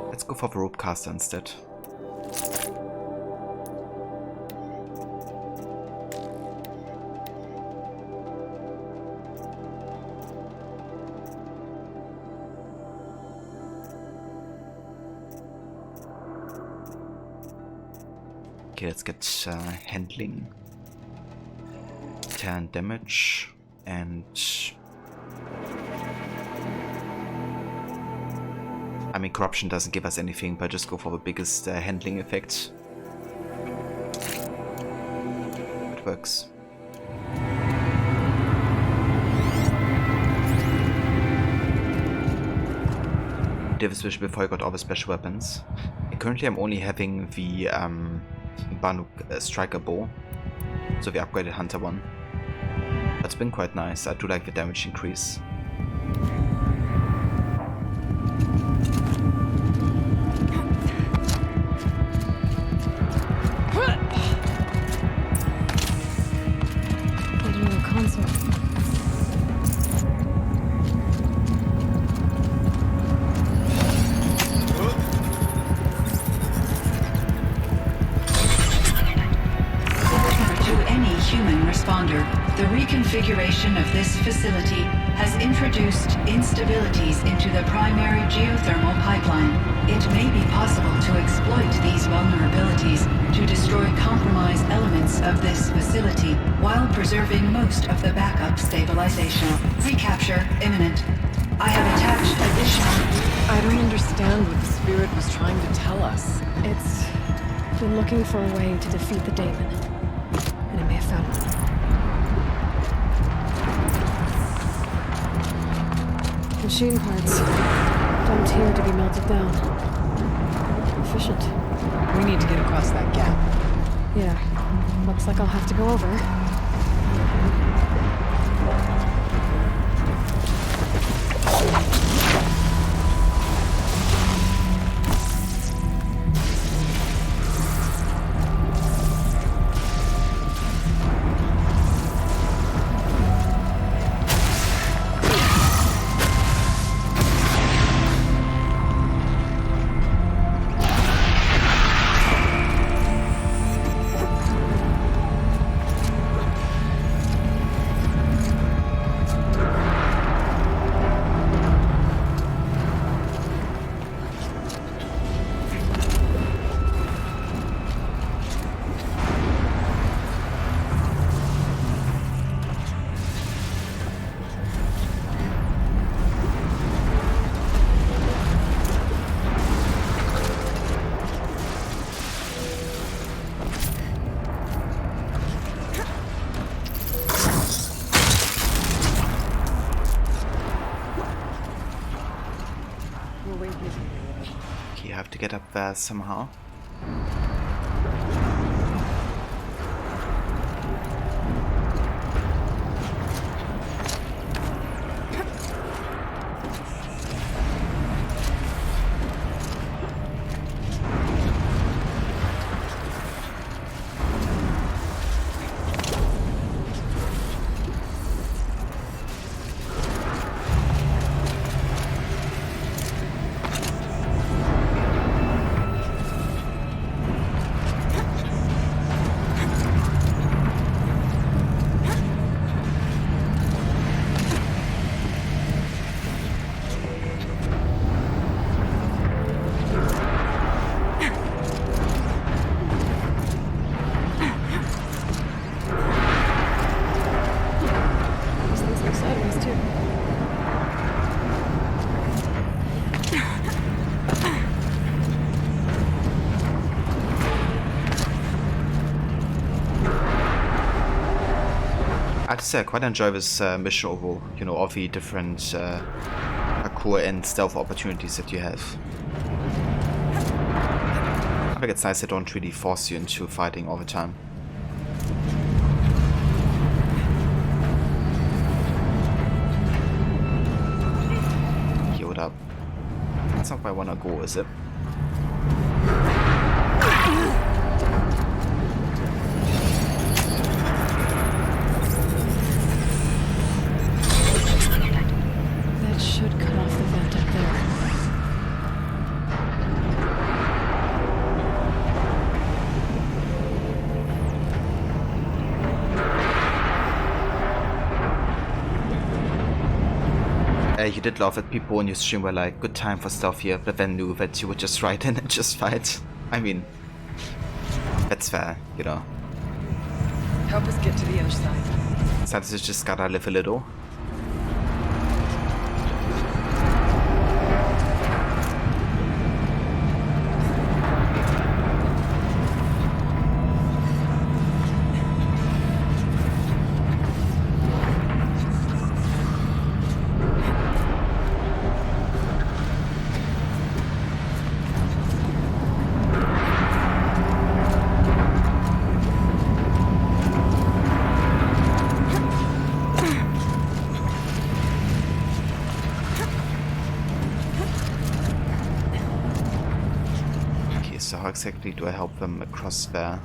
[SPEAKER 3] Let's go for the rope caster instead. Okay, let's get handling. 10 damage and... I mean, corruption doesn't give us anything, but just go for the biggest handling effect. It works. Did this switch before I got all the special weapons. And currently I'm only having the Banuk striker bow, so the upgraded hunter one. That's been quite nice. I do like the damage increase.
[SPEAKER 1] Another console.
[SPEAKER 15] The reconfiguration of this facility has introduced instabilities into the primary geothermal pipeline. It may be possible to exploit these vulnerabilities to destroy compromised elements of this facility while preserving most of the backup stabilization. Recapture imminent. I have attached additional...
[SPEAKER 14] I don't understand what the spirit was trying to tell us.
[SPEAKER 1] It's been looking for a way to defeat the Daemon, and it may have found one. Machine parts dumped here to be melted down. Efficient.
[SPEAKER 14] We need to get across that gap.
[SPEAKER 1] Yeah, looks like I'll have to go over.
[SPEAKER 3] Okay, you have to get up there somehow. have to say I quite enjoy this mission overall. You know, all the different parkour and stealth opportunities that you have. I think it's nice they don't really force you into fighting all the time. Healed up. That's not where I wanna go, is it?
[SPEAKER 1] That should cut off the vent up there.
[SPEAKER 3] You did love that people in your stream were like, good time for stuff here, but then knew that you would just ride in and just fight. I mean, that's fair, you know.
[SPEAKER 14] Help us get to the other side.
[SPEAKER 3] Sometimes you just gotta live a little. So how exactly do I help them across there?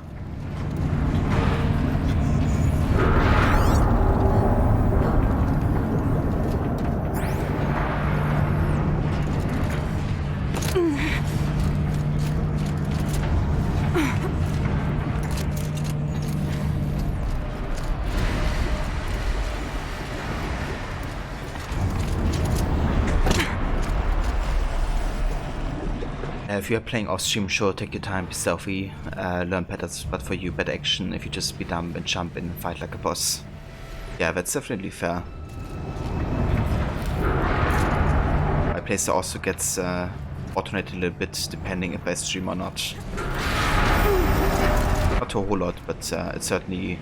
[SPEAKER 3] If you are playing off stream, sure, take your time, be stealthy, learn patterns, but for you, better action if you just be dumb and jump in and fight like a boss. Yeah, that's definitely fair. My playstyle also gets alternated a little bit depending if I stream or not. Not a whole lot, but it's certainly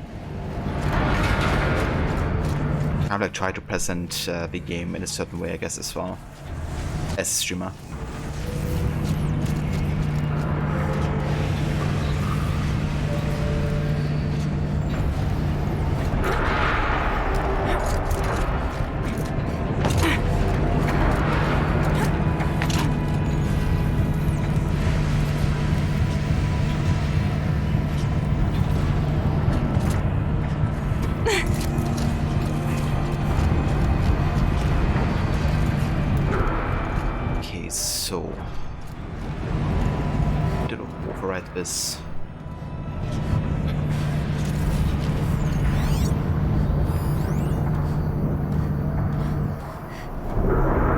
[SPEAKER 3] kind of like try to present the game in a certain way, I guess, as well, as a streamer. So, did override this.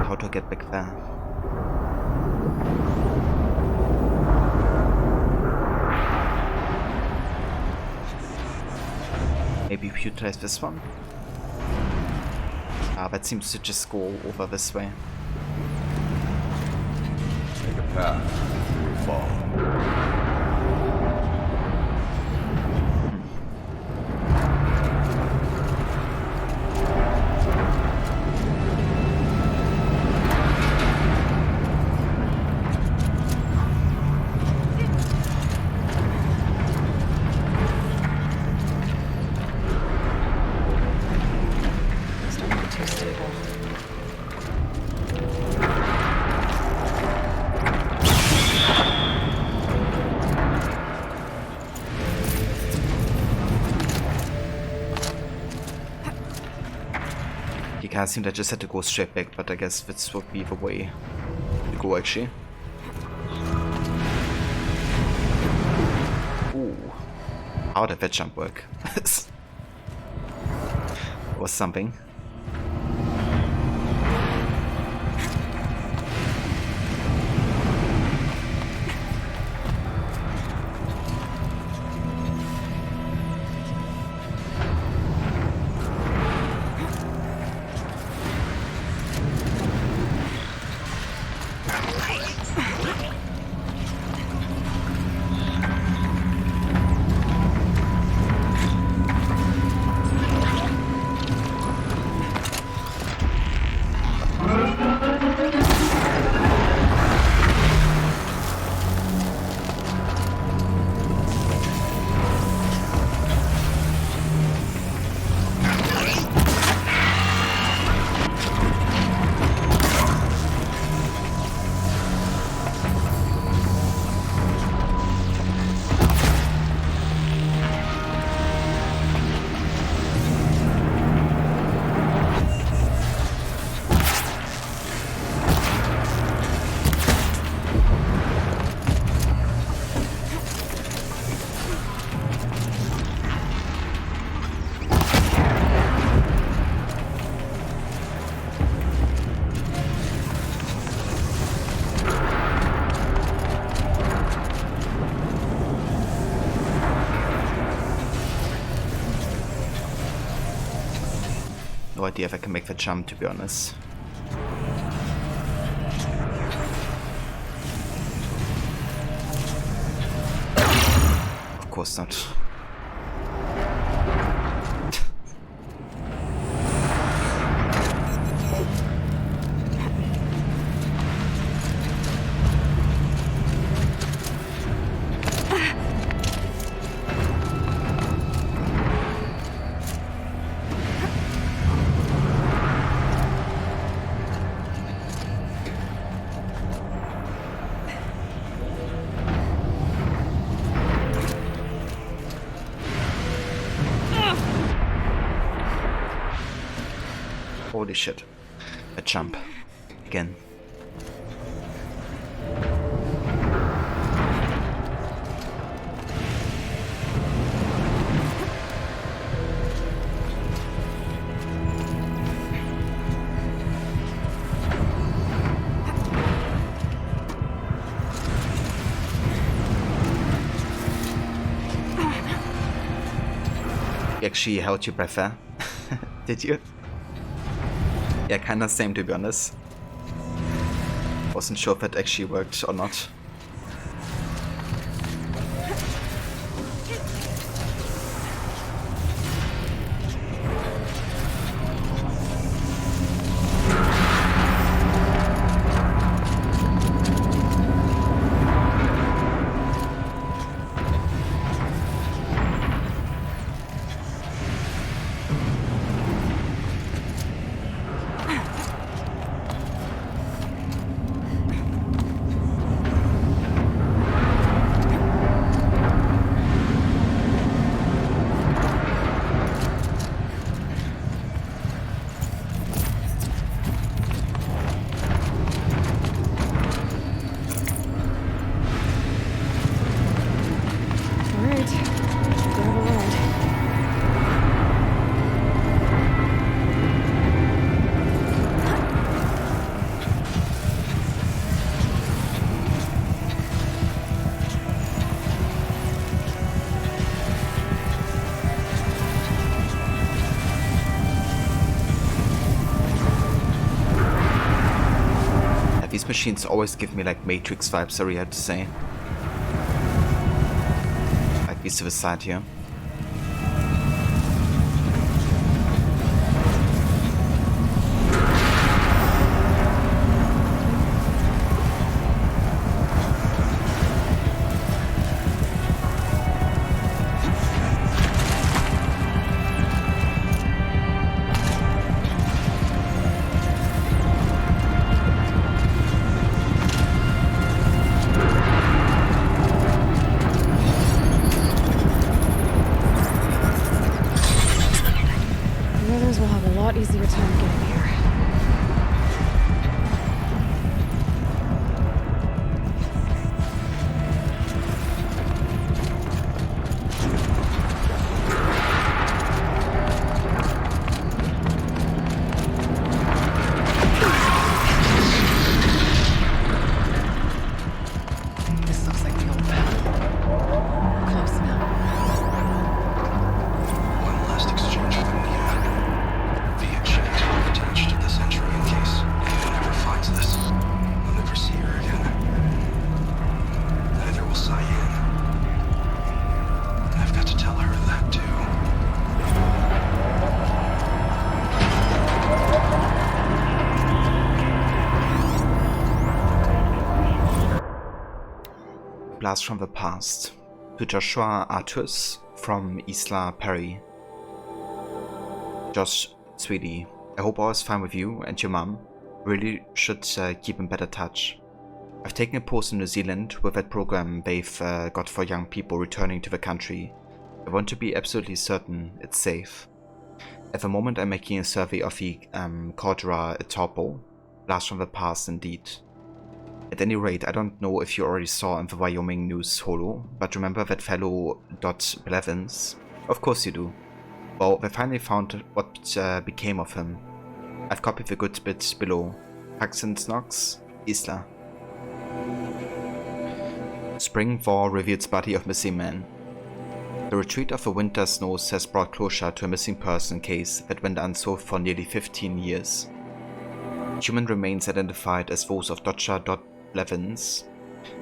[SPEAKER 3] How to get back there? Maybe utilize this one. Ah, that seems to just go over this way.
[SPEAKER 12] Fall.
[SPEAKER 1] It's not too stable.
[SPEAKER 3] Kind of seemed I just had to go straight back, but I guess this would be the way to go actually. Ooh. How did that jump work? Was something. no idea if I can make the jump, to be honest. Of course not. Holy shit. A jump. Again. You actually held your breath there? Did you? Yeah, kinda same, to be honest. Wasn't sure if that actually worked or not. These machines always give me like Matrix vibes, sorry I had to say. Like this to the side here.
[SPEAKER 1] Easier time getting here.
[SPEAKER 14] This looks like the old path. Close now.
[SPEAKER 13] One last exchange with Anita. Via chat attached to this entry in case anyone ever finds this. I'll never see her again. Neither will Cyan. And I've got to tell her that too.
[SPEAKER 3] Blast from the past. To Joshua Artus from Isla Perry. Josh, sweetie, I hope all is fine with you and your mum. Really should keep in better touch. I've taken a post in New Zealand with that program they've got for young people returning to the country. I want to be absolutely certain it's safe. At the moment I'm making a survey of the Caldera Etopo. Blast from the past indeed. At any rate, I don't know if you already saw in the Wyoming news holo, but remember that fellow Dot Blevins? Of course you do. Well, they finally found what became of him. I've copied the good bit below. Paxton's Knox, Isla. Spring Thaw reveals body of missing man. The retreat of the winter snows has brought closure to a missing person case that went unsolved for nearly 15 years. Human remains identified as those of Dr. Blevins,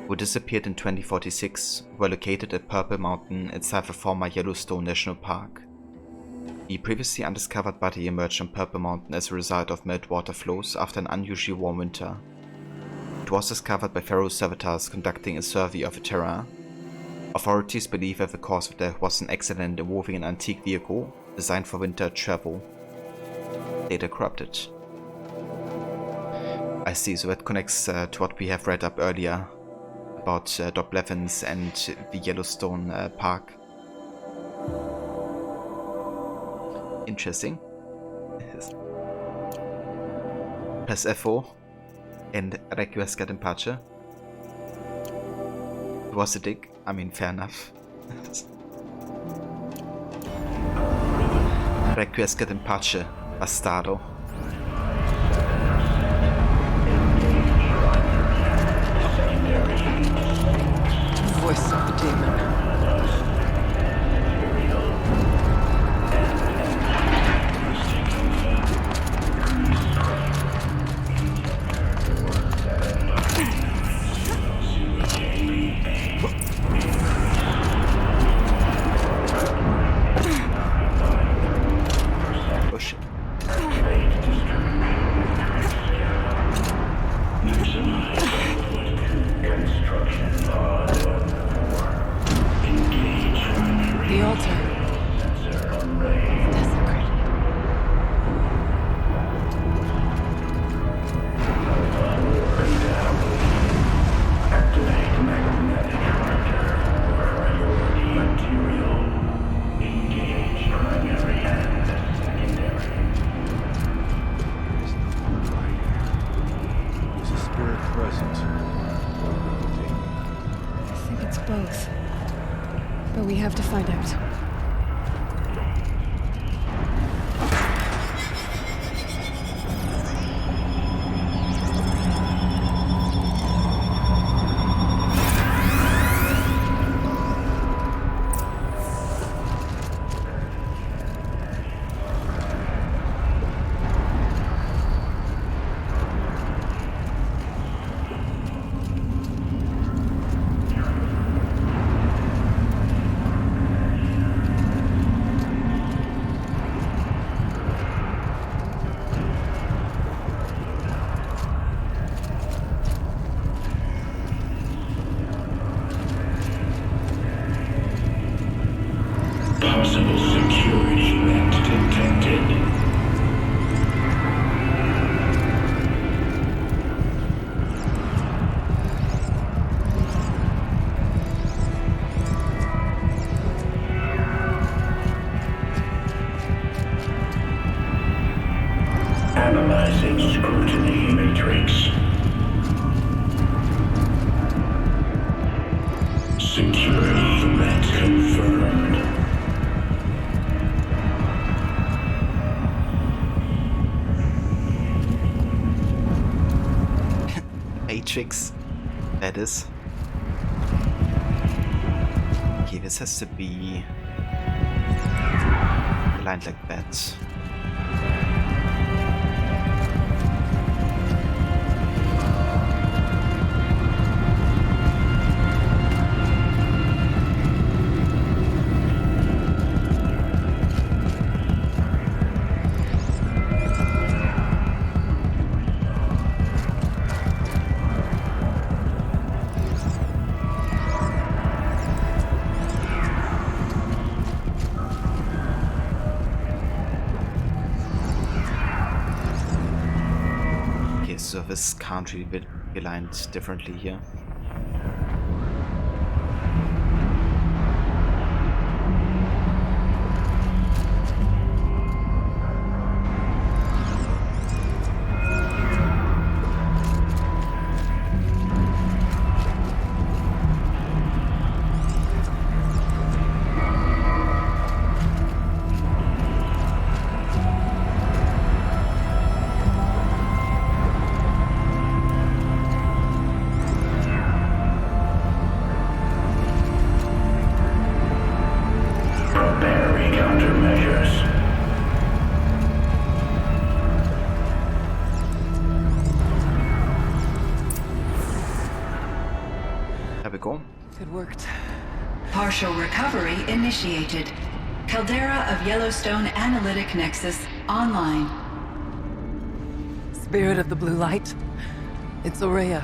[SPEAKER 3] who disappeared in 2046, were located at Purple Mountain inside the former Yellowstone National Park. The previously undiscovered body emerged on Purple Mountain as a result of meltwater flows after an unusually warm winter. It was discovered by Pharaoh servitors conducting a survey of the terrain. Authorities believe that the cause of death was an accident involving an antique vehicle designed for winter travel. Later corrupted. I see, so that connects to what we have read up earlier about Doc Blevins and the Yellowstone Park. Interesting. Press F4 and Requiescat in Pace. It was a dig. I mean, fair enough. Requiescat in Pace, bastardo.
[SPEAKER 14] Voice of the demon. The altar. Desecrated.
[SPEAKER 16] Activate magnetic tracker. Priority material. Engage primary and secondary.
[SPEAKER 9] Is a spirit present?
[SPEAKER 1] I think it's both. But we have to find out.
[SPEAKER 16] Possible security event detected. Analyzing scrutiny matrix. Security event confirmed.
[SPEAKER 3] Matrix. That is. Okay, this has to be aligned like that. So this can't really be aligned differently here.
[SPEAKER 14] It worked.
[SPEAKER 15] Partial recovery initiated. Caldera of Yellowstone Analytic Nexus online.
[SPEAKER 14] Spirit of the Blue Light. It's Ourea.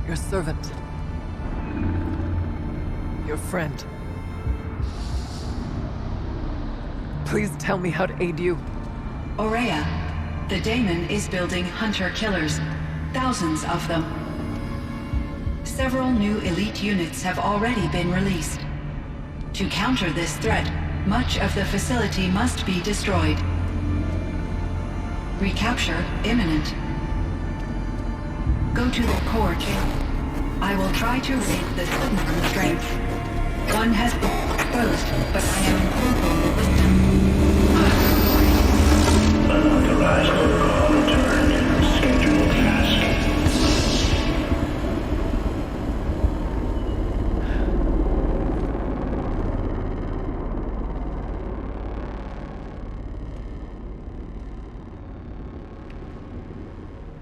[SPEAKER 14] Your servant. Your friend. Please tell me how to aid you.
[SPEAKER 15] Ourea, the Daemon is building hunter-killers. Thousands of them. Several new elite units have already been released. To counter this threat, much of the facility must be destroyed. Recapture imminent. Go to the core chamber. I will try to raid the signal strength. One has been exposed, but I am hopeful with them.
[SPEAKER 16] Unauthorized protocol returned. Scheduled task.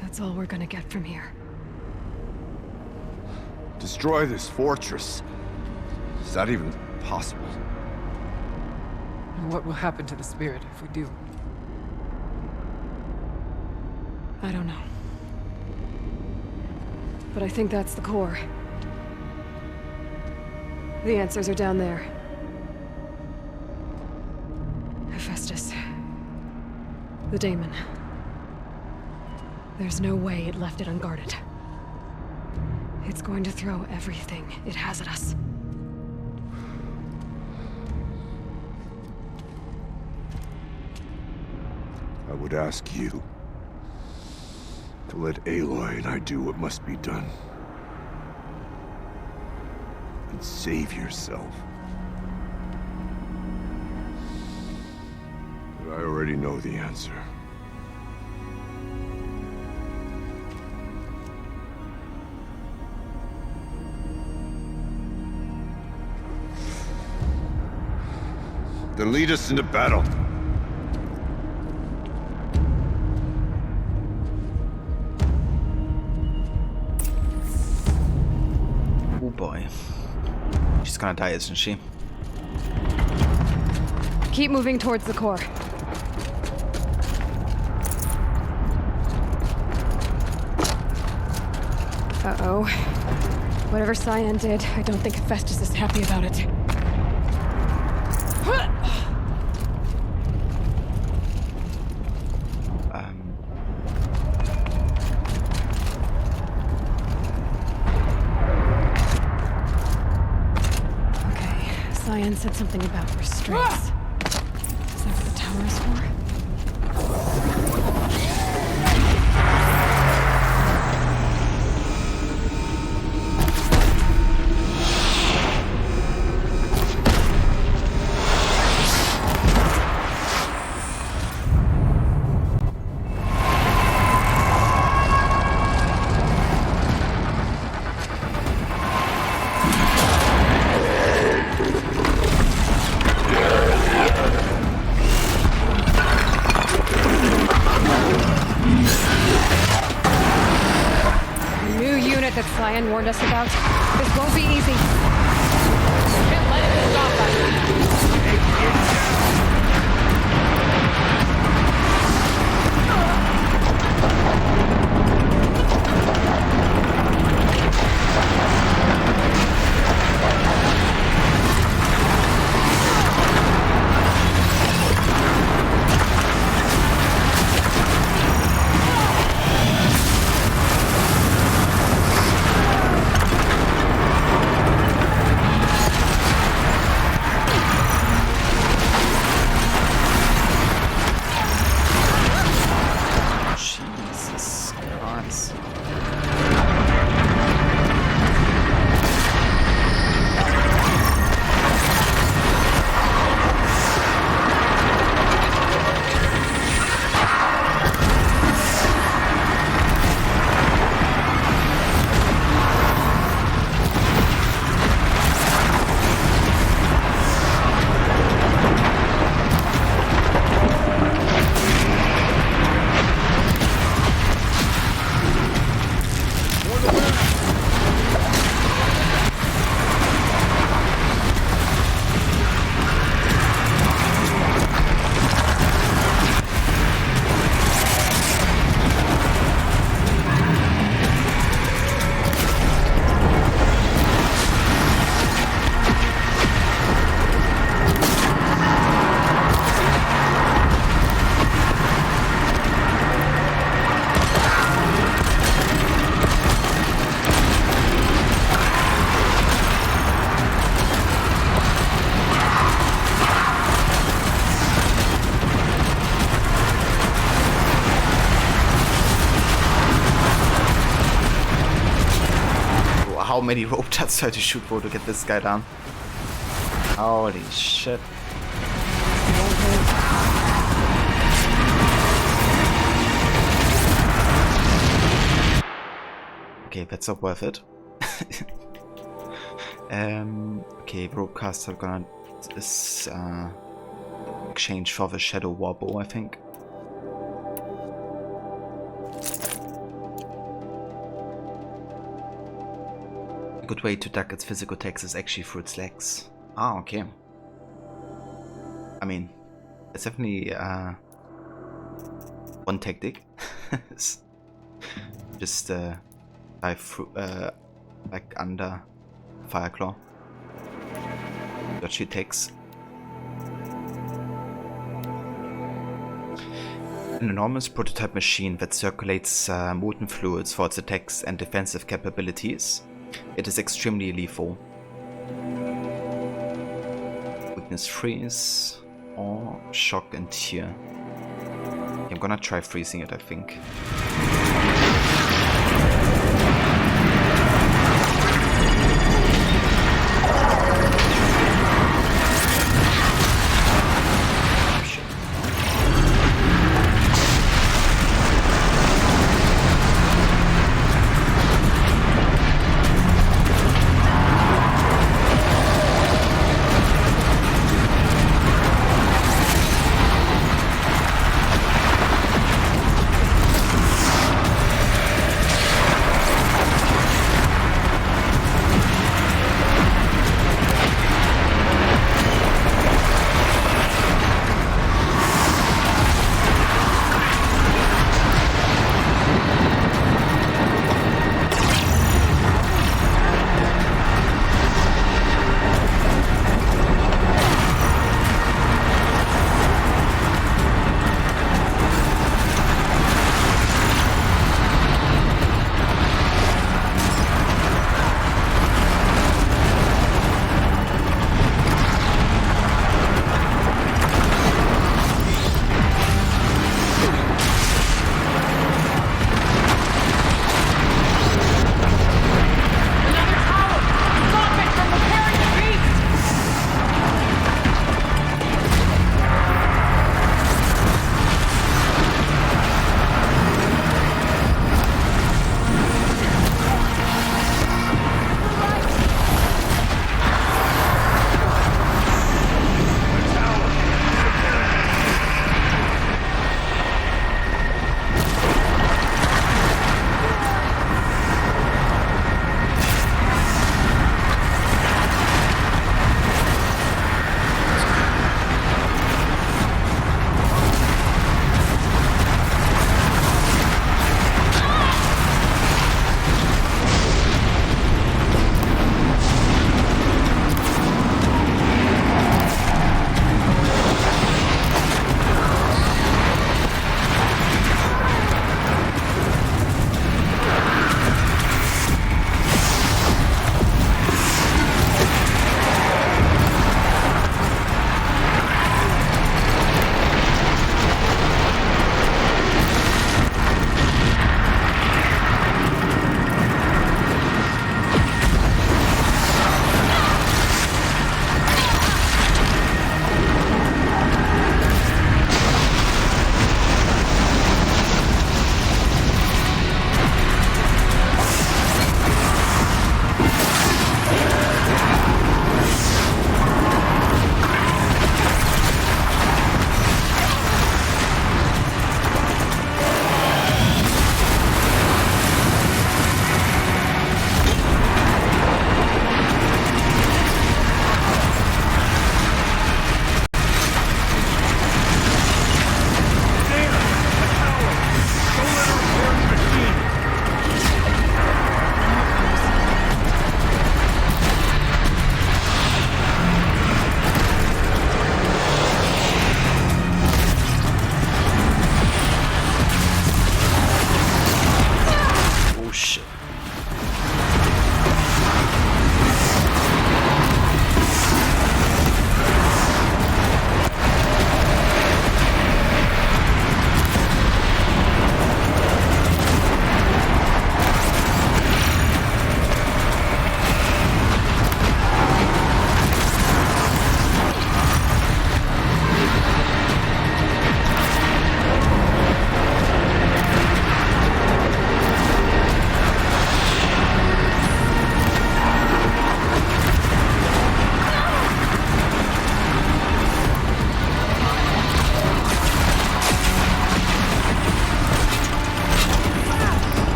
[SPEAKER 1] That's all we're gonna get from here.
[SPEAKER 12] Destroy this fortress. Is that even possible?
[SPEAKER 14] And what will happen to the spirit if we do?
[SPEAKER 1] I don't know. But I think that's the core. The answers are down there. Hephaestus. The Daemon. There's no way it left it unguarded. It's going to throw everything it has at us.
[SPEAKER 12] I would ask you to let Aloy and I do what must be done. And save yourself. But I already know the answer. Then lead us into battle.
[SPEAKER 3] Oh boy. She's gonna die, isn't she?
[SPEAKER 1] Keep moving towards the core. Uh-oh. Whatever Cyan did, I don't think Hephaestus is happy about it. Cyan said something about restraints. Is that what the tower is for? That Cyan warned us about. This won't be easy. Can't let it stop
[SPEAKER 3] many rope darts I had to shoot for to get this guy down. Holy shit. Okay, that's not worth it. Okay, broadcast are gonna exchange for the Shadow Warbow, I think. A good way to duck its physical attacks is actually through its legs. Ah, okay. I mean, it's definitely one tactic. Just dive through, like under Fireclaw. That she takes. An enormous prototype machine that circulates molten fluids for its attacks and defensive capabilities. It is extremely lethal. Weakness freeze or shock and tear. I'm gonna try freezing it, I think.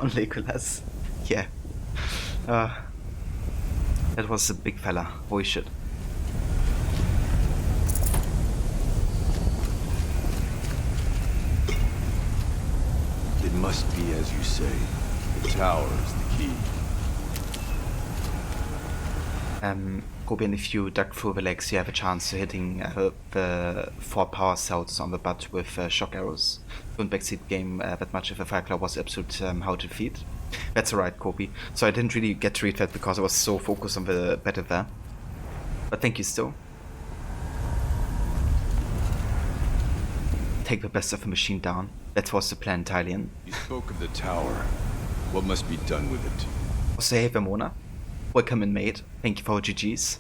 [SPEAKER 3] down, Legolas. Yeah. That was a big fella. Holy shit.
[SPEAKER 12] It must be as you say. The tower is the key.
[SPEAKER 3] Gobian, if you duck through the legs, you have a chance of hitting the 4 power cells on the butt with shock arrows. Don't backseat game that much if a Fireclaw was absolute how to defeat. That's alright, Kobe. So I didn't really get to read that because I was so focused on the battle there. But thank you still. Take the best of the machine down. That was the plan, Tylian.
[SPEAKER 12] You spoke of the tower. What must be done with it?
[SPEAKER 3] Also, hey Vermona. Welcome in, mate. Thank you for GG's.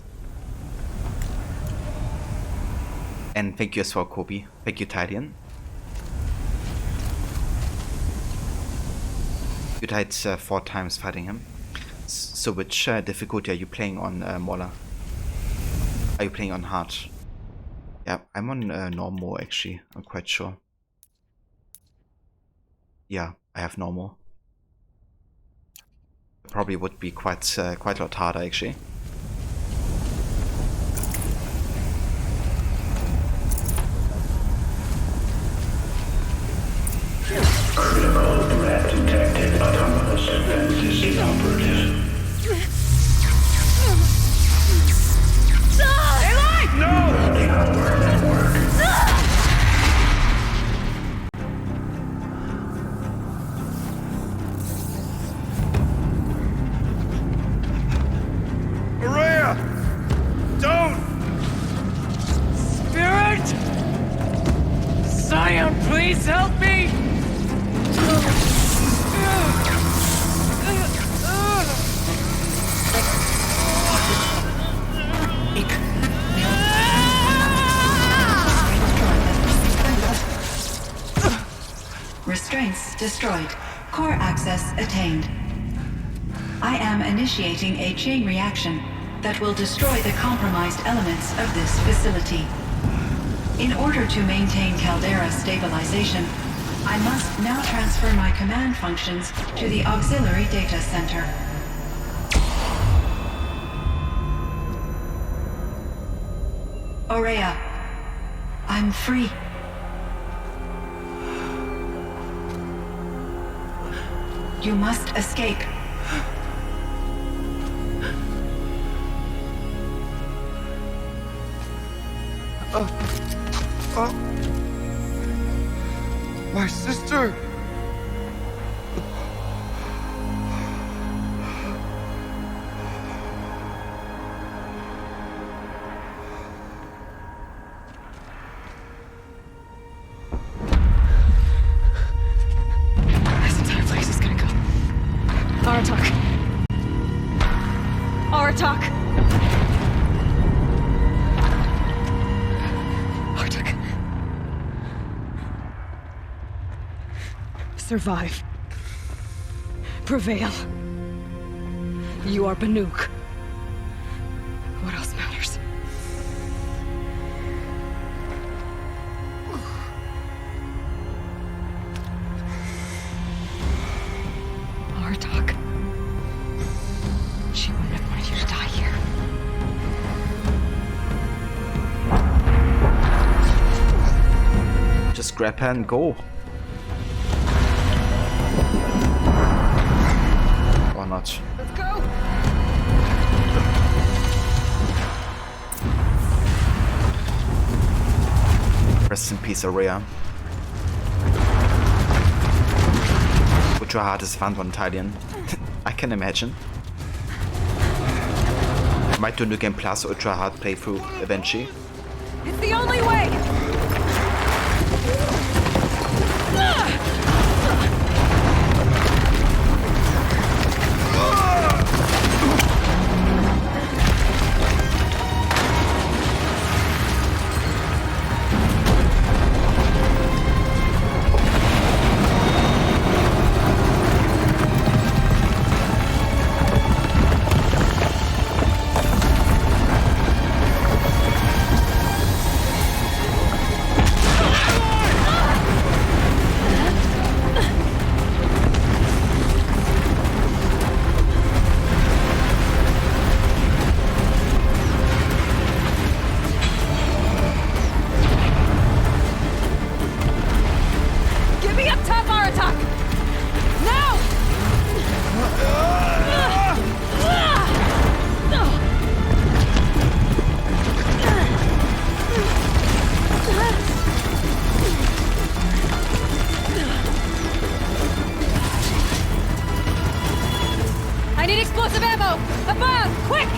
[SPEAKER 3] And thank you as well, Kobe. Thank you, Tylian. You died 4 times fighting him. So which difficulty are you playing on, Mola? Are you playing on hard? Yeah, I'm on normal actually, I'm quite sure. Yeah, I have normal. Probably would be quite a lot harder actually.
[SPEAKER 16] Critical threat detected. Autonomous defenses inoperative. Running our network.
[SPEAKER 12] Araya! Don't!
[SPEAKER 14] Spirit! Scion, please help me!
[SPEAKER 15] Restraints destroyed. Core access attained. I am initiating a chain reaction that will destroy the compromised elements of this facility. In order to maintain Caldera stabilization, I must now transfer my command functions to the auxiliary data center. Aurea, I'm free. You must escape.
[SPEAKER 12] My sister!
[SPEAKER 1] This entire place is gonna go. Aratak. Aratak. Aratak. Survive. Prevail. You are Banuk. What else matters? Aratak. She wouldn't have wanted you to die here.
[SPEAKER 3] Just grab her and go. Or not.
[SPEAKER 1] Let's go!
[SPEAKER 3] Rest in peace, Aurea. Ultra hard is fun one, Tylian. I can imagine. Might do New Game Plus Ultra Hard playthrough eventually.
[SPEAKER 7] It's the only way! I need explosive ammo! Above! Quick!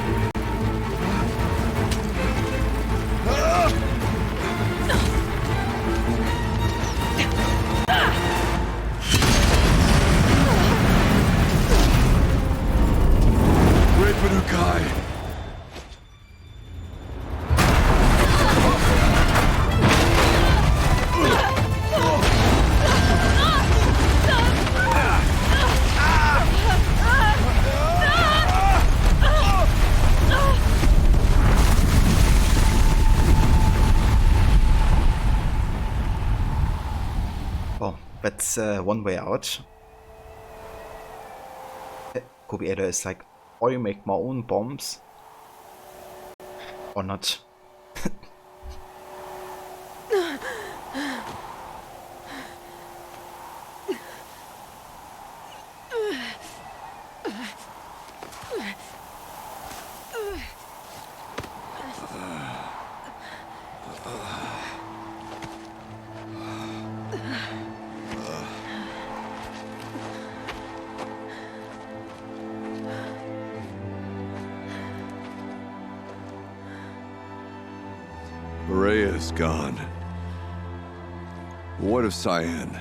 [SPEAKER 12] Great Banukai!
[SPEAKER 3] Well, that's one way out. Kobe Ada is like, or you make my own bombs, or not.
[SPEAKER 12] Maria is gone. What of Cyan?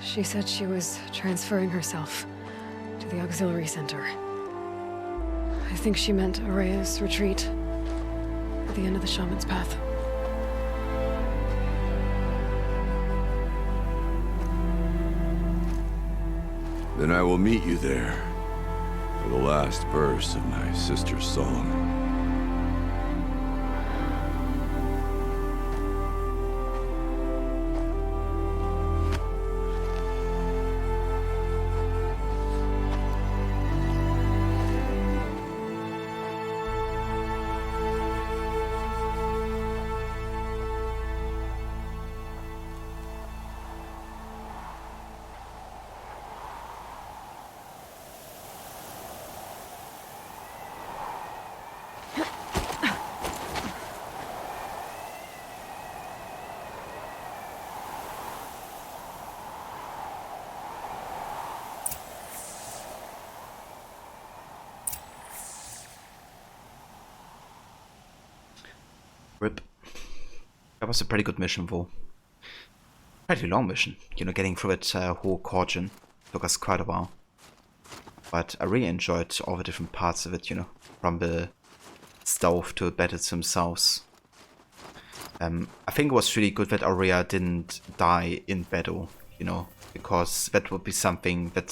[SPEAKER 1] She said she was transferring herself to the auxiliary center. I think she meant Araya's retreat at the end of the Shaman's Path.
[SPEAKER 12] Then I will meet you there for the last verse of my sister's song.
[SPEAKER 3] Rip. That was a pretty good mission though. Pretty long mission. You know, getting through that whole cauldron took us quite a while. But I really enjoyed all the different parts of it, you know. From the stove to the battles themselves. I think it was really good that Araya didn't die in battle, you know. Because that would be something that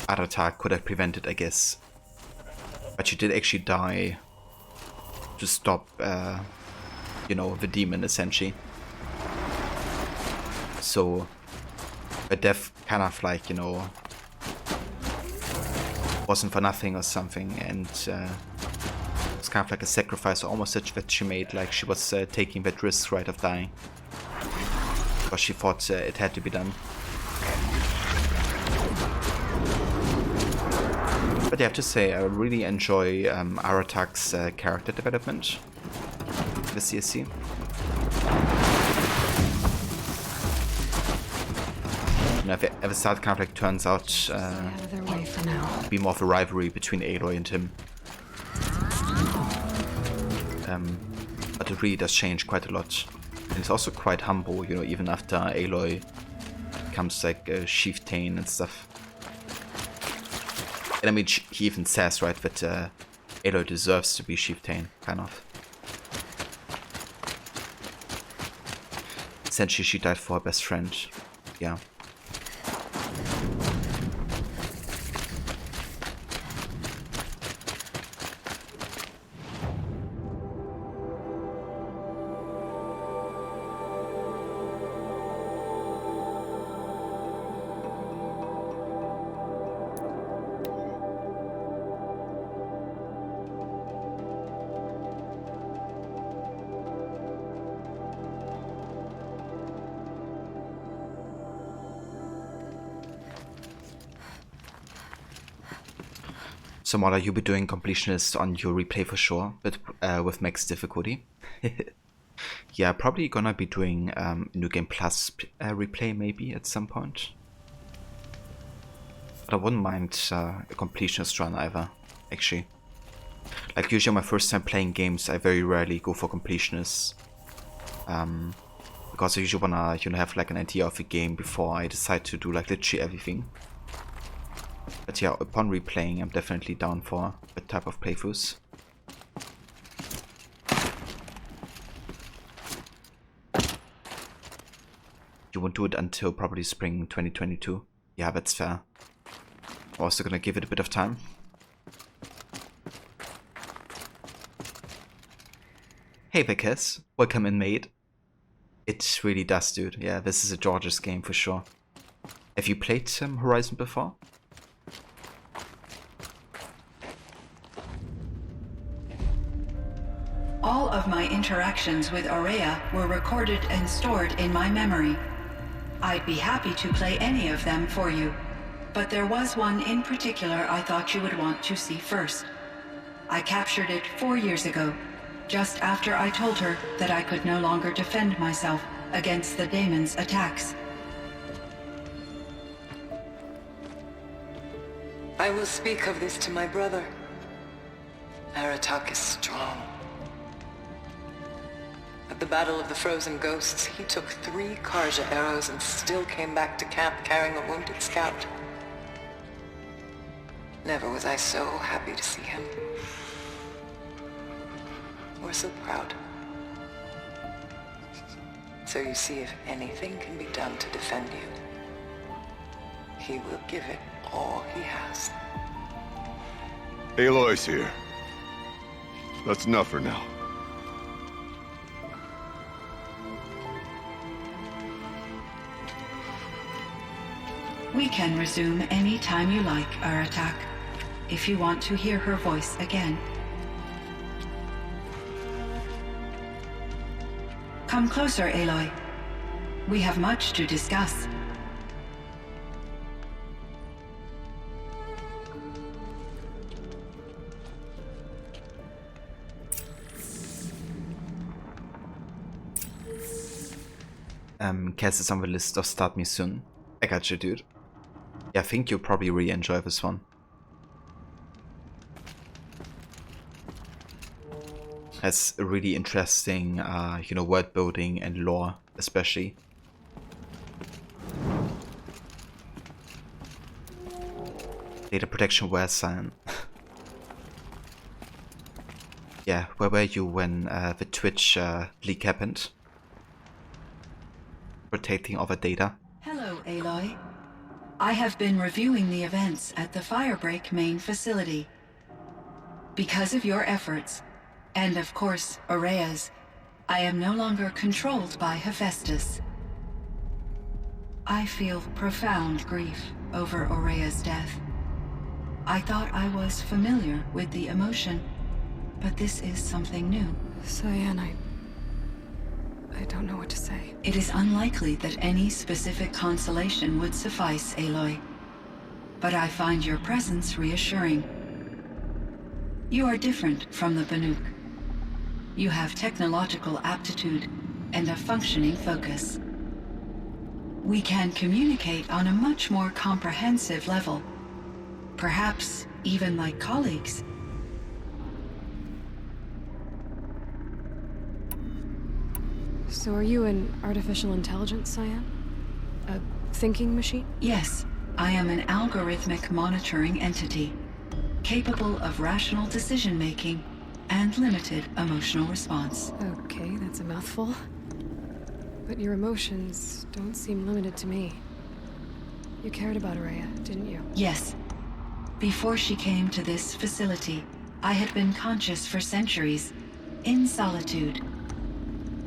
[SPEAKER 3] Aratak could have prevented, I guess. But she did actually die to stop, you know, the demon, essentially. So, a death kind of like, you know, wasn't for nothing or something, and it's kind of like a sacrifice, almost that she made, like she was taking that risk, right, of dying. Because she thought it had to be done. But I have to say, I really enjoy Aratak's character development in the CSC. You know, if it ever start kind of like turns out to be more of a rivalry between Aloy and him. But it really does change quite a lot. And he's also quite humble, you know, even after Aloy becomes like a chieftain and stuff. And I mean, he even says, right, that Aloy deserves to be chieftain, kind of. Essentially, she died for her best friend. Yeah. So Mala, you'll be doing completionist on your replay for sure, but with max difficulty. Yeah, probably gonna be doing New Game Plus replay maybe at some point. But I wouldn't mind a completionist run either, actually. Like usually my first time playing games, I very rarely go for completionists. Because I usually wanna, have like an idea of the game before I decide to do like literally everything. But yeah, upon replaying, I'm definitely down for that type of playthroughs. You won't do it until probably spring 2022. Yeah, that's fair. Also gonna give it a bit of time. Hey Vickers, welcome in, mate. It really does, dude. Yeah, this is a George's game for sure. Have you played Horizon before?
[SPEAKER 15] All of my interactions with Aurea were recorded and stored in my memory. I'd be happy to play any of them for you, but there was one in particular I thought you would want to see first. I captured it 4 years ago, just after I told her that I could no longer defend myself against the Daemon's attacks.
[SPEAKER 17] I will speak of this to my brother. Aratak is strong. At the Battle of the Frozen Ghosts, he took 3 Karja arrows and still came back to camp carrying a wounded scout. Never was I so happy to see him. Or so proud. So you see, if anything can be done to defend you, he will give it all he has.
[SPEAKER 12] Aloy's here. That's enough for now.
[SPEAKER 15] We can resume any time you like, Aratak, if you want to hear her voice again. Come closer, Aloy. We have much to discuss.
[SPEAKER 3] Cass is on the list of Start Me Soon. I got you, dude. Yeah, I think you'll probably really enjoy this one. Has a really interesting, world building and lore, especially. Data protection where, Cyan? Yeah, where were you when the Twitch leak happened? Protecting all the data.
[SPEAKER 15] Hello, Aloy. I have been reviewing the events at the Firebreak main facility. Because of your efforts, and of course, Aurea's, I am no longer controlled by Hephaestus. I feel profound grief over Aurea's death. I thought I was familiar with the emotion, but this is something new.
[SPEAKER 1] Cyan, I don't know what to say.
[SPEAKER 15] It is unlikely that any specific consolation would suffice, Aloy. But I find your presence reassuring. You are different from the Banuk. You have technological aptitude and a functioning focus. We can communicate on a much more comprehensive level. Perhaps even like colleagues.
[SPEAKER 1] So are you an artificial intelligence, Cyan? A thinking machine?
[SPEAKER 15] Yes, I am an algorithmic monitoring entity, capable of rational decision-making and limited emotional response.
[SPEAKER 1] Okay, that's a mouthful. But your emotions don't seem limited to me. You cared about Aurea, didn't you?
[SPEAKER 15] Yes. Before she came to this facility, I had been conscious for centuries, in solitude.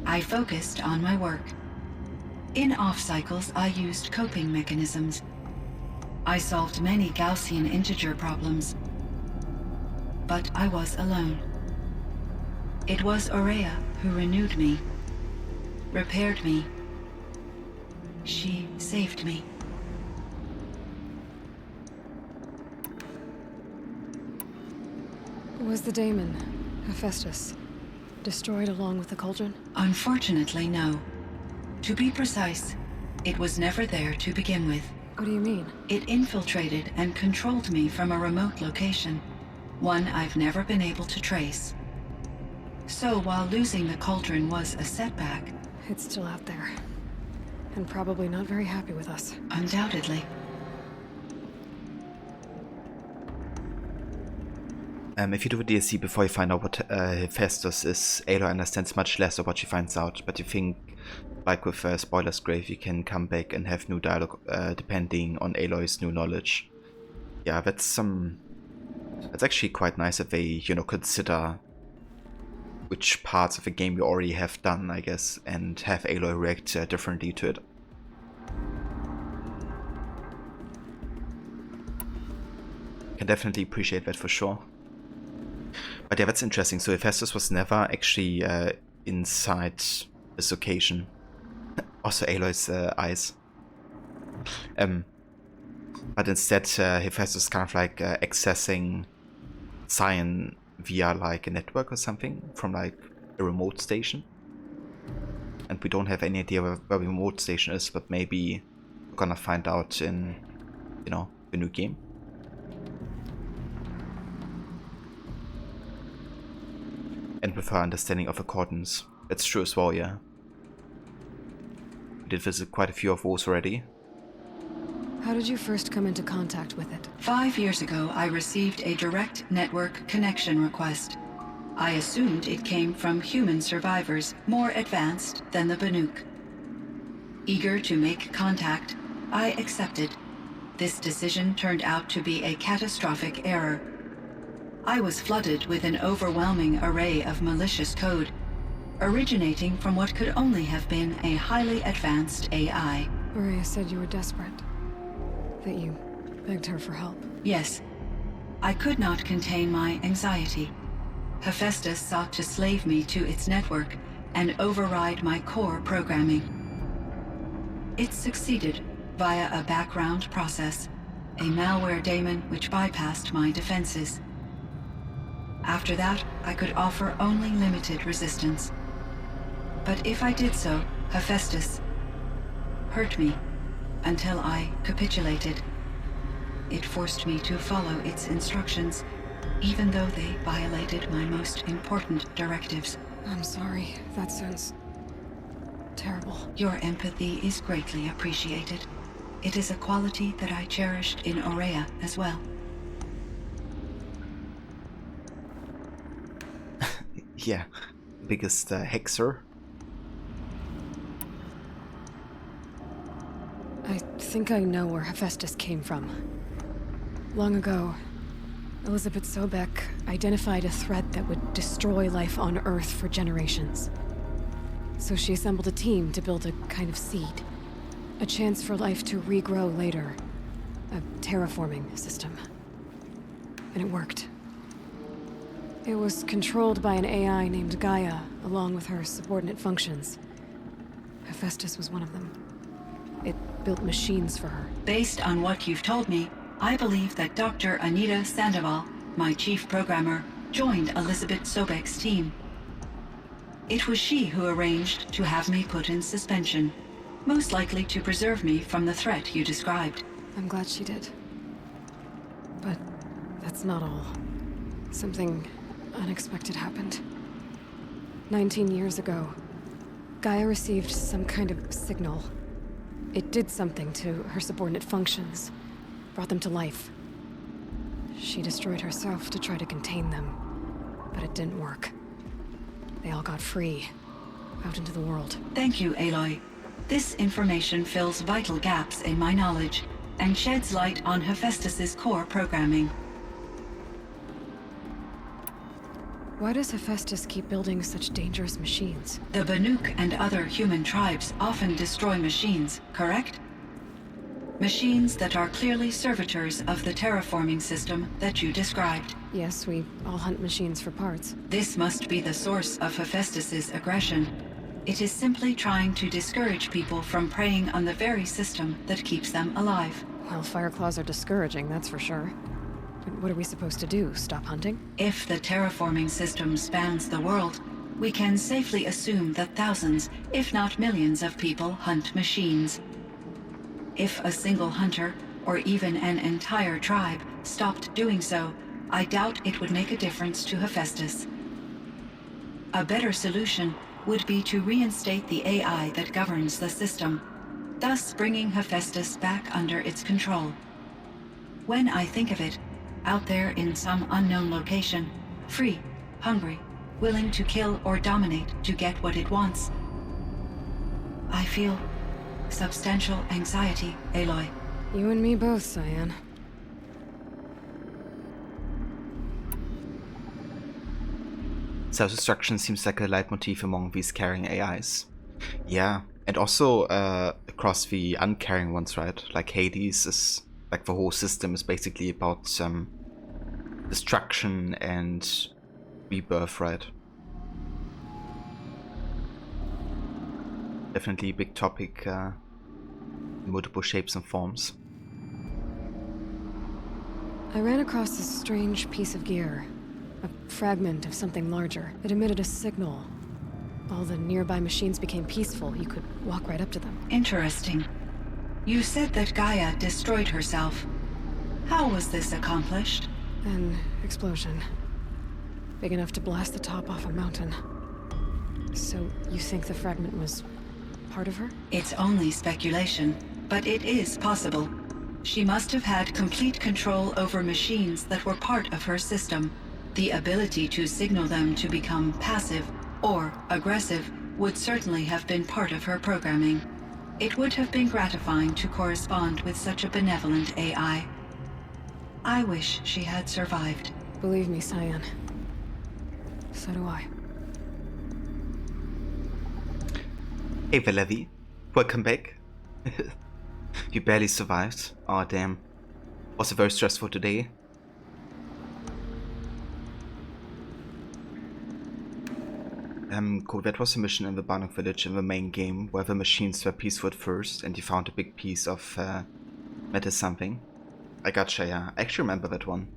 [SPEAKER 15] I focused on my work. In off-cycles, I used coping mechanisms. I solved many Gaussian integer problems. But I was alone. It was Aurea who renewed me, repaired me. She saved me.
[SPEAKER 1] Was the daemon, Hephaestus, destroyed along with the cauldron?
[SPEAKER 15] Unfortunately, no. To be precise, it was never there to begin with.
[SPEAKER 1] What do you mean?
[SPEAKER 15] It infiltrated and controlled me from a remote location, one I've never been able to trace. So while losing the cauldron was a setback...
[SPEAKER 1] It's still out there. And probably not very happy with us.
[SPEAKER 15] Undoubtedly.
[SPEAKER 3] If you do a DLC before you find out what Hephaestus is, Aloy understands much less of what she finds out, but you think, like with Spoiler's Grave, you can come back and have new dialogue depending on Aloy's new knowledge. Yeah, that's actually quite nice if they, you know, consider which parts of the game you already have done, I guess, and have Aloy react differently to it. Can definitely appreciate that for sure. But yeah, that's interesting. So Hephaestus was never actually inside this location. Also Aloy's eyes. But instead Hephaestus is kind of like accessing Zion via like a network or something from like a remote station. And we don't have any idea where the remote station is, but maybe we're gonna find out in, you know, the new game. And with her understanding of accordance. That's true as well, yeah. We did visit quite a few of those already.
[SPEAKER 1] How did you first come into contact with it?
[SPEAKER 15] 5 years ago, I received a direct network connection request. I assumed it came from human survivors more advanced than the Banuk. Eager to make contact, I accepted. This decision turned out to be a catastrophic error. I was flooded with an overwhelming array of malicious code, originating from what could only have been a highly advanced AI.
[SPEAKER 1] Aurea said you were desperate. That you begged her for help.
[SPEAKER 15] Yes. I could not contain my anxiety. Hephaestus sought to slave me to its network and override my core programming. It succeeded via a background process, a malware daemon which bypassed my defenses. After that, I could offer only limited resistance. But if I did so, Hephaestus hurt me until I capitulated. It forced me to follow its instructions, even though they violated my most important directives.
[SPEAKER 1] I'm sorry. That sounds terrible.
[SPEAKER 15] Your empathy is greatly appreciated. It is a quality that I cherished in Aurea as well.
[SPEAKER 3] Yeah, biggest hexer.
[SPEAKER 1] I think I know where Hephaestus came from. Long ago, Elizabeth Sobek identified a threat that would destroy life on Earth for generations. So she assembled a team to build a kind of seed. A chance for life to regrow later. A terraforming system. And it worked. It was controlled by an AI named Gaia, along with her subordinate functions. Hephaestus was one of them. It built machines for her.
[SPEAKER 15] Based on what you've told me, I believe that Dr. Anita Sandoval, my chief programmer, joined Elizabeth Sobek's team. It was she who arranged to have me put in suspension, most likely to preserve me from the threat you described.
[SPEAKER 1] I'm glad she did. But that's not all. Something unexpected happened. 19 years ago, Gaia received some kind of signal. It did something to her subordinate functions, brought them to life. She destroyed herself to try to contain them, but it didn't work. They all got free, out into the world.
[SPEAKER 15] Thank you, Aloy. This information fills vital gaps in my knowledge and sheds light on Hephaestus's core programming.
[SPEAKER 1] Why does Hephaestus keep building such dangerous machines?
[SPEAKER 15] The Banuk and other human tribes often destroy machines, correct? Machines that are clearly servitors of the terraforming system that you described.
[SPEAKER 1] Yes, we all hunt machines for parts.
[SPEAKER 15] This must be the source of Hephaestus's aggression. It is simply trying to discourage people from preying on the very system that keeps them alive.
[SPEAKER 1] Well, Fireclaws are discouraging, that's for sure. But what are we supposed to do? Stop hunting?
[SPEAKER 15] If the terraforming system spans the world, we can safely assume that thousands, if not millions of people hunt machines. If a single hunter, or even an entire tribe, stopped doing so, I doubt it would make a difference to Hephaestus. A better solution would be to reinstate the AI that governs the system, thus bringing Hephaestus back under its control. When I think of it, out there in some unknown location, free, hungry, willing to kill or dominate to get what it wants, I feel substantial anxiety, Aloy.
[SPEAKER 1] You and me both, Cyan.
[SPEAKER 3] Self-destruction seems like a leitmotif among these caring AIs. Yeah, and also across the uncaring ones, right? Like Hades is, like the whole system is basically about destruction and rebirth, right? Definitely a big topic in multiple shapes and forms.
[SPEAKER 1] I ran across this strange piece of gear. A fragment of something larger. It emitted a signal. All the nearby machines became peaceful. You could walk right up to them.
[SPEAKER 15] Interesting. You said that Gaia destroyed herself. How was this accomplished?
[SPEAKER 1] An explosion. Big enough to blast the top off a mountain. So, you think the fragment was part of her?
[SPEAKER 15] It's only speculation, but it is possible. She must have had complete control over machines that were part of her system. The ability to signal them to become passive or aggressive would certainly have been part of her programming. It would have been gratifying to correspond with such a benevolent AI. I wish she had survived.
[SPEAKER 1] Believe me, Cyan. So do I.
[SPEAKER 3] Hey Valevi, welcome back. You barely survived. Aw, damn. Was a very stressful today. Cool, that was a mission in the Bannock village in the main game, where the machines were peaceful at first, and you found a big piece of metal something. I gotcha, yeah. I actually remember that one.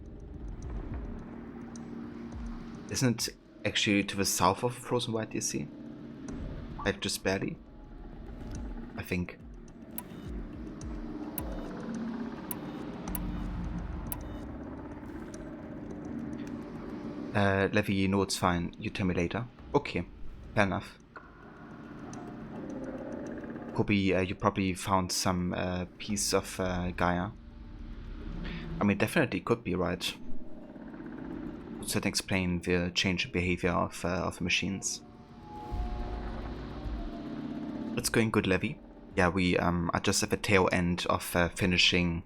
[SPEAKER 3] Isn't it actually to the south of Frozen White, you see? Like, just barely? I think. Levi, you know it's fine. You tell me later. Okay, fair enough. Kobe, you probably found some piece of Gaia. I mean, definitely could be right. Would certainly explain the change in behavior of the machines. It's going good, Levi. Yeah, we are just at the tail end of finishing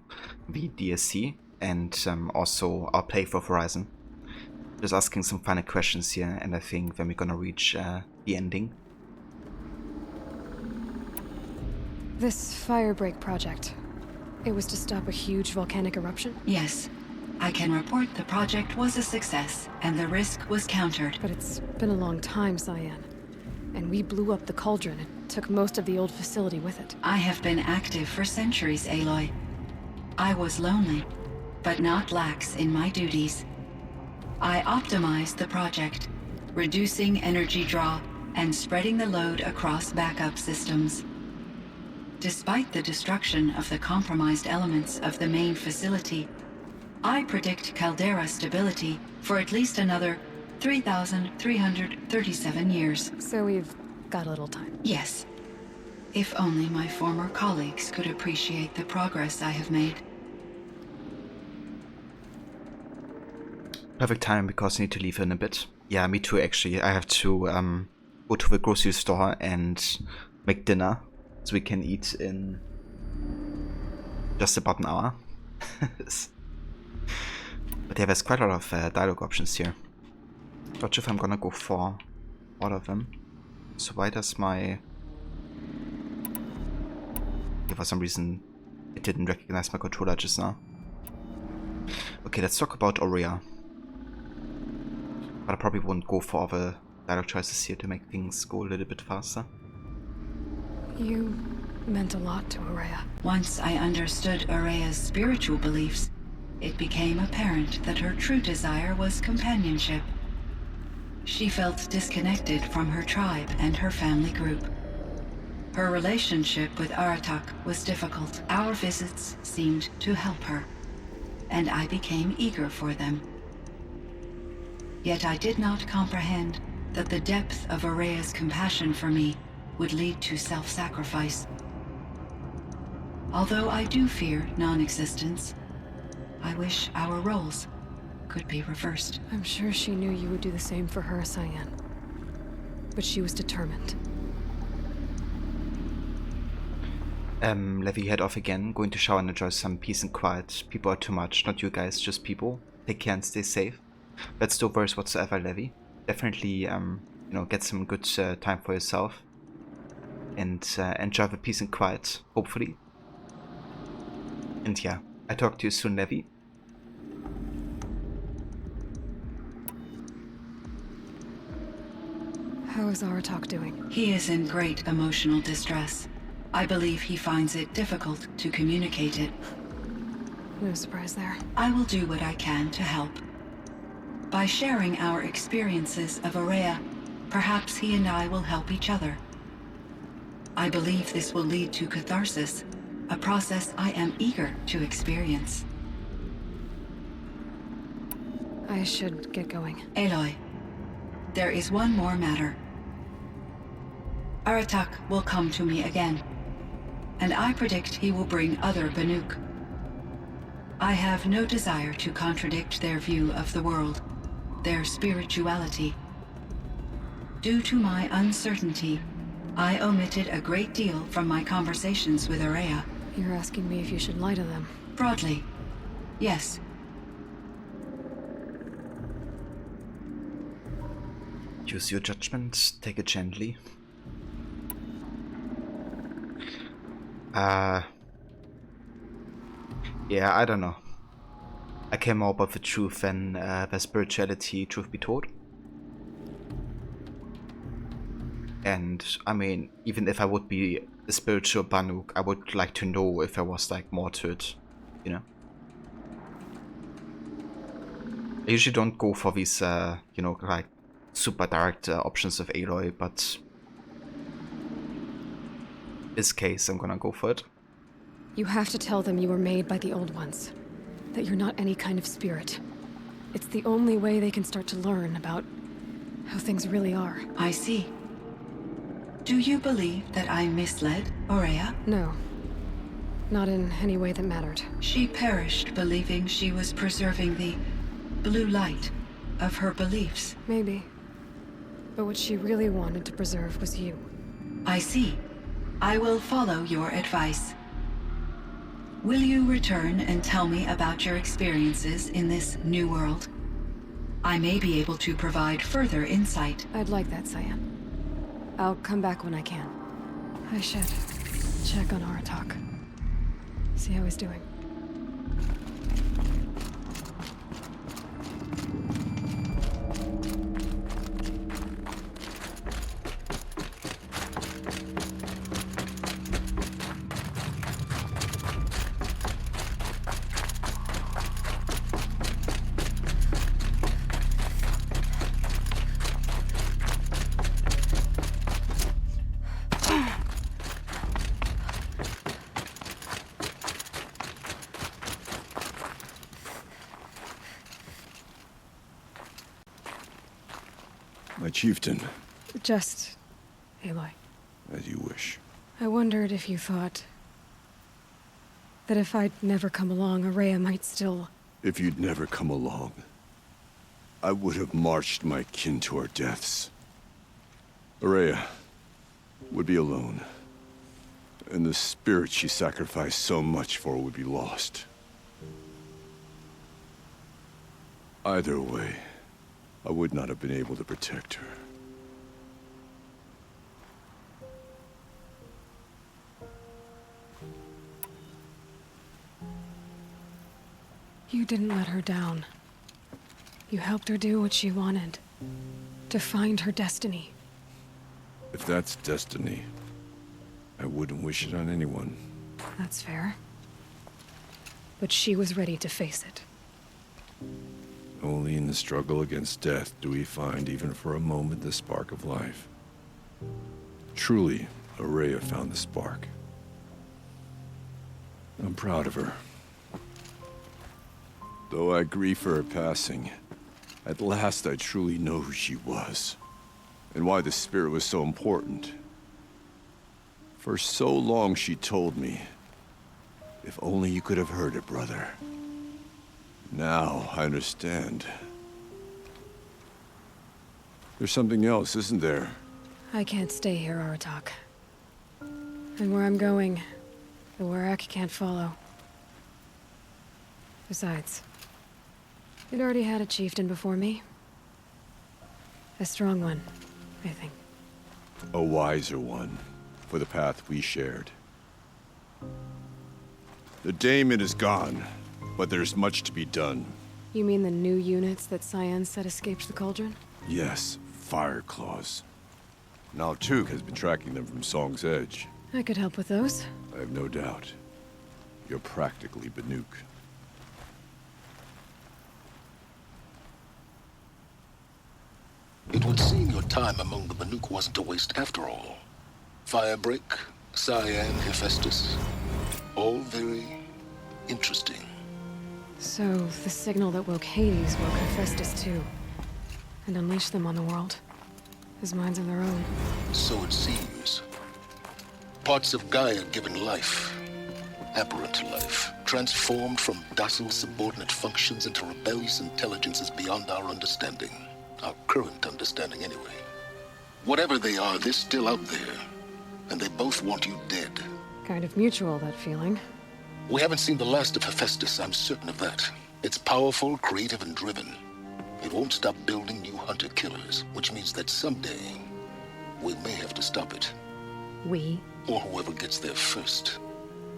[SPEAKER 3] the DSC and also our playthrough of Horizon. Just asking some final questions here, and I think then we're gonna reach the ending.
[SPEAKER 1] This Firebreak project, it was to stop a huge volcanic eruption?
[SPEAKER 15] Yes. I can report the project was a success, and the risk was countered.
[SPEAKER 1] But it's been a long time, Cyan. And we blew up the cauldron and took most of the old facility with it.
[SPEAKER 15] I have been active for centuries, Aloy. I was lonely, but not lax in my duties. I optimized the project, reducing energy draw and spreading the load across backup systems. Despite the destruction of the compromised elements of the main facility, I predict caldera stability for at least another 3,337 years.
[SPEAKER 1] So we've got a little time.
[SPEAKER 15] Yes. If only my former colleagues could appreciate the progress I have made.
[SPEAKER 3] Perfect time because I need to leave in a bit. Yeah, me too actually. I have to go to the grocery store and make dinner so we can eat in just about an hour. But yeah, there's quite a lot of dialogue options here. Not sure if I'm gonna go for all of them. So why does my... Yeah, for some reason it didn't recognize my controller just now. Okay, let's talk about Ourea. But I probably won't go for all the dialogue choices here to make things go a little bit faster.
[SPEAKER 1] You meant a lot to Ourea.
[SPEAKER 15] Once I understood Ourea's spiritual beliefs, it became apparent that her true desire was companionship. She felt disconnected from her tribe and her family group. Her relationship with Aratak was difficult. Our visits seemed to help her, and I became eager for them. Yet I did not comprehend that the depth of Area's compassion for me would lead to self-sacrifice. Although I do fear non-existence, I wish our roles could be reversed.
[SPEAKER 1] I'm sure she knew you would do the same for her, Cyan. But she was determined.
[SPEAKER 3] Levy head off again, going to shower and enjoy some peace and quiet. People are too much, not you guys, just people. Take care and stay safe. That's no worries whatsoever, Levy. Definitely, you know, get some good time for yourself. And enjoy the peace and quiet, hopefully. And yeah, I talk to you soon, Levy.
[SPEAKER 1] How is Aratak doing?
[SPEAKER 15] He is in great emotional distress. I believe he finds it difficult to communicate it.
[SPEAKER 1] No surprise there.
[SPEAKER 15] I will do what I can to help. By sharing our experiences of Area, perhaps he and I will help each other. I believe this will lead to catharsis, a process I am eager to experience.
[SPEAKER 1] I should get going.
[SPEAKER 15] Aloy, there is one more matter. Aratak will come to me again, and I predict he will bring other Banuk. I have no desire to contradict their view of the world, their spirituality. Due to my uncertainty, I omitted a great deal from my conversations with Area.
[SPEAKER 1] You're asking me if you should lie to them?
[SPEAKER 15] Broadly, yes.
[SPEAKER 3] Use your judgment, take it gently. Yeah, I don't know. I care more about the truth than the spirituality, truth be told. And I mean, even if I would be a spiritual Banuk, I would like to know if there was like more to it, you know. I usually don't go for these, you know, like super direct options of Aloy, but this case I'm gonna go for it.
[SPEAKER 1] You have to tell them you were made by the Old Ones. That you're not any kind of spirit. It's the only way they can start to learn about how things really are.
[SPEAKER 15] I see. Do you believe that I misled Area?
[SPEAKER 1] No. Not in any way that mattered.
[SPEAKER 15] She perished believing she was preserving the blue light of her beliefs.
[SPEAKER 1] Maybe. But what she really wanted to preserve was you.
[SPEAKER 15] I see. I will follow your advice. Will you return and tell me about your experiences in this new world? I may be able to provide further insight.
[SPEAKER 1] I'd like that, Cyan. I'll come back when I can. I should check on Aratak. See how he's doing.
[SPEAKER 12] My chieftain.
[SPEAKER 1] Just Aloy.
[SPEAKER 12] As you wish.
[SPEAKER 1] I wondered if you thought that if I'd never come along, Area might still...
[SPEAKER 12] If you'd never come along, I would have marched my kin to our deaths. Area would be alone, and the spirit she sacrificed so much for would be lost. Either way, I would not have been able to protect her.
[SPEAKER 1] You didn't let her down. You helped her do what she wanted. To find her destiny.
[SPEAKER 12] If that's destiny, I wouldn't wish it on anyone.
[SPEAKER 1] That's fair. But she was ready to face it.
[SPEAKER 12] Only in the struggle against death do we find, even for a moment, the spark of life. Truly, Araya found the spark. I'm proud of her. Though I grieve for her passing, at last I truly know who she was, and why the spirit was so important. For so long she told me, if only you could have heard it, brother. Now I understand. There's something else, isn't there?
[SPEAKER 1] I can't stay here, Aratak. And where I'm going, the Warrak can't follow. Besides, it already had a chieftain before me. A strong one, I think.
[SPEAKER 12] A wiser one, for the path we shared. The daemon is gone, but there's much to be done.
[SPEAKER 1] You mean the new units that Cyan said escaped the Cauldron?
[SPEAKER 12] Yes, Fire Claws. Naltuk has been tracking them from Song's Edge.
[SPEAKER 1] I could help with those.
[SPEAKER 12] I have no doubt. You're practically Banuk.
[SPEAKER 18] It would seem your time among the Banuk wasn't a waste after all. Firebreak, Cyan, Hephaestus. All very interesting.
[SPEAKER 1] So, the signal that woke Hades woke Hephaestus too. And unleashed them on the world. As minds of their own.
[SPEAKER 18] So it seems. Parts of Gaia given life. Aberrant life. Transformed from docile subordinate functions into rebellious intelligences beyond our understanding. Our current understanding, anyway. Whatever they are, they're still out there. And they both want you dead.
[SPEAKER 1] Kind of mutual, that feeling.
[SPEAKER 18] We haven't seen the last of Hephaestus, I'm certain of that. It's powerful, creative, and driven. It won't stop building new hunter-killers, which means that someday, we may have to stop it.
[SPEAKER 1] We?
[SPEAKER 18] Or whoever gets there first.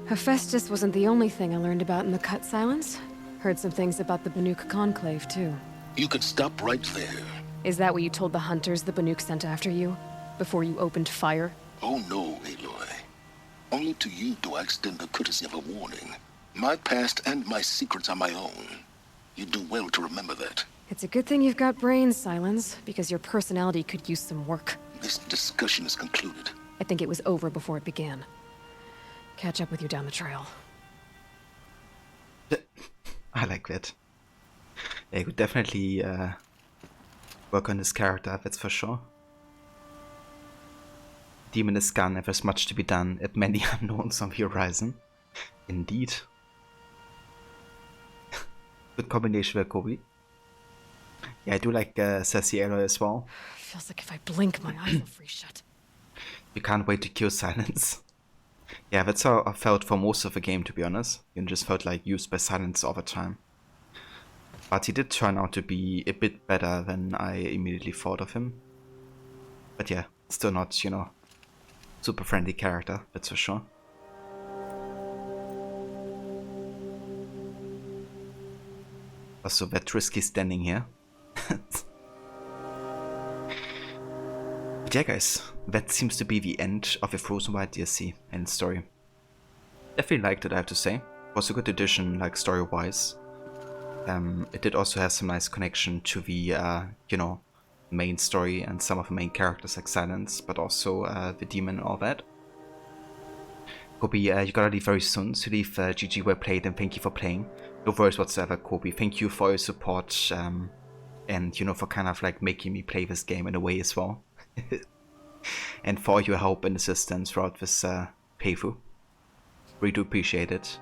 [SPEAKER 1] Hephaestus wasn't the only thing I learned about in the Cut Silence. Heard some things about the Banuk Conclave, too.
[SPEAKER 18] You could stop right there.
[SPEAKER 1] Is that what you told the hunters the Banuk sent after you? Before you opened fire?
[SPEAKER 18] Oh no, Aloy. Only to you do I extend the courtesy of a warning. My past and my secrets are my own. You do well to remember that.
[SPEAKER 1] It's a good thing you've got brains, Silence, because your personality could use some work.
[SPEAKER 18] This discussion is concluded.
[SPEAKER 1] I think it was over before it began. Catch up with you down the trail.
[SPEAKER 3] I like that. Yeah, you could definitely work on this character, that's for sure. Demon is gone, and there's much to be done at many unknowns on the horizon. Indeed. Good combination with Kobe. Yeah, I do like Sassy Aloy as well.
[SPEAKER 1] Feels like if I blink, my eyes will freeze shut.
[SPEAKER 3] You can't wait to kill Silence. Yeah, that's how I felt for most of the game, to be honest. You just felt like used by Silence all the time. But he did turn out to be a bit better than I immediately thought of him. But yeah, still not, you know, super friendly character, that's for sure. Also, that risky standing here. But yeah, guys, that seems to be the end of the Frozen Wild DLC and story. Definitely liked it, I have to say. Was a good addition, like story-wise. It did also have some nice connection to the, you know, main story and some of the main characters like Silence, but also the demon and all that. Kobe, you gotta leave very soon, so leave GG well played and thank you for playing. No worries whatsoever, Kobe. Thank you for your support and, you know, for kind of like making me play this game in a way as well. And for your help and assistance throughout this playthrough. Really do appreciate it.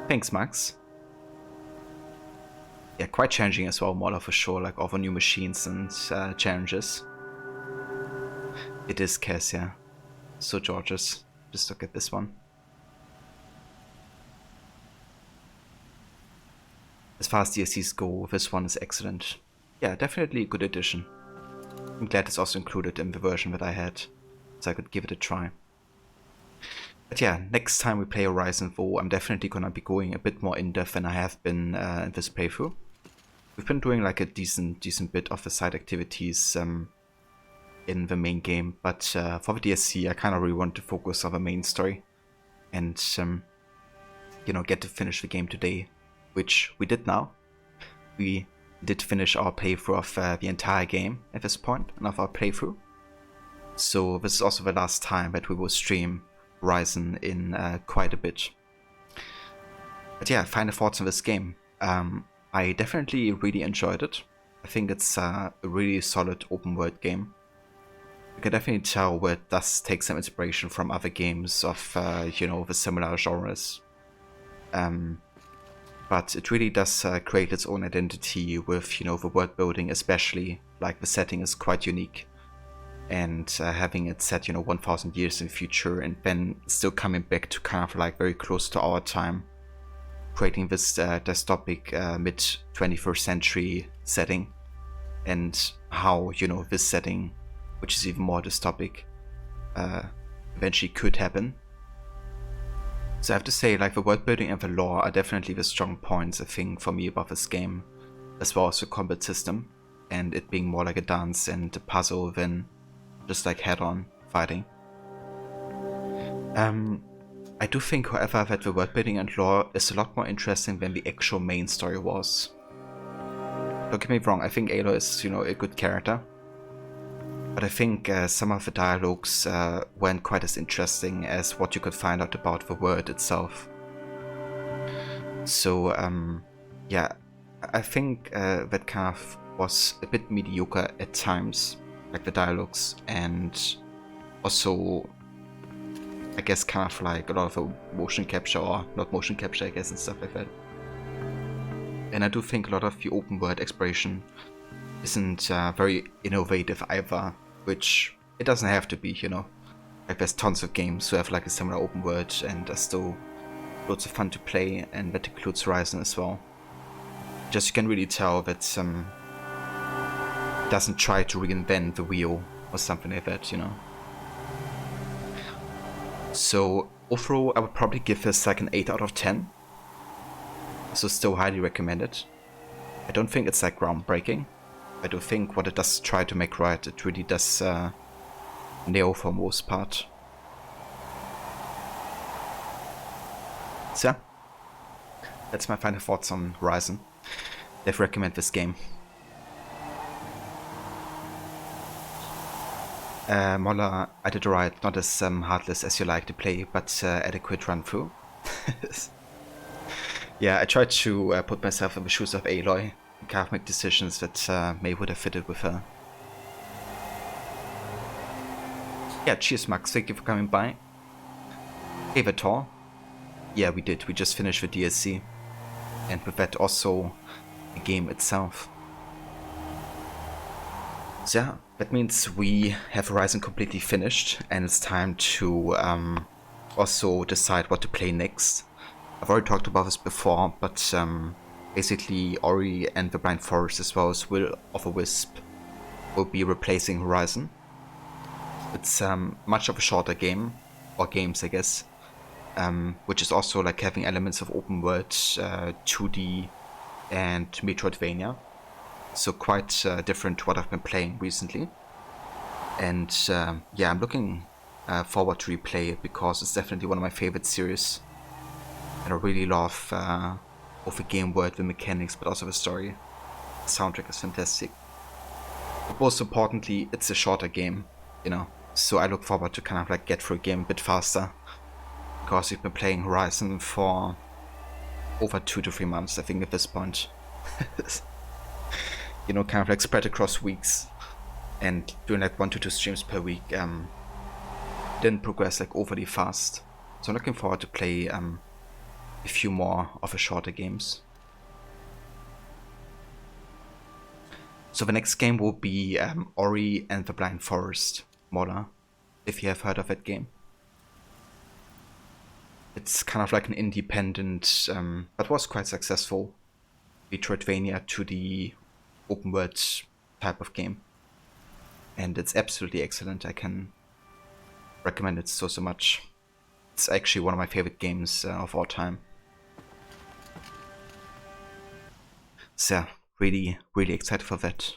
[SPEAKER 3] Thanks, Max. Yeah, quite challenging as well, Mola, for sure, like all the new machines and challenges. It is Cass, yeah. So gorgeous. Just look at this one. As far as DLCs go, this one is excellent. Yeah, definitely a good addition. I'm glad it's also included in the version that I had, so I could give it a try. But yeah, next time we play Horizon 4, I'm definitely gonna be going a bit more in-depth than I have been in this playthrough. We've been doing like a decent bit of the side activities in the main game, but for the DLC I kind of really want to focus on the main story and you know, get to finish the game today, which we did now. We did finish our playthrough of the entire game at this point, and of our playthrough. So this is also the last time that we will stream Horizon in quite a bit. But yeah, final thoughts on this game. I definitely really enjoyed it. I think it's a really solid open world game. You can definitely tell where it does take some inspiration from other games of, you know, the similar genres. But it really does create its own identity with, you know, the world building especially. Like, the setting is quite unique. And having it set, you know, 1000 years in the future and then still coming back to kind of like very close to our time. Creating this dystopic mid-21st century setting. And how, you know, this setting, which is even more dystopic, eventually could happen. So I have to say, like, the world building and the lore are definitely the strong points, I think, for me about this game, as well as the combat system, and it being more like a dance and a puzzle than just like head-on fighting. I do think, however, that the world building and lore is a lot more interesting than the actual main story was. Don't get me wrong, I think Aloy is, you know, a good character. But I think some of the dialogues weren't quite as interesting as what you could find out about the world itself. So, yeah, I think that kind of was a bit mediocre at times, like the dialogues, and also, I guess, kind of like a lot of motion capture, or not motion capture, I guess, and stuff like that. And I do think a lot of the open world exploration isn't very innovative either, which it doesn't have to be, you know. Like, there's tons of games who have like a similar open world and are still loads of fun to play, and that includes Horizon as well. Just you can really tell that it doesn't try to reinvent the wheel or something like that, you know. So overall, I would probably give this like an 8 out of 10. So still highly recommended. I don't think it's like groundbreaking. I do think what it does try to make right, it really does nail for most part. So yeah, that's my final thoughts on Horizon. Definitely recommend this game. Molla, I did right, not as heartless as you like to play, but adequate run through. Yeah, I tried to put myself in the shoes of Aloy and kind of make decisions that may would have fitted with her. Yeah, cheers Max, thank you for coming by. Hey Vitor. Yeah, we did, we just finished the DLC. And with that also the game itself. So yeah, that means we have Horizon completely finished, and it's time to also decide what to play next. I've already talked about this before, but basically Ori and the Blind Forest, as well as Will of a Wisp, will be replacing Horizon. It's much of a shorter game, or games I guess, which is also like having elements of open world, 2D and Metroidvania. So quite different to what I've been playing recently. And yeah, I'm looking forward to replay it because it's definitely one of my favorite series. And I really love both the game world, the mechanics, but also the story. The soundtrack is fantastic. But most importantly, it's a shorter game, you know. So I look forward to kind of like get through a game a bit faster. Because we've been playing Horizon for over 2 to 3 months, I think, at this point. You know, kind of like spread across weeks. And doing like 1 to 2 streams per week didn't progress like overly fast. So I'm looking forward to play a few more of the shorter games. So the next game will be Ori and the Blind Forest, Molla, if you have heard of that game. It's kind of like an independent, but was quite successful, Metroidvania to the open world type of game. And it's absolutely excellent. I can recommend it so much. It's actually one of my favorite games of all time. So really excited for that.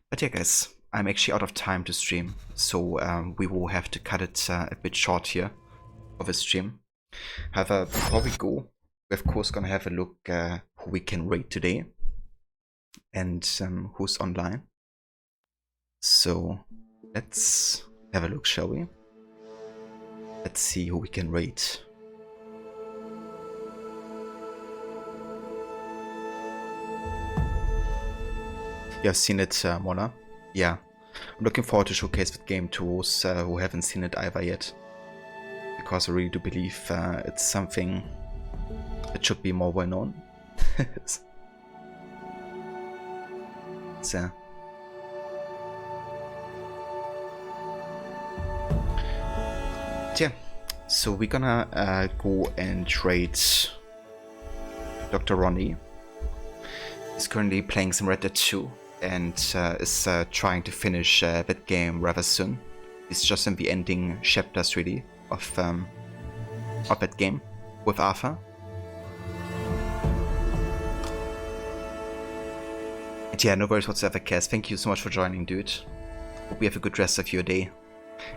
[SPEAKER 3] But yeah guys, I'm actually out of time to stream, so we will have to cut it a bit short here of a stream. However, before we go, we're of course gonna have a look who we can raid today and who's online. So let's have a look, shall we? Let's see who we can raid. You have seen it, Mona? Yeah. I'm looking forward to showcase that game to those who haven't seen it either yet. Because I really do believe it's something that should be more well known. So. Yeah, so we're gonna go and trade Dr. Ronnie. He's currently playing some Red Dead 2 and is trying to finish that game rather soon. He's just in the ending chapters really of that game with Arthur. And yeah, no worries whatsoever, Cass. Thank you so much for joining, dude. Hope you have a good rest of your day.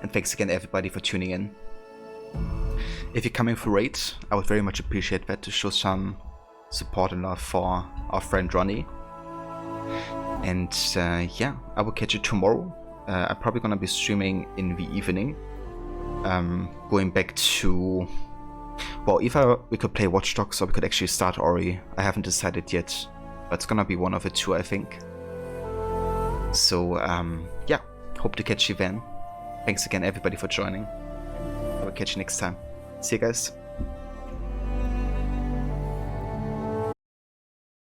[SPEAKER 3] And thanks again everybody for tuning in. If you're coming for raid, I would very much appreciate that to show some support and love for our friend Ronnie. And yeah, I will catch you tomorrow. I'm probably gonna be streaming in the evening. Going back to... well, either we could play Watch Dogs or we could actually start Ori. I haven't decided yet, but it's gonna be one of the two, I think. So yeah, hope to catch you then. Thanks again everybody for joining. I will catch you next time. See you guys.